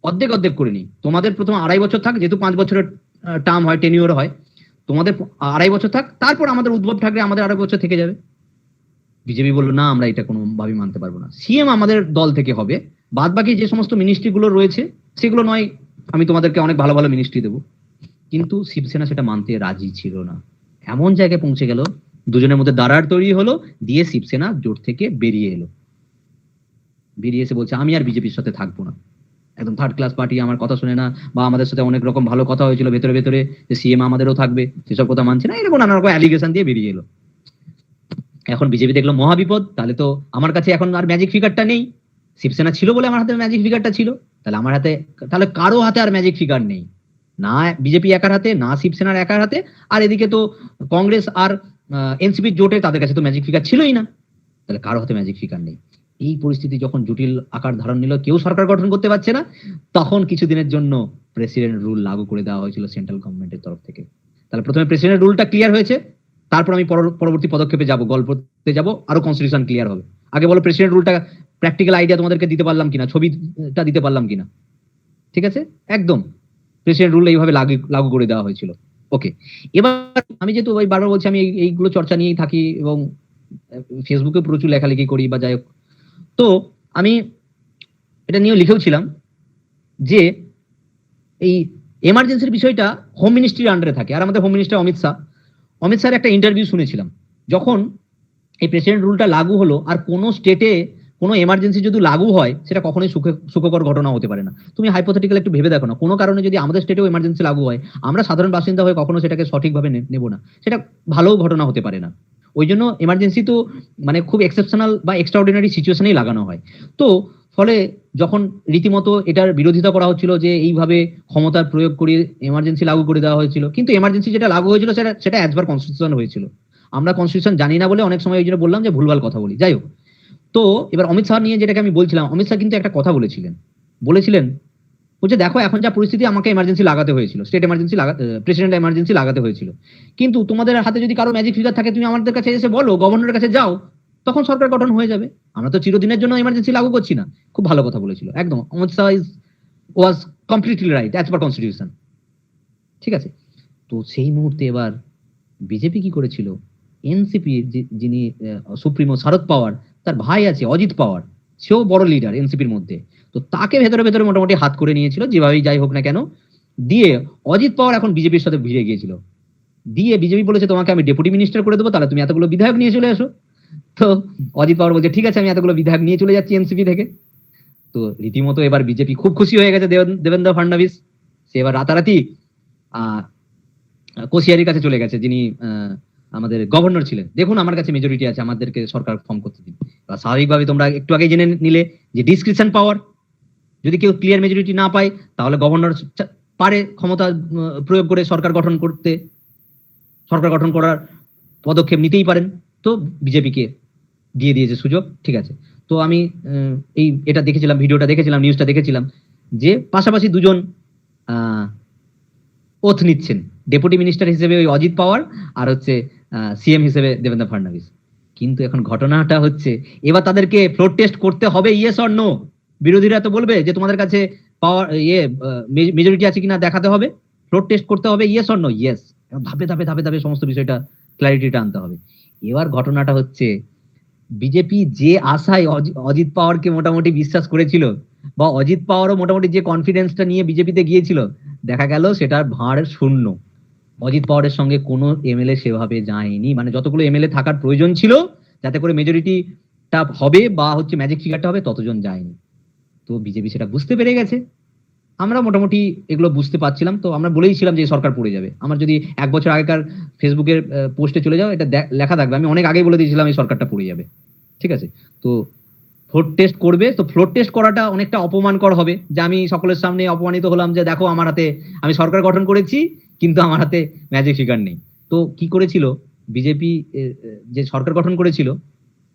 [SPEAKER 1] অর্ধেক অর্ধেক করে নিই, তোমাদের প্রথম 2.5 বছর থাক, যেহেতু 5 বছরের টার্ম হয়, টেনিওর হয়, তোমাদের 2.5 বছর থাক, তারপর আমাদের উদ্ধব ঠাকরে আমাদের 2.5 বছর থেকে যাবে। বিজেপি বললো না, আমরা এটা কোনোভাবেই মানতে পারবো না, সিএম আমাদের দল থেকে হবে, বাদ বাকি যে সমস্ত মিনিস্ট্রি গুলো রয়েছে সেগুলো নয়, আমি তোমাদেরকে অনেক ভালো ভালো মিনিস্ট্রি দেবো। কিন্তু শিবসেনা সেটা মানতে রাজি ছিল না। এমন জায়গায় পৌঁছে গেল, দুজনের মধ্যে দাঁড়ার তৈরি হলো, দিয়ে শিবসেনা জোট থেকে বেরিয়ে এলো। বেরিয়ে এসে বলছে আমি আর বিজেপির সাথে থাকবো না, একদম থার্ড ক্লাস পার্টি, আমার কথা শুনে না, বা আমাদের সাথে অনেক রকম ভালো কথা হয়েছিল ভেতরে ভেতরে যে সিএম আমাদেরও থাকবে, সেসব কথা মানছে না, এরকম নানা রকম অ্যালিগেশন দিয়ে বেরিয়ে এলো। এখন বিজেপি দেখলো মহাবিপদ, তাহলে তো আমার কাছে এখন আর ম্যাজিক ফিগারটা নেই। শিবসেনা ছিল বলে আমার হাতে ম্যাজিক ফিগারটা ছিল, তাহলে আমার হাতে, তাহলে কারো হাতে আর ম্যাজিক ফিগার নেই, না বিজেপি একার হাতে, না শিবসেনার একার হাতে, আর এদিকে তো কংগ্রেস আর এনসিপির জোটে তাদের কাছে তো ম্যাজিক ফিগার ছিলই না, তাহলে কারো হাতে ম্যাজিক ফিগার নেই। এই পরিস্থিতি যখন জটিল আকার ধারণ নিল, কেউ সরকার গঠন করতে পারছে না, তখন কিছুদিনের জন্য প্রেসিডেন্ট রুল লাগু করে দেওয়া হয়েছিল সেন্ট্রাল গভর্নমেন্টের তরফ থেকে। তাহলে প্রথমে প্রেসিডেন্ট রুলটা ক্লিয়ার হয়েছে, তারপর আমি পরবর্তী পদক্ষেপে যাব, গল্পতে যাব, আরো কনস্টিটিউশন ক্লিয়ার হবে। আগে বলো প্রেসিডেন্ট রুলটা প্র্যাকটিক্যাল আইডিয়া তোমাদেরকে দিতে পারলাম কিনা, ছবিটা দিতে পারলাম কিনা? ঠিক আছে, একদম প্রেসিডেন্ট রুল এইভাবে লাগু করে দেওয়া হয়েছিল। ওকে, এবার আমি যেহেতু ওই বারবার বলছি, আমি এইগুলো চর্চা নিয়েই থাকি এবং ফেসবুকে প্রচুর লেখালেখি করি বা যাই হোক, তো আমি এটা নিয়েও লিখেওছিলাম যে এই এমার্জেন্সির বিষয়টা হোম মিনিস্ট্রির আন্ডারে থাকে, আর আমাদের হোম মিনিস্টার অমিত স্যার একটা ইন্টারভিউ শুনেছিলাম, যখন এই প্রেসিডেন্ট রুলটা লাগু হলো, আর কোনো স্টেটে কোনো এমার্জেন্সি যদি লাগু হয় সেটা কখনোই সুখকর ঘটনা হতে পারে না। তুমি হাইপোথেটিক্যাল একটু ভেবে দেখো না, কোনো কারণে যদি আমাদের স্টেটেও এমার্জেন্সি লাগু হয়, আমরা সাধারণ বাসিন্দা হয়ে কখনো সেটাকে সঠিকভাবে নেব না, সেটা ভালো ঘটনা হতে পারে না। ওই জন্য এমার্জেন্সি তো মানে খুব এক্সেপশনাল বা এক্সট্রাঅর্ডিনারি সিচুয়েশনেই লাগানো হয়। তো ফলে যখন রীতিমতো এটার বিরোধিতা করা হচ্ছিল যে এইভাবে ক্ষমতার প্রয়োগ করে এমার্জেন্সি লাগু করে দেওয়া হয়েছিল, কিন্তু এমার্জেন্সি যেটা লাগু হয়েছিল সেটা অ্যাজ পার কনস্টিটিউশন হয়েছিল। আমরা কনস্টিটিউশন জানি না বলে অনেক সময় এই জন্য বললাম যে ভুলভাল কথা বলি। যাই হোক, তো এবার অমিত শাহ নিয়ে যেটাকে আমি বলছিলাম, অমিত শাহ কিন্তু একটা কথা বলেছিলেন বলছে দেখো এখন যা পরিস্থিতি, আমাকে এমার্জেন্সি লাগাতে হয়েছিল, স্টেট এমার্জেন্সি প্রেসিডেন্ট এমার্জেন্সি লাগাতে হয়েছিল, কিন্তু তোমাদের হাতে যদি কারো ম্যাজিক ফিগার থাকে, তুমি আমাদের কাছে এসে বলো, গভর্নরের কাছে যাও, তখন সরকার গঠন হয়ে যাবে, আমরা তো চিরদিনের জন্য এমার্জেন্সি লাগু করছি না। খুব ভালো কথা বলেছিল, একদম Amit Shah was completely right as per constitution. ঠিক আছে, তো সেই মুহূর্তে এবার বিজেপি কি করেছিল, এনসিপি যিনি সুপ্রিমো শরদ পাওয়ার, তার ভাই আছে অজিত পাওয়ার, সেও বড় লিডার এনসিপির মধ্যে, তো তাকে ভেতরে ভেতরে মোটামুটি হাত করে নিয়েছিল যেভাবেই যাই হোক না কেন, দিয়ে অজিত পাওয়ার এখন বিজেপির সাথে ভিড়ে গিয়েছিল, দিয়ে বিজেপি বলেছে তোমাকে আমি ডেপুটি মিনিস্টার করে দেবো, তাহলে তুমি এতগুলো বিধায়ক নিয়ে চলে আসো। তো অজিত পাওয়ার বলছে ঠিক আছে আমি এতগুলো বিধায়ক নিয়ে চলে যাচ্ছি এনসিপি থেকে। তো রীতিমতো এবার বিজেপি খুব খুশি হয়ে গেছে, দেবেন্দ্র ফাডনবিস সে এবার রাতারাতি কোশিয়ারির কাছে চলে গেছে, যিনি আমাদের গভর্নর ছিলেন, দেখুন আমার কাছে মেজরিটি আছে, আমাদেরকে সরকার ফর্ম করতে দিন। স্বাভাবিকভাবে তোমরা একটু আগে জেনে নিলে যে ডিসক্রিপশন পাওয়ার, যদি কেউ ক্লিয়ার মেজরিটি না পায় তাহলে গভর্নর পারে ক্ষমতা প্রয়োগ করে সরকার গঠন করতে, সরকার গঠন করার পদক্ষেপ নিতেই পারেন। তো বিজেপিকে দিয়ে দিয়েছে সুযোগ, ঠিক আছে। তো আমি এটা দেখেছিলাম, ভিডিওটা দেখেছিলাম, নিউজটা দেখেছিলাম, যে পাশাপাশি দুজন ওথ নিচ্ছেন, ডেপুটি মিনিস্টার হিসেবে ওই অজিত পাওয়ার, আর হচ্ছে সিএম হিসেবে দেবেন্দ্র ফাডনবিস। কিন্তু এখন ঘটনাটা হচ্ছে এবার তাদেরকে ফ্লোর টেস্ট করতে হবে, ইয়েস অর নো। বিরোধীরা তো বলবে যে তোমাদের কাছে পাওয়ার মেজরিটি আছে কিনা দেখাতে হবে, ফ্লোর টেস্ট করতে হবে, ইয়েস অর নো, ইয়েস। ধাপে ধাপে ধাপে ধাপে সমস্ত বিষয়টা ক্ল্যারিটিটা আনতে হবে। এবার ঘটনাটা হচ্ছে বিজেপি যে আশায় অজিত পাওয়ারকে মোটামুটি বিশ্বাস করেছিল, বা অজিত পাওয়ারও মোটামুটি যে কনফিডেন্সটা নিয়ে বিজেপিতে গিয়েছিল, দেখা গেল সেটার ভাঁড় শূন্য। অজিত পাওয়ারের সঙ্গে কোনো এমএলএ সেভাবে যায়নি, মানে যতগুলো এমএলএ থাকার প্রয়োজন ছিল যাতে করে মেজরিটিটা হবে বা হচ্ছে ম্যাজিক ফিগারটা হবে, ততজন যায়নি। তো বিজেপি সেটা বুঝতে পেরে গেছে, আমরা মোটামুটি এগুলো বুঝতে পারছিলাম। তো আমরা বলেইছিলাম যে সরকার পড়ে যাবে। আমার যদি 1 বছর আগেকার ফেসবুকের পোস্টে চলে যাও, এটা লেখা থাকবে, আমি অনেক আগেই বলে দিয়েছিলাম এই সরকারটা পড়ে যাবে, ঠিক আছে। তো ফ্লোর টেস্ট করবে, তো ফ্লোর টেস্ট করাটা অনেকটা অপমানকর হবে, যে আমি সকলের সামনে অপমানিত হলাম যে দেখো আমার হাতে, আমি সরকার গঠন করেছি কিন্তু আমার হাতে ম্যাজিক ফিগার নেই। তো কি করেছিল বিজেপি, যে সরকার গঠন করেছিল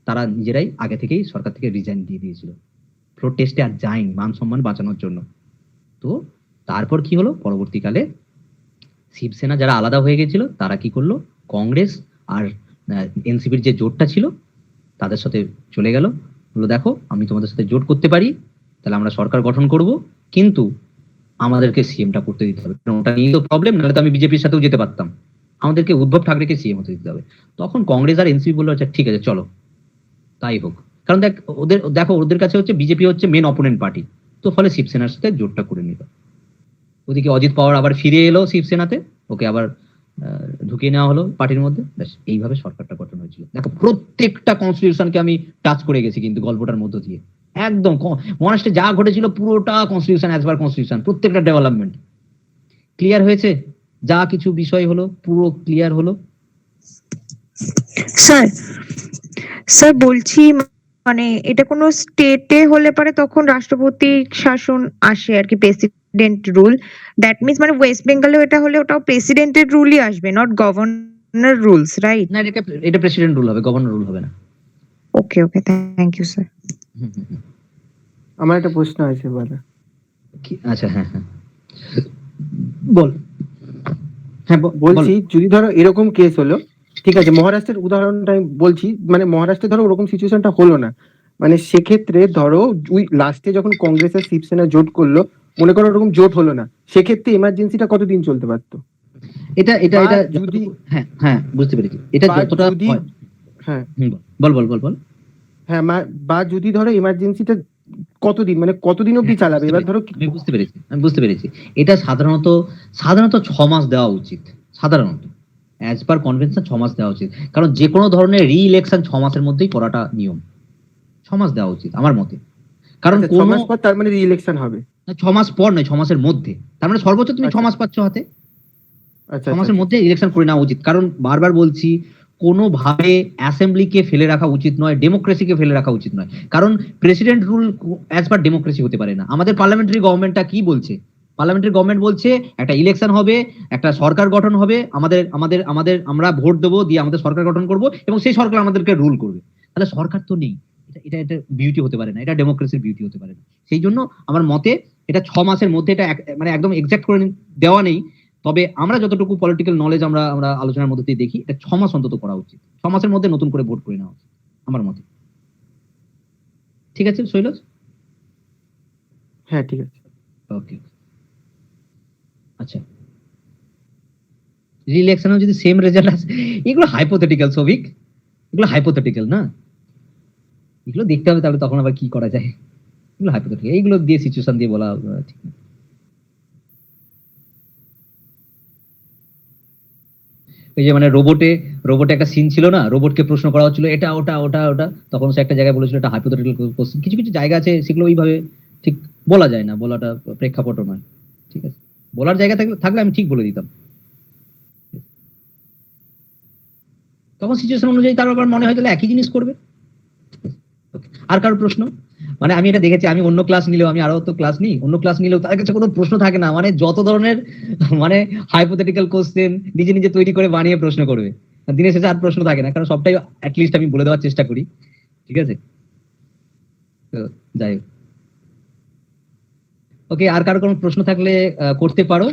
[SPEAKER 1] তারা নিজেরাই আগে থেকেই সরকার থেকে রিজাইন দিয়ে দিয়েছিল, ফ্লোর টেস্টে আর যায়নি মান সম্মান বাঁচানোর জন্য। তো তারপর কি হলো, পরবর্তীকালে শিবসেনা যারা আলাদা হয়ে গেছিল তারা কি করলো, কংগ্রেস আর এনসিপির যে জোটটা ছিল তাদের সাথে চলে গেল, বললো দেখো আমি তোমাদের সাথে জোট করতে পারি, তাহলে আমরা সরকার গঠন করব, কিন্তু আমাদেরকে সিএমটা করতে দিতে হবে, কারণ ওটা নিয়ে তো প্রবলেম, নাহলে তো আমি বিজেপির সাথেও যেতে পারতাম, আমাদেরকে উদ্ধব ঠাকরেকে সিএম হতে দিতে হবে। তখন কংগ্রেস আর এনসিপি বললো আচ্ছা ঠিক আছে চলো তাই হোক, কারণ দেখো ওদের কাছে হচ্ছে বিজেপি হচ্ছে মেন অপোনেন্ট পার্টি, তো ফলে শিবসেনার সাথে জোটটা করে নিল। ওদিকে অজিত পাওয়ার আবার ফিরে এলো শিবসেনাতে, ওকে আবার ঢুকিয়ে নেওয়া হলো পার্টির মধ্যে, ব্যাস এইভাবে সরকারটা গঠন হয়েছিল। দেখো প্রত্যেকটা কনস্টিটিউশনকে আমি টাচ করে গেছি কিন্তু গল্পটার মধ্য দিয়ে, একদম মহারাষ্ট্রে যা ঘটেছিল পুরোটা কনস্টিটিউশন অ্যাজ পার কনস্টিটিউশন, প্রত্যেকটা ডেভেলপমেন্ট ক্লিয়ার হয়েছে, যা কিছু বিষয় হলো পুরো ক্লিয়ার হলো।
[SPEAKER 3] স্যার স্যার বলছি, মানে এটা কোনো স্টেটে হলে পরে তখন রাষ্ট্রপতি শাসন আসে আর কি, প্রেসিডেন্ট রুল। দ্যাট মিন্স মানে ওয়েস্ট বেঙ্গলেও এটা হলে ওটাও প্রেসিডেন্টের রুলই আসবে, নট গভর্নর রুলস, রাইট?
[SPEAKER 1] না এটা প্রেসিডেন্ট রুল হবে, গভর্নর রুল হবে না।
[SPEAKER 3] ওকে ওকে, থ্যাংক ইউ স্যার।
[SPEAKER 5] আমার একটা প্রশ্ন আছে বলা।
[SPEAKER 1] আচ্ছা হ্যাঁ হ্যাঁ বল। হ্যাঁ
[SPEAKER 5] বলছি যদি ধরো এরকম কেস হলো, ঠিক আছে, মহারাষ্ট্রের উদাহরণটা আমি বলছি, মানে মহারাষ্ট্রে ধরো ওরকম সিচুয়েশনটা হলো না, মানে সেক্ষেত্রে ধরো ওই লাস্টে যখন কংগ্রেস আর শিবসেনা জোট করলো, মনে করো ওরকম জোট হলো না, সেক্ষেত্রে এমার্জেন্সিটা কতদিন চলতে পারতো?
[SPEAKER 1] এটা এটা
[SPEAKER 5] বা
[SPEAKER 1] এটা
[SPEAKER 5] যদি
[SPEAKER 1] হ্যাঁ হ্যাঁ বুঝতে পেরেছি, এটা
[SPEAKER 5] বা
[SPEAKER 1] যতটা
[SPEAKER 5] যদি
[SPEAKER 1] হয়।
[SPEAKER 5] হ্যাঁ
[SPEAKER 1] বল বল বল বল।
[SPEAKER 5] হ্যাঁ বা যদি ধরো এমার্জেন্সিটা কতদিন, মানে কতদিন অব্দি চালাবে? এবার ধরো
[SPEAKER 1] আমি বুঝতে পেরেছি এটা সাধারণত 6 মাস দেওয়া উচিত, সাধারণত অ্যাজ পার কনভেনশন 6 মাস দেওয়া উচিত, কারণ যে কোনো ধরনের রি ইলেকশন 6 মাসের মধ্যেই করাটা নিয়ম, 6 মাস দেওয়া উচিত আমার মতে। কারণ
[SPEAKER 5] 6 মাস পর তার মানে রি ইলেকশন হবে?
[SPEAKER 1] 6 মাস পর নয়, 6 মাসের মধ্যে, তার মানে সর্বোচ্চ তুমি 6 মাস পাচ্ছ হাতে,
[SPEAKER 5] আচ্ছা
[SPEAKER 1] 6 মাসের মধ্যে ইলেকশন করে নেওয়া উচিত। কারণ বারবার বলছি কোনোভাবে অ্যাসেম্বলিকে ফেলে রাখা উচিত নয়, ডেমোক্রেসিকে ফেলে রাখা উচিত নয়, কারণ president rule as per democracy হতে পারে না। আমাদের পার্লামেন্টারি গভর্নমেন্টটা কি বলছে, পার্লামেন্টারি গভর্নমেন্ট বলছে একটা ইলেকশন হবে, একটা সরকার গঠন হবে, আমাদের আমাদের আমাদের আমরা ভোট দেবো, দিয়ে আমাদের সরকার গঠন করব এবং সেই সরকার আমাদেরকে রুল করবে। তাহলে সরকার তো নেই, এটা এটা বিউটি হতে পারে না, এটা ডেমোক্রেসির বিউটি হতে পারে না। সেই জন্য আমার মতে এটা 6 মাসের মধ্যে, এটা মানে একদম এক্সাক্ট করে দেওয়া নেই, তবে আমরা যতটুকু পলিটিক্যাল নলেজ আমরা আমরা আলোচনার মধ্যে দিয়ে দেখি, এটা 6 মাস অন্তত করা উচিত, 6 মাসের মধ্যে নতুন করে ভোট করে নেওয়া উচিত আমার মতে। ঠিক আছে শৈলজ?
[SPEAKER 5] হ্যাঁ ঠিক আছে।
[SPEAKER 1] ওকে আচ্ছা রি-ইলেকশনেও যদি সেম রেজাল্ট আসে, এগুলো হাইপোথেটিক্যাল সৌভিক, এগুলো হাইপোথেটিক্যাল না, এগুলো দেখতে হবে তাহলে তখন আবার কি করা যায়, এগুলো হাইপোথেটিক্যাল, এইগুলো দিয়ে সিচুয়েশন দিয়ে বলা ঠিক না। ওই যে মানে রোবটে একটা সিন ছিল না, রোবটকে প্রশ্ন করা হচ্ছিল এটা ওটা ওটা ওটা, তখন সে একটা জায়গায় বলেছিল এটা হাইপোথেটিক্যাল কোশ্চেন। কিছু কিছু জায়গা আছে সেগুলো ওইভাবে ঠিক বলা যায় না, বলাটা প্রেক্ষাপটও নয়, ঠিক আছে, বলার জায়গা থাকলে আমি ঠিক বলে দিতাম, তখন সিচুয়েশন অনুযায়ী তার আবার মনে হয় তাহলে একই জিনিস করবে। আর কারো প্রশ্ন? মানে আমি এটা দেখেছি, আমি অন্য ক্লাস নিলেও, আমি আরো তো ক্লাস নিই, অন্য ক্লাস নিলেও তার কাছে কোনো প্রশ্ন থাকে না, মানে যত ধরনের মানে হাইপোথেটিক্যাল কোশ্চেন নিজে নিজে তৈরি করে বানিয়ে প্রশ্ন করবে, দিনের শেষে আর প্রশ্ন থাকে না, কারণ সবটাই অ্যাটলিস্ট আমি বলে দেওয়ার চেষ্টা করি, ঠিক আছে। তো যাই হোক, ওকে, আর কারো কোনো প্রশ্ন থাকলে করতে পারো।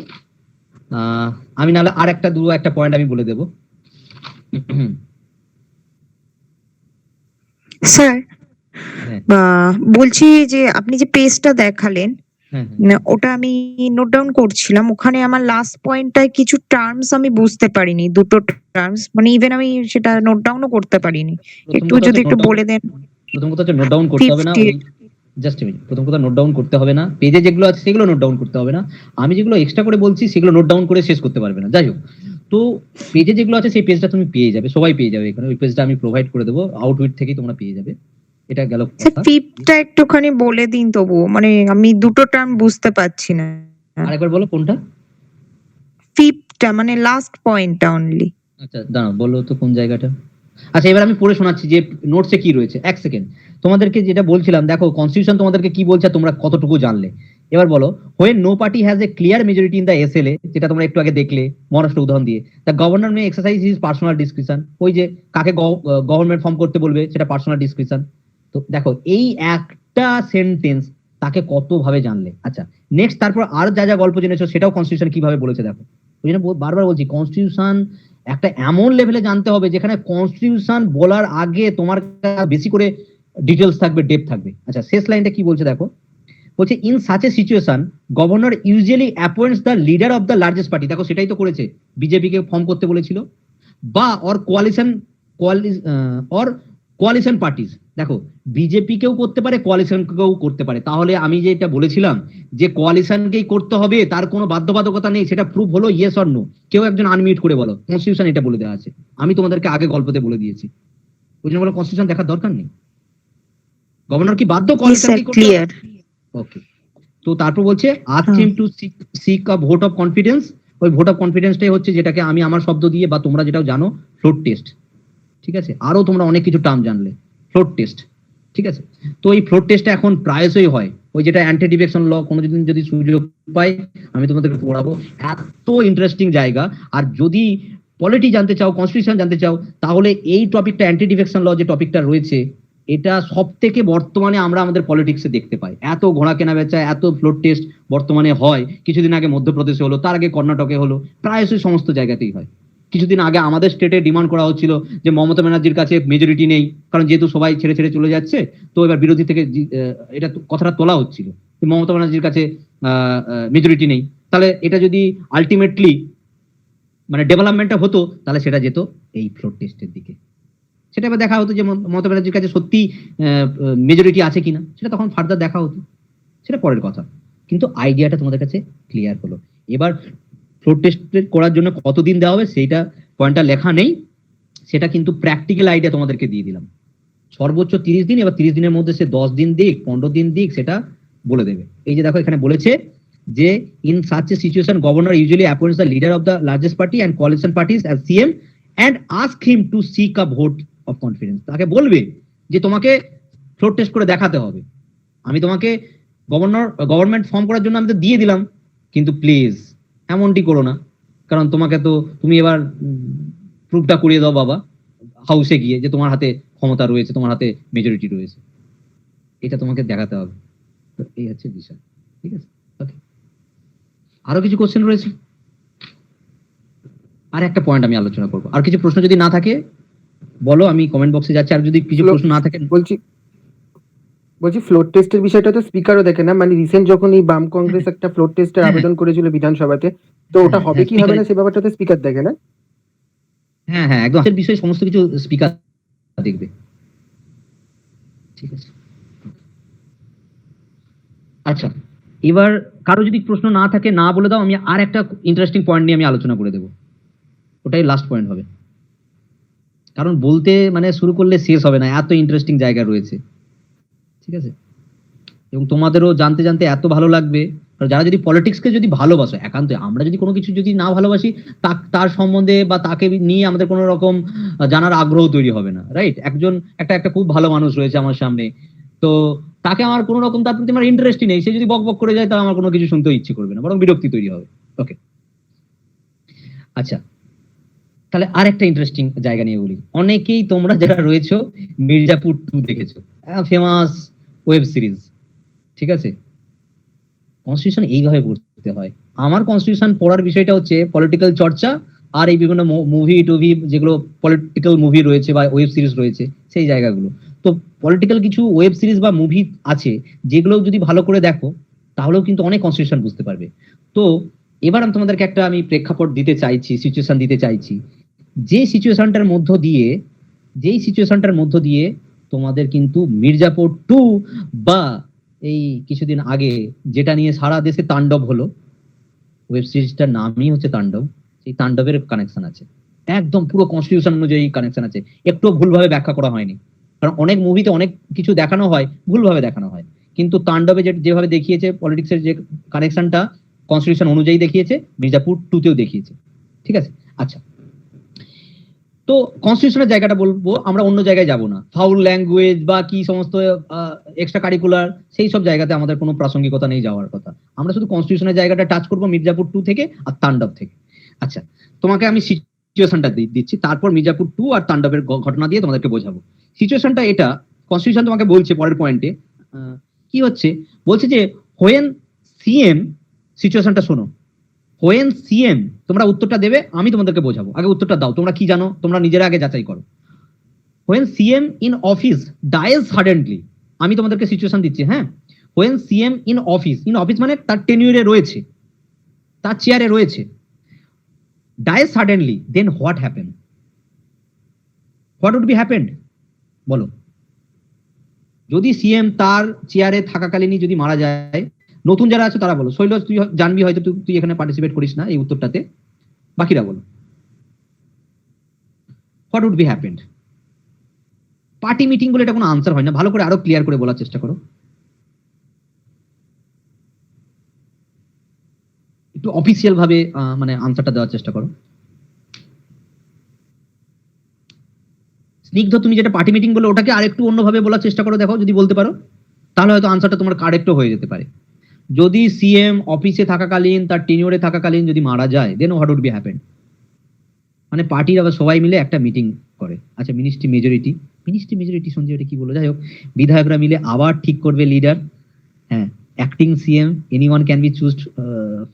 [SPEAKER 1] আমি নাহলে আর একটা পয়েন্ট আমি বলে দেবো।
[SPEAKER 3] স্যার
[SPEAKER 1] হ্যাঁ
[SPEAKER 3] বলছি যে আপনি যে পেজটা দেখালেন,
[SPEAKER 1] হ্যাঁ হ্যাঁ।
[SPEAKER 3] ওটা আমি নোট ডাউন করছিলাম, ওখানে আমার লাস্ট পয়েন্টটায় কিছু টার্মস আমি বুঝতে পারিনি, দুটো টার্মস, মানে ইভেন আমি সেটা নোট ডাউনও করতে পারিনি, একটু যদি একটু বলে দেন।
[SPEAKER 1] প্রথম কথা হচ্ছে নোট ডাউন করতে হবে না, জাস্ট মিনিট, প্রথম কথা নোট ডাউন করতে হবে না, পেজে যেগুলো আছে সেগুলো নোট ডাউন করতে হবে না, আমি যেগুলো এক্সট্রা করে বলছি সেগুলো নোট ডাউন করে শেষ করতে পারবে না। যাই হোক, তো পেজে যেগুলো আছে সেই পেজটা তুমি পেয়ে যাবে, সবাই পেয়ে যাবে, এখানে ওই পেজটা আমি প্রোভাইড করে দেবো, আউটউইট থেকেই তোমরা পেয়ে যাবে। এটা গেল কথা।
[SPEAKER 3] ফিফথটা একটুখানি বলে দিন তবুও, মানে আমি দুটো টার্ম বুঝতে পারছি না।
[SPEAKER 1] আরেকবার বলো কোনটা?
[SPEAKER 3] ফিফথটা মানে লাস্ট পয়েন্টটা অনলি।
[SPEAKER 1] আচ্ছা দাঁড়াও, বলো তো কোন জায়গাটা। আচ্ছা এবার আমি পড়ে শোনাচ্ছি যে নোটসে কি রয়েছে, এক সেকেন্ড। তোমাদেরকে যেটা বলছিলাম, দেখো কনস্টিটিউশন তোমাদেরকে কি বলছে তোমরা কতটুকু জানলে। এবার বলো, when no party has a clear majority in the SLA, যেটা তোমরা একটু আগে দেখলে মহারাষ্ট্র উদাহরণ দিয়ে, the governor may exercise his personal discretion, ওই যে কাকে গভর্নমেন্ট ফর্ম করতে বলবে সেটা পার্সোনাল ডিসক্রিপশন। তো দেখো এই একটা সেন্টেন্স তাকে কত ভাবে জানলে। আচ্ছা নেক্সট, তারপর আর যা যা গল্প জেনেছো সেটাও কনস্টিটিউশন কিভাবে বলেছে দেখো। ওই জন্য বারবার বলছি কনস্টিটিউশন একটা এমন লেভেলে জানতে হবে যেখানে কনস্টিটিউশন বলার আগে তোমার বেশি করে ডিটেলস থাকবে, ডেপথ থাকবে। আচ্ছা শেষ লাইনটা কি বলছে দেখো, বলছে in such a situation governor usually অ্যাপয়েন্টস the leader of the largest party, দেখো সেটাই তো করেছে, বিজেপি কে ফর্ম করতে বলেছিল, বা অর কোয়ালিশন পার্টিস, দেখো বিজেপি কেও করতে পারে, কোয়ালিশন কেও করতে পারে। তাহলে আমি যেটা বলেছিলাম যে কোয়ালিশনকেই করতে হবে তার কোনো বাধ্যবাধকতা নেই, সেটা প্রুফ হলো ইয়েস অর নো। কেউ একজন আনমিউট করে বলো, কনস্টিটিউশন এটা বলে দেওয়া আছে, আমি তোমাদেরকে আগে গল্পতে বলে দিয়েছি, ওই জন্য বলো কনস্টিটিউশন দেখার দরকার নেই, গভর্নর কি বাধ্য কোয়ালিশনকেই করতে?
[SPEAKER 3] ক্লিয়ার।
[SPEAKER 1] ওকে, তো তারপর বলছে ask him to seek a vote of confidence, ওই ভোট অফ কনফিডেন্সটাই হচ্ছে যেটাকে আমি আমার শব্দ দিয়ে বা তোমরা যেটাও জানো ফ্লোর টেস্ট, ঠিক আছে, আরো তোমরা অনেক কিছু টার্ম জানলে, ফ্লোর টেস্ট, ঠিক আছে। তো এই ফ্লোর টেস্টটা এখন প্রায়শই হয়, ওই যেটা অ্যান্টি ডিফেকশন ল, কোনোদিন যদি সুযোগ পাই আমি তোমাদেরকে পড়াবো, এত ইন্টারেস্টিং জায়গা। আর যদি পলিটি জানতে চাও, কনস্টিটিউশন জানতে চাও, তাহলে এই টপিকটা অ্যান্টি ডিফেকশন ল যে টপিকটা রয়েছে, এটা সব থেকে বর্তমানে আমরা আমাদের পলিটিক্সে দেখতে পাই, এত ঘোড়া কেনা বেচা, এত ফ্লোর টেস্ট বর্তমানে হয়। কিছুদিন আগে মধ্যপ্রদেশে হলো, তার আগে কর্ণাটকে হলো, প্রায়শই সমস্ত জায়গাতেই হয়। কিছুদিন আগে আমাদের স্টেটে ডিমান্ড করা হচ্ছিল যে মমতা ব্যানার্জির কাছে মেজরিটি নেই, কারণ যেহেতু সবাই ছেড়ে ছেড়ে চলে যাচ্ছে, তো এবার বিরোধী থেকে এটা কথাটা তোলা হচ্ছিল যে মমতা ব্যানার্জির কাছে মেজরিটি নেই, তাহলে এটা যদি আলটিমেটলি মানে ডেভেলপমেন্টটা হতো তাহলে সেটা যেত এই ফ্লোর টেস্টের দিকে। সেটা এবার দেখা হতো যে মমতা ব্যানার্জির কাছে সত্যি মেজরিটি আছে কিনা, সেটা তখন ফার্দার দেখা হতো, সেটা পরের কথা। কিন্তু আইডিয়াটা তোমাদের কাছে ক্লিয়ার হলো। এবার ফ্লোর টেস্ট করার জন্য কতদিন দেওয়া হবে সেইটা পয়েন্টটা লেখা নেই, সেটা কিন্তু প্র্যাকটিক্যাল আইডিয়া তোমাদেরকে দিয়ে দিলাম। সর্বোচ্চ 30 দিন, এবার 30 দিনের মধ্যে সে 10 দিন দিক 15 দিন দিক সেটা বলে দেবে। এই যে দেখো এখানে বলেছে যে in such a situation governor usually অ্যাপয়েন্টস the leader of the largest party and coalition parties as CM and ask him to seek a vote of confidence, তাকে বলবে যে তোমাকে ফ্লোর টেস্ট করে দেখাতে হবে, আমি তোমাকে গভর্নমেন্ট ফর্ম করার জন্য আমি তো দিয়ে দিলাম, কিন্তু প্লিজ এমনটি করো না, কারণ তোমাকে তো তুমি এবার প্রুফটা করিয়ে দাও বাবা হাউসে গিয়ে যে তোমার হাতে ক্ষমতা রয়েছে, তোমার হাতে মেজরিটি রয়েছে, এটা তোমাকে দেখাতে হবে। তো এই হচ্ছে বিষয়, ঠিক আছে। ওকে, আরো কিছু কোশ্চেন রয়েছে, আর একটা পয়েন্ট আমি আলোচনা করবো। আর কিছু প্রশ্ন যদি না থাকে বলো, আমি কমেন্ট বক্সে যাচ্ছি। আর যদি কিছু প্রশ্ন না থাকে
[SPEAKER 5] বলছি ফ্লোর টেস্টের বিষয়টা তো স্পিকারও দেখে না, মানে রিসেন্ট যখন এই বাম কংগ্রেস একটা ফ্লোর টেস্টের আবেদন করেছিল বিধানসভাতে, তো ওটা
[SPEAKER 1] হ্যাঁ,
[SPEAKER 5] হবে
[SPEAKER 1] হ্যাঁ,
[SPEAKER 5] কি হবে
[SPEAKER 1] speaker-
[SPEAKER 5] না সে ব্যাপারটা তো স্পিকার দেখে না।
[SPEAKER 1] হ্যাঁ হ্যাঁ একদম এর বিষয়ে সমস্ত কিছু স্পিকার দেখবে। ঠিক আছে, আচ্ছা এবার কারো যদি প্রশ্ন না থাকে না বলে দাও, আমি আর একটা ইন্টারেস্টিং পয়েন্ট নিয়ে আমি আলোচনা করে দেবো, ওটাই লাস্ট পয়েন্ট হবে, কারণ বলতে মানে শুরু করলে শেষ হবে না, এত ইন্টারেস্টিং জায়গা রয়েছে। ঠিক আছে, এবং তোমাদেরও জানতে জানতে এত ভালো লাগবে। আর যারা যদি পলিটিক্সকে যদি ভালোবাসো একান্ত, আমরা যদি কোনো কিছু যদি না ভালোবাসি তার সম্বন্ধে বা তাকে নিয়ে আমাদের কোনো রকম জানার আগ্রহ তৈরি হবে না, রাইট? একজন একটা খুব ভালো মানুষ রয়েছে আমার সামনে, তো তাকে আমার কোনো রকম তার প্রতি আমার ইন্টারেস্টই নেই, সে যদি বক বক করে যায় তাহলে আমার কোনো কিছু শুনতে ইচ্ছে করবে না, বরং বিরক্তি তৈরি হবে। ওকে, আচ্ছা তাহলে আর একটা ইন্টারেস্টিং জায়গা নিয়ে বলি। অনেকেই তোমরা যারা রয়েছো মির্জাপুর 2 দেখেছো, ফেমাস ওয়েব সিরিজ। ঠিক আছে, কনস্টিটিউশন এইভাবে পড়তে হয়। আমার কনস্টিটিউশন পড়ার বিষয়টা হচ্ছে পলিটিক্যাল চর্চা আর এই বিভিন্ন মুভি টুভি যেগুলো পলিটিক্যাল মুভি রয়েছে বা ওয়েব সিরিজ রয়েছে সেই জায়গাগুলো। তো পলিটিক্যাল কিছু ওয়েব সিরিজ বা মুভি আছে যেগুলো যদি ভালো করে দেখো তাহলেও কিন্তু অনেক কনস্টিটিউশন বুঝতে পারবে। তো এবার আমি তোমাদেরকে একটা আমি প্রেক্ষাপট দিতে চাইছি, সিচুয়েশন দিতে চাইছি, যেই সিচুয়েশনটার মধ্য দিয়ে তোমাদের কিন্তু মির্জাপুর 2 বা এই কিছুদিন আগে যেটা নিয়ে সারা দেশে তাণ্ডব হলো, ওয়েব সিরিজটার নামই হচ্ছে তাণ্ডব, সেই তাণ্ডবের কানেকশন আছে, একদম পুরো কনস্টিটিউশন অনুযায়ী কানেকশন আছে, একটু ভুলভাবে ব্যাখ্যা করা হয়নি। কারণ অনেক মুভিতে অনেক কিছু দেখানো হয় ভুলভাবে দেখানো হয়, কিন্তু তাণ্ডবে যেভাবে দেখিয়েছে পলিটিক্সের যে কানেকশনটা কনস্টিটিউশন অনুযায়ী দেখিয়েছে, মির্জাপুর 2তেও দেখিয়েছে। ঠিক আছে, আচ্ছা তো কনস্টিটিউশনের জায়গাটা বলবো, আমরা অন্য জায়গায় যাব না, ফাউল ল্যাঙ্গুয়েজ বা কি সমস্ত এক্সট্রা কারিকুলার সেই সব জায়গাতে আমাদের কোনো প্রাসঙ্গিকতা নেই যাওয়ার কথা। আমরা শুধু কনস্টিটিউশনের জায়গাটা টাচ করবো মির্জাপুর 2 থেকে আর তাণ্ডব থেকে। আচ্ছা তোমাকে আমি সিচুয়েশনটা দিচ্ছি, তারপর মির্জাপুর 2 আর তাণ্ডবের ঘটনা দিয়ে তোমাদেরকে বোঝাবো। সিচুয়েশনটা এটা, কনস্টিটিউশন তোমাকে বলছে পরের পয়েন্টে কি হচ্ছে, বলছে যে হোয়েন সিএম, সিচুয়েশনটা শোনো, হোয়েন সিএম, তোমরা উত্তরটা দেবে আমি তোমাদেরকে বোঝাবো, আগে উত্তরটা দাও, তোমরা কি জানো তোমরা নিজেরা আগে যাচাই করো। When CM in office dies suddenly, আমি তোমাদেরকে সিচুয়েশন দিচ্ছি, হ্যাঁ। হোয়েন সিএম ইন অফিস মানে তার টেনিউরে রয়েছে, তার চেয়ারে রয়েছে, dies suddenly, then what happen, what would be happened, বলো। যদি সিএম তার চেয়ারে থাকাকালীনই যদি মারা যায়, নতুন যারা আছে তারা বলো, শৈলজ তুই জানবি, হয়তো তুই এখানে পার্টিসিপেট করিস না এই উত্তরটাতে, বাকিরা বলো what would be happened. Party meeting বলে এটা কোনো আনসার হয় না, ভালো করে আরো ক্লিয়ার করে বলার চেষ্টা করো, একটু অফিসিয়াল ভাবে মানে আনসারটা দেওয়ার চেষ্টা করো। স্নিগ্ধ তুমি যেটা পার্টি মিটিং বলে ওটাকে আরেকটু অন্যভাবে বলার চেষ্টা করো, দেখো যদি বলতে পারো তাহলে হয়তো আনসারটা তোমার কারেক্টও হয়ে যেতে পারে। যদি সিএম অফিসে থাকাকালীন তার টেনিউরে থাকাকালীন যদি মারা যায়, দেন হোয়াট উড বি হ্যাপেন, মানে পার্টির আবার সবাই মিলে একটা মিটিং করে। আচ্ছা মিনিস্ট্রি মেজরিটি সঞ্জয় এটা কি বলো, যাই হোক বিধায়করা মিলে আবার ঠিক করবে লিডার, হ্যাঁ acting CM, anyone can be chosen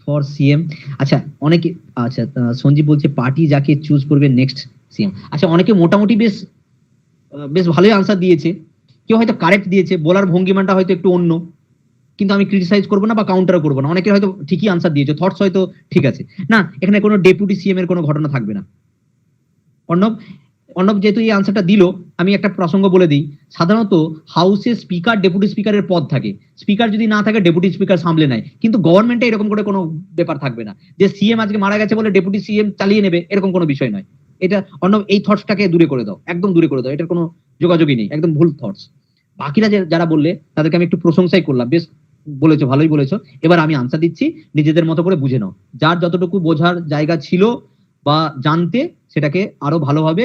[SPEAKER 1] for CM. আচ্ছা অনেকে, আচ্ছা সঞ্জীব বলছে পার্টি যাকে চুজ করবে নেক্সট সিএম। আচ্ছা অনেকে মোটামুটি বেশ ভালোই আনসার দিয়েছে, কেউ হয়তো কারেক্ট দিয়েছে, বলার ভঙ্গিমানটা হয়তো একটু অন্য, কিন্তু আমি ক্রিটিসাইজ করবো না বা কাউন্টারও করবো না, অনেকে হয়তো ঠিকই আনসার দিয়েছে, থটস হয়তো ঠিক আছে না, এখানে কোনো ডেপুটি সিএম এর কোনো ঘটনা থাকবে না। অর্ণব যেহেতু এই আনসারটা দিল, আমি একটা প্রসঙ্গ বলে দিই, সাধারণত হাউসে স্পিকার ডেপুটি স্পিকারের পদ থাকে, স্পিকার যদি না থাকে ডেপুটি স্পিকার সামলে নেয়, কিন্তু গভর্নমেন্টে এরকম করে কোনো ব্যাপার থাকবে না যে সিএম আজকে মারা গেছে বলে ডেপুটি সিএম চালিয়ে নেবে, এরকম কোনো বিষয় নয়। এটা অর্ণব এই থটসটাকে দূরে করে দাও, একদম দূরে করে দাও, এটার কোনো যোগাযোগই নেই, একদম ভুল থটস। বাকিরা যারা বললে তাদেরকে আমি একটু প্রশংসাই করলাম, বেশ বলেছো, ভালোই বলেছো। এবার আমি আনসার দিচ্ছি, নিজেদের মতো করে বুঝে নাও, যার যতটুকু বোঝার জায়গা ছিল বা জানতে সেটাকে আরো ভালোভাবে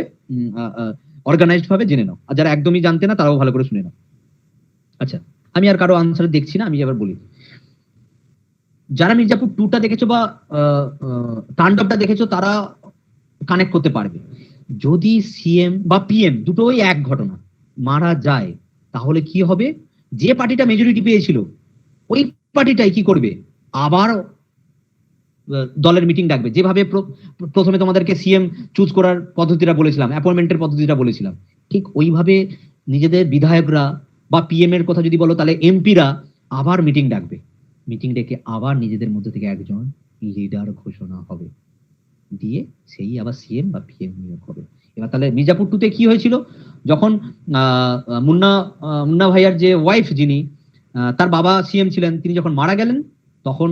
[SPEAKER 1] অর্গানাইজড ভাবে জেনে নাও, আর যারা একদমই জানতে না তারাও ভালো করে শুনে নাও। আচ্ছা আমি আর কারো আনসার দেখছি না, আমি এবার বলি, যারা মির্জাপুর 2টা দেখেছো বা তাণ্ডবটা দেখেছো তারা কানেক্ট করতে পারবে। যদি সিএম বা পিএম দুটোই এক ঘটনা মারা যায়, তাহলে কি হবে, যে পার্টিটা মেজরিটি পেয়েছিল ওই পার্টিটাই কি করবে, আবার দলের মিটিং ডাকবে, যেভাবে প্রথমে তোমাদেরকে সিএম চুজ করার পদ্ধতিটা বলেছিলাম, অ্যাপয়েন্টমেন্টের পদ্ধতিটা বলেছিলাম, ঠিক ওইভাবে নিজেদের বিধায়করা
[SPEAKER 7] বা পিএম এর কথা যদি বলো তাহলে এমপিরা আবার মিটিং ডাকবে, মিটিং ডেকে আবার নিজেদের মধ্যে থেকে একজন লিডার ঘোষণা হবে, দিয়ে সেই আবার সিএম বা পিএম নিয়োগ হবে। এবার তাহলে মির্জাপুর 2 তে কি হয়েছিল, যখন মুন্না ভাইয়ার যে ওয়াইফ যিনি তার বাবা সিএম ছিলেন, তিনি যখন মারা গেলেন তখন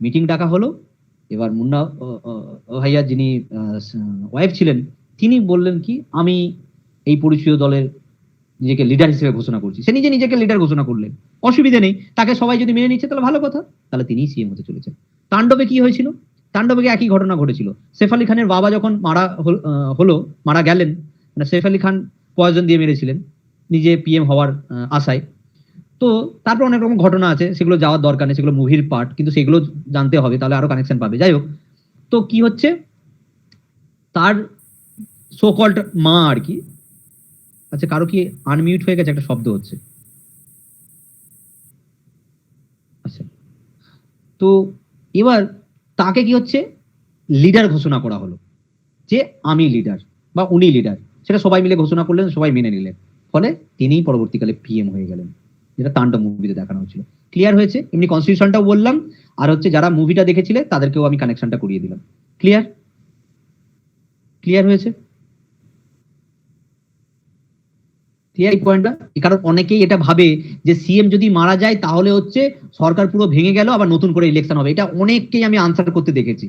[SPEAKER 7] মিটিং ডাকা হলো। এবার মুন্না ভাইয়ার যিনি ওয়াইফ ছিলেন তিনি বললেন কি, আমি এই পরিচয় দলের নিজেকে লিডার হিসেবে ঘোষণা করছি। সে নিজেকে লিডার ঘোষণা করলেন, অসুবিধা নেই, তাকে সবাই যদি মেনে নিচ্ছে তাহলে ভালো কথা, তাহলে তিনিই সিএম হতে চলেছেন। তাণ্ডবে কি হয়েছিল, তাণ্ডবে একই ঘটনা ঘটেছিল। সেফ আলী খানের বাবা যখন মারা গেলেন, মানে সেফ আলী খান পয়জন দিয়ে মেরেছিলেন নিজে পিএম হওয়ার আশায়। তো তারপর অনেক রকম ঘটনা আছে, সেগুলো যাওয়ার দরকার নেই, সেগুলো মুভির পার্ট, কিন্তু সেগুলো জানতে হবে তাহলে আরো কানেকশন পাবে। যাই হোক, তো কি হচ্ছে, তার সো কল্ড মা আর কি, আচ্ছা কারো কি আনমিউট হয়ে গেছে, একটা শব্দ হচ্ছে, আচ্ছা, তো এবার তাকে কি হচ্ছে লিডার ঘোষণা করা হলো, যে আমি লিডার বা উনি লিডার, সেটা সবাই মিলে ঘোষণা করলেন, সবাই মেনে নিলেন, ফলে তিনিই পরবর্তীকালে পিএম হয়ে গেলেন, যেটা তাণ্ডব মুভিতে দেখানো হয়েছিল। ক্লিয়ার হয়েছে? এমনি কনস্টিটিউশনটাও বললাম, আর হচ্ছে যারা মুভিটা দেখেছিলে তাদেরকেও আমি কানেকশনটা করিয়ে দিলাম। ক্লিয়ার? ক্লিয়ার হয়েছে? ক্লিয়ার এই পয়েন্টটা? কারণ অনেকেই এটা ভাবে যে সিএম যদি মারা যায় তাহলে হচ্ছে সরকার পুরো ভেঙে গেল, আবার নতুন করে ইলেকশন হবে। এটা অনেককেই আমি আনসার করতে দেখেছি,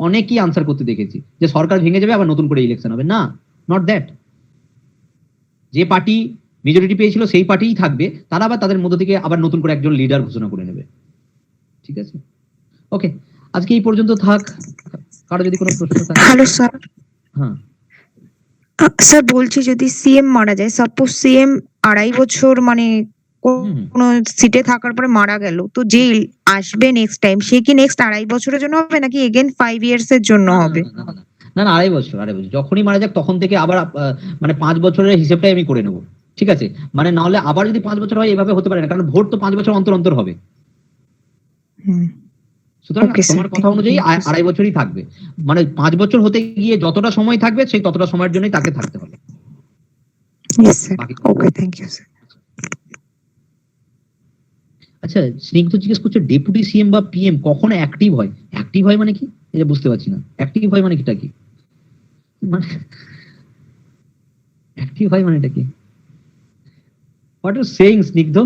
[SPEAKER 7] অনেকেই আনসার করতে দেখেছি যে সরকার ভেঙে যাবে আবার নতুন করে ইলেকশন হবে। না, নট দ্যাট। যে পার্টি মেজরিটি পেয়েছিল সেই পার্টিই থাকবে, তারা আবার তাদের মধ্য থেকে আবার নতুন করে একজন লিডার ঘোষণা করে নেবে। ঠিক আছে, ওকে, আজকে এই পর্যন্ত থাক। কারো যদি কোনো প্রশ্ন থাকে?
[SPEAKER 3] হ্যালো স্যার,
[SPEAKER 7] হ্যাঁ
[SPEAKER 3] স্যার বলছি যদি সিএম মারা যায়, সাপোজ সিএম 2.5 বছর মানে কোন সিটে থাকার পরে মারা গেল, তো যে আসবে নেক্সট টাইম সে কি নেক্সট 2.5 বছরের জন্য হবে নাকি এগেন 5 ইয়ার্স এর জন্য হবে?
[SPEAKER 7] না না, 2.5 বছর, 2.5 বছর যখনই মারা যাক তখন থেকে আবার মানে 5 বছরের হিসেবটাই আমি করে নেবো। ঠিক আছে, মানে না হলে আবার যদি 5 বছর হয় এভাবে হতে পারে না, কারণ ভোট তো 5 বছর অন্তর অন্তর হবে। সুতরাং
[SPEAKER 3] Okay, sir.
[SPEAKER 7] তোমার কথা অনুযায়ী
[SPEAKER 3] Thank you, sir.
[SPEAKER 7] 2.5 বছরই থাকবে, মানে 5 বছর হতে গিয়ে যতটা সময় থাকবে সেই ততটা সময়ের জন্যই তাকে থাকতে হবে।
[SPEAKER 3] Yes, sir.
[SPEAKER 7] বাকি-
[SPEAKER 3] Okay, thank you, sir.
[SPEAKER 7] আচ্ছা, স্নিগ্ধ জিজ্ঞেস করছে ডেপুটি সিএম বা পিএম কখন অ্যাক্টিভ হয়? অ্যাক্টিভ হয় মানে কি, এটা বুঝতে পারছি না। অ্যাক্টিভ হয় মানে কিটা কি, মানে অ্যাক্টিভ হয় মানে এটা কি? What you saying Snigdha?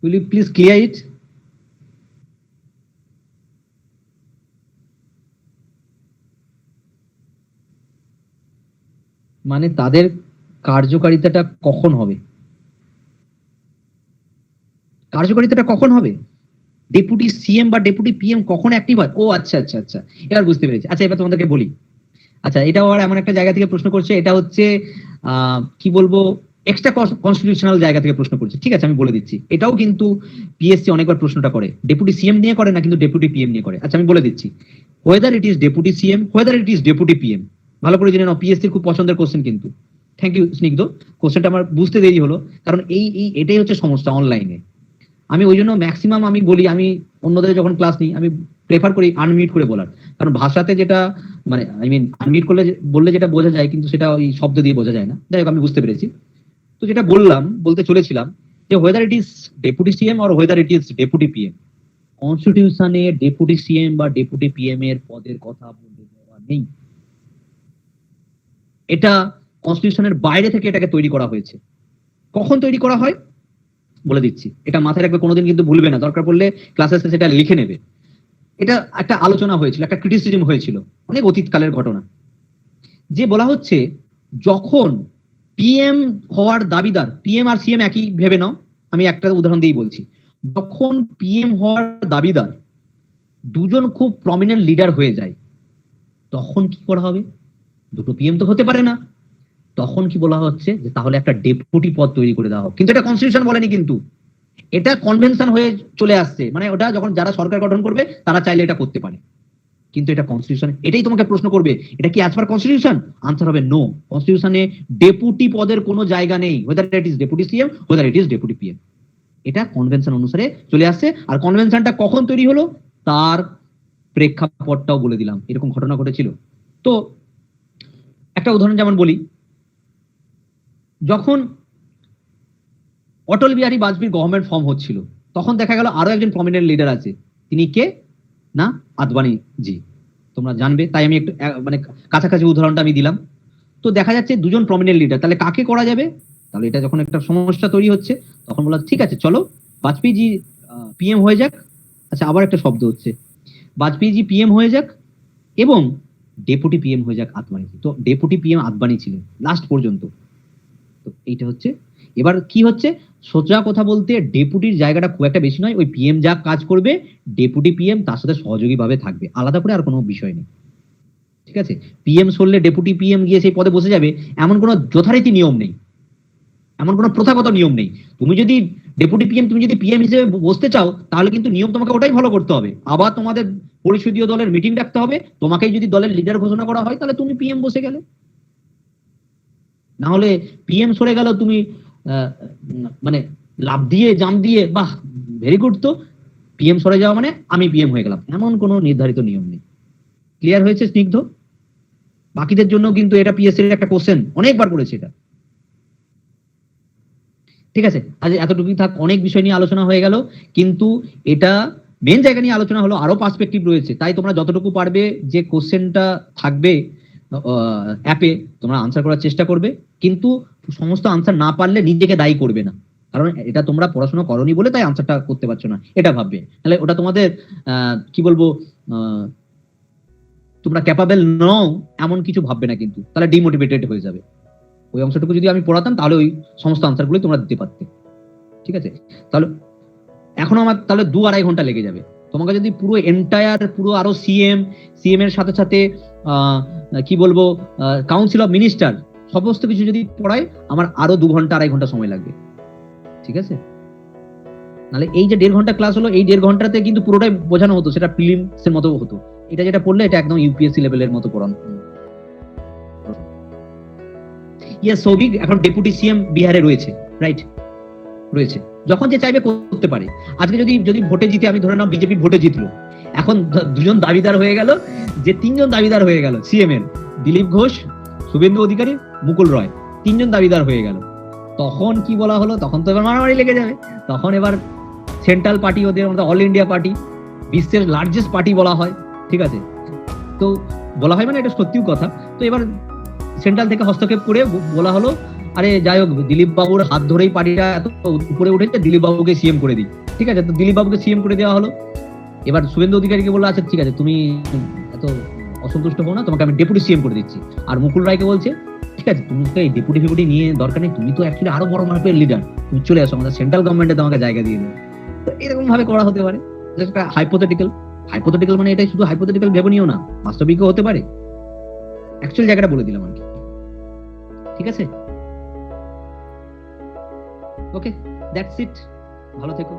[SPEAKER 7] Will you please clear it? মানে তাদের কার্যকারিতাটা কখন হবে, কার্যকারিতাটা কখন হবে, ডেপুটি সিএম বা ডেপুটি পিএম কখন অ্যাক্টিভ হয়? ও আচ্ছা আচ্ছা আচ্ছা, এবার বুঝতে পেরেছি। আচ্ছা, এবার তোমাদেরকে বলি। আচ্ছা, এটাও আর এমন একটা জায়গা থেকে প্রশ্ন করছে, এটা হচ্ছে কি বলবো, এক্সট্রা কনস্টিটিউশনাল জায়গা থেকে প্রশ্ন করছে। ঠিক আছে, আমি বলে দিচ্ছি, এটাও কিন্তু পিএসসি অনেকবার প্রশ্নটা করে, ডেপুটি সিএম নিয়ে করে না, কিন্তু ডেপুটি পিএম নিয়ে করে। আচ্ছা, আমি বলে দিচ্ছি, whether it is deputy CM, whether it is deputy PM, ভালো করে জেনে নাও, পিএসসির খুব পছন্দের কোশ্চেন কিন্তু। থ্যাংক ইউ স্নিগ্ধ, কোশ্চেনটা আমার বুঝতে দেরি হলো, কারণ এটাই হচ্ছে সমস্যা অনলাইনে। আমি ওই জন্য ম্যাক্সিমাম আমি বলি, আমি অন্যদের যখন ক্লাস নিই আমি প্রেফার করি আনমিউট করে বলার, কারণ ভাষাতে যেটা মানে আই মিন আনমিউট করলে বললে যেটা বোঝা যায়, কিন্তু সেটা ওই শব্দ দিয়ে বোঝা যায় না। যাই হোক, আমি বুঝতে পেরেছি। তো যেটা বলতে চলেছিলাম যে whether it is deputy CM or whether it is deputy PM, কনস্টিটিউশনে ডেপুটি সিএম বা ডেপুটি পিএম এর পদের কথা বলে দেওয়া নেই। এটা কনস্টিটিউশনের বাইরে থেকে এটাকে তৈরি করা হয়েছে। কখন তৈরি করা হয় বলে দিচ্ছি, এটা মাথায় রাখবে, কোনোদিন কিন্তু ভুলবে না, দরকার পড়লে ক্লাসে সেটা লিখে নেবে। এটা একটা আলোচনা হয়েছিল, একটা ক্রিটিসিজম হয়েছিল, অনেক অতীতকালের ঘটনা, যে বলা হচ্ছে যখন পিএম হওয়ার দাবিদার, পিএম আর সিএম একই ভেবে নাও, আমি একটা উদাহরণ দিয়েই বলছি, যখন পিএম হওয়ার দাবিদার দুজন খুব প্রমিনেন্ট লিডার হয়ে যায়, তখন কি করা হবে? দুটো পিএম তো হতে পারে না, তখন কি বলা হচ্ছে যে তাহলে একটা ডেপুটি পদ তৈরি করে দেওয়া হোক। কিন্তু এটা কনস্টিটিউশন বলেনি, কিন্তু এটা কনভেনশন হয়ে চলে আসছে, মানে ওটা যখন যারা সরকার গঠন করবে তারা চাইলে এটা করতে পারে, কিন্তু এটা কনস্টিটিউশন। এটাই তোমাকে প্রশ্ন করবে, এটা কি অ্যাজ পার কনস্টিটিউশন? আনসার হবে নো। কনস্টিটিউশনে ডেপুটি পদের কোনো জায়গা নেই, whether it is deputy CM, whether it is deputy PM. এটা কনভেনশন অনুসারে চলে আসছে। আর কনভেনশনটা কখন তৈরি হলো তার প্রেক্ষাপটটাও বলে দিলাম, এরকম ঘটনা ঘটেছিল। তো একটা উদাহরণ যেমন বলি, যখন অটল বিহারী বাজপেয়ীর গভর্নমেন্ট ফর্ম হচ্ছিল তখন দেখা গেল আরো একজন প্রমিনেন্ট লিডার আছে, তিনি কে না আদবানি জি, তোমরা জানবে, তাই আমি একটু মানে কাছাকাছি উদাহরণটা আমি দিলাম। তো দেখা যাচ্ছে দুজন প্রমিনেন্ট লিডার, তাহলে কাকে করা যাবে? তাহলে এটা যখন একটা সমস্যা তৈরি হচ্ছে তখন বলা ঠিক আছে চলো বাজপেয়ী জি পিএম হয়ে যাক। আচ্ছা, আবার একটা শব্দ হচ্ছে, বাজপেয়ী জি পিএম হয়ে যাক এবং ডেপুটি পিএম হয়ে যাক আদবানি। তো ডেপুটি পিএম আদবানি ছিলেন লাস্ট পর্যন্ত। তো এইটা হচ্ছে, এবার কি হচ্ছে, সোজা কথা বলতে ডেপুটির জায়গাটা খুব একটা বেশি নয়, ওই পিএম যা কাজ করবে ডেপুটি পিএম তার সাথে সহযোগী ভাবে থাকবে, আলাদা করে আর কোনো বিষয় নেই। ঠিক আছে, পিএম সরলে ডেপুটি পিএম গিয়ে সেই পদে বসে যাবে এমন কোনো যথারীতি নিয়ম নেই, এমন কোনো প্রথাগত নিয়ম নেই। তুমি যদি ডেপুটি পিএম তুমি যদি পিএম হিসেবে বসতে চাও তাহলে কিন্তু নিয়ম তোমাকে ওটাই ফলো করতে হবে, আবার তোমাদের পরিষদীয় দলের মিটিং ডাকতে হবে, তোমাকেই যদি দলের লিডার ঘোষণা করা হয় তাহলে তুমি পিএম বসে গেলে, না হলে পিএম সরে গেল তুমি মানে লাভ দিয়ে জাম দিয়ে বাহ ভেরি গুড, তো পিএম সরে যাওয়া মানে আমি পিএম হয়ে গেলাম, এমন কোনো নির্ধারিত নিয়ম নেই। ক্লিয়ার হয়েছে স্নিগ্ধ? বাকিদের জন্য কিন্তু এটা পিএসসি এর একটা কোশ্চেন, অনেকবার করেছে এটা। ঠিক আছে, আজ এতটুকুই থাক, অনেক বিষয় নিয়ে আলোচনা হয়ে গেল, কিন্তু এটা মেন জায়গা নিয়ে আলোচনা হলো, আরো পার্সপেক্টিভ রয়েছে, তাই তোমরা যতটুকু পারবে যে কোশ্চেনটা থাকবে অ্যাপে তোমরা আনসার করার চেষ্টা করবে, কিন্তু সমস্ত আনসার না পারলে নিজেকে দায়ী করবে না, কারণ এটা তোমরা পড়াশোনা করনি বলে তাই আনসারটা করতে পারছো না, এটা ভাববে। তাহলে ওটা তোমাদের কি বলবো, তোমরা ক্যাপাবেল নও এমন কিছু ভাববে না, কিন্তু তাহলে ডিমোটিভেটেড হয়ে যাবে। ওই অংশটুকু যদি আমি পড়াতাম তাহলে ওই সমস্ত আনসারগুলো তোমরা দিতে পারতে। ঠিক আছে, তাহলে এখন আমার তাহলে 2-2.5 ঘন্টা লেগে যাবে। তোমাকে যদি পুরো এন্টায়ার পুরো আরো সিএম এর সাথে সাথে কি বলবো কাউন্সিল অফ মিনিস্টার সমস্ত কিছু যদি পড়াই আমার আরো 2 ঘন্টা 2.5 ঘন্টা সময় লাগবে। ঠিক আছে, নাহলে এই যে 1.5 ঘন্টা ক্লাস হলো, এই 1.5 ঘন্টাতে কিন্তু পুরোটাই বোঝানো হতো, সেটা প্রিলিমস এর মতো হতো। এটা যেটা পড়লে এটা একদম ইউপিএসসি লেভেলের মতো পড়ানো। সৌভিক এখন ডেপুটি সিএম বিহারে রয়েছে, রাইট, রয়েছে, যখন যে চাইবে করতে পারে। আজকে যদি ভোটে জিতে, আমি ধরে নাও বিজেপি ভোটে জিতলো, এখন দুজন দাবিদার হয়ে গেল, যে 3 জন দাবিদার হয়ে গেল সিএম এর, দিলীপ ঘোষ, শুভেন্দু অধিকারী, মুকুল রয়, 3 জন দাবিদার হয়ে গেল। তখন কি বলা হলো, তখন তো এবার মারামারি লেগে যাবে। তখন এবার সেন্ট্রাল পার্টি, ওদের মধ্যে অল ইন্ডিয়া পার্টি, বিশ্বের লার্জেস্ট পার্টি বলা হয়, ঠিক আছে, তো বলা হয় মানে এটা সত্যিও কথা। তো এবার সেন্ট্রাল থেকে হস্তক্ষেপ করে বলা হলো, আরে যাই হোক দিলীপ বাবুর হাত ধরেই পার্টিটা এত উপরে উঠেছে, দিলীপ বাবুকে সিএম করে দিই। ঠিক আছে, তো দিলীপ বাবুকে সিএম করে দেওয়া হলো। এবার শুভেন্দু অধিকারীকে বললো, আচ্ছা ঠিক আছে তুমি এত অসন্তুষ্ট হও না, তোমাকে আমি ডেপুটি সিএম করে দিচ্ছি। আর মুকুল রায়কে বলছে, ঠিক আছে তুমি তো এই ডেপুটি ফেপুটি নিয়ে দরকার নেই, তুমি তো অ্যাকচুয়ালি আরো বড় মাপের লিডার, তুমি চলে আসো আমাদের সেন্ট্রাল গভর্নমেন্টে, তোমাকে জায়গা দিয়ে দেবো। তো এরকম ভাবে করা হতে পারে, হাইপোথেটিক্যাল মানে এটাই শুধু হাইপোথেটিক্যাল ভেবে নিও না, বাস্তবিকও হতে পারে। অ্যাকচুয়াল জায়গাটা বলে দিলাম আর কি। ঠিক আছে, ওকে, দ্যাটস ইট, ভালো থেকো।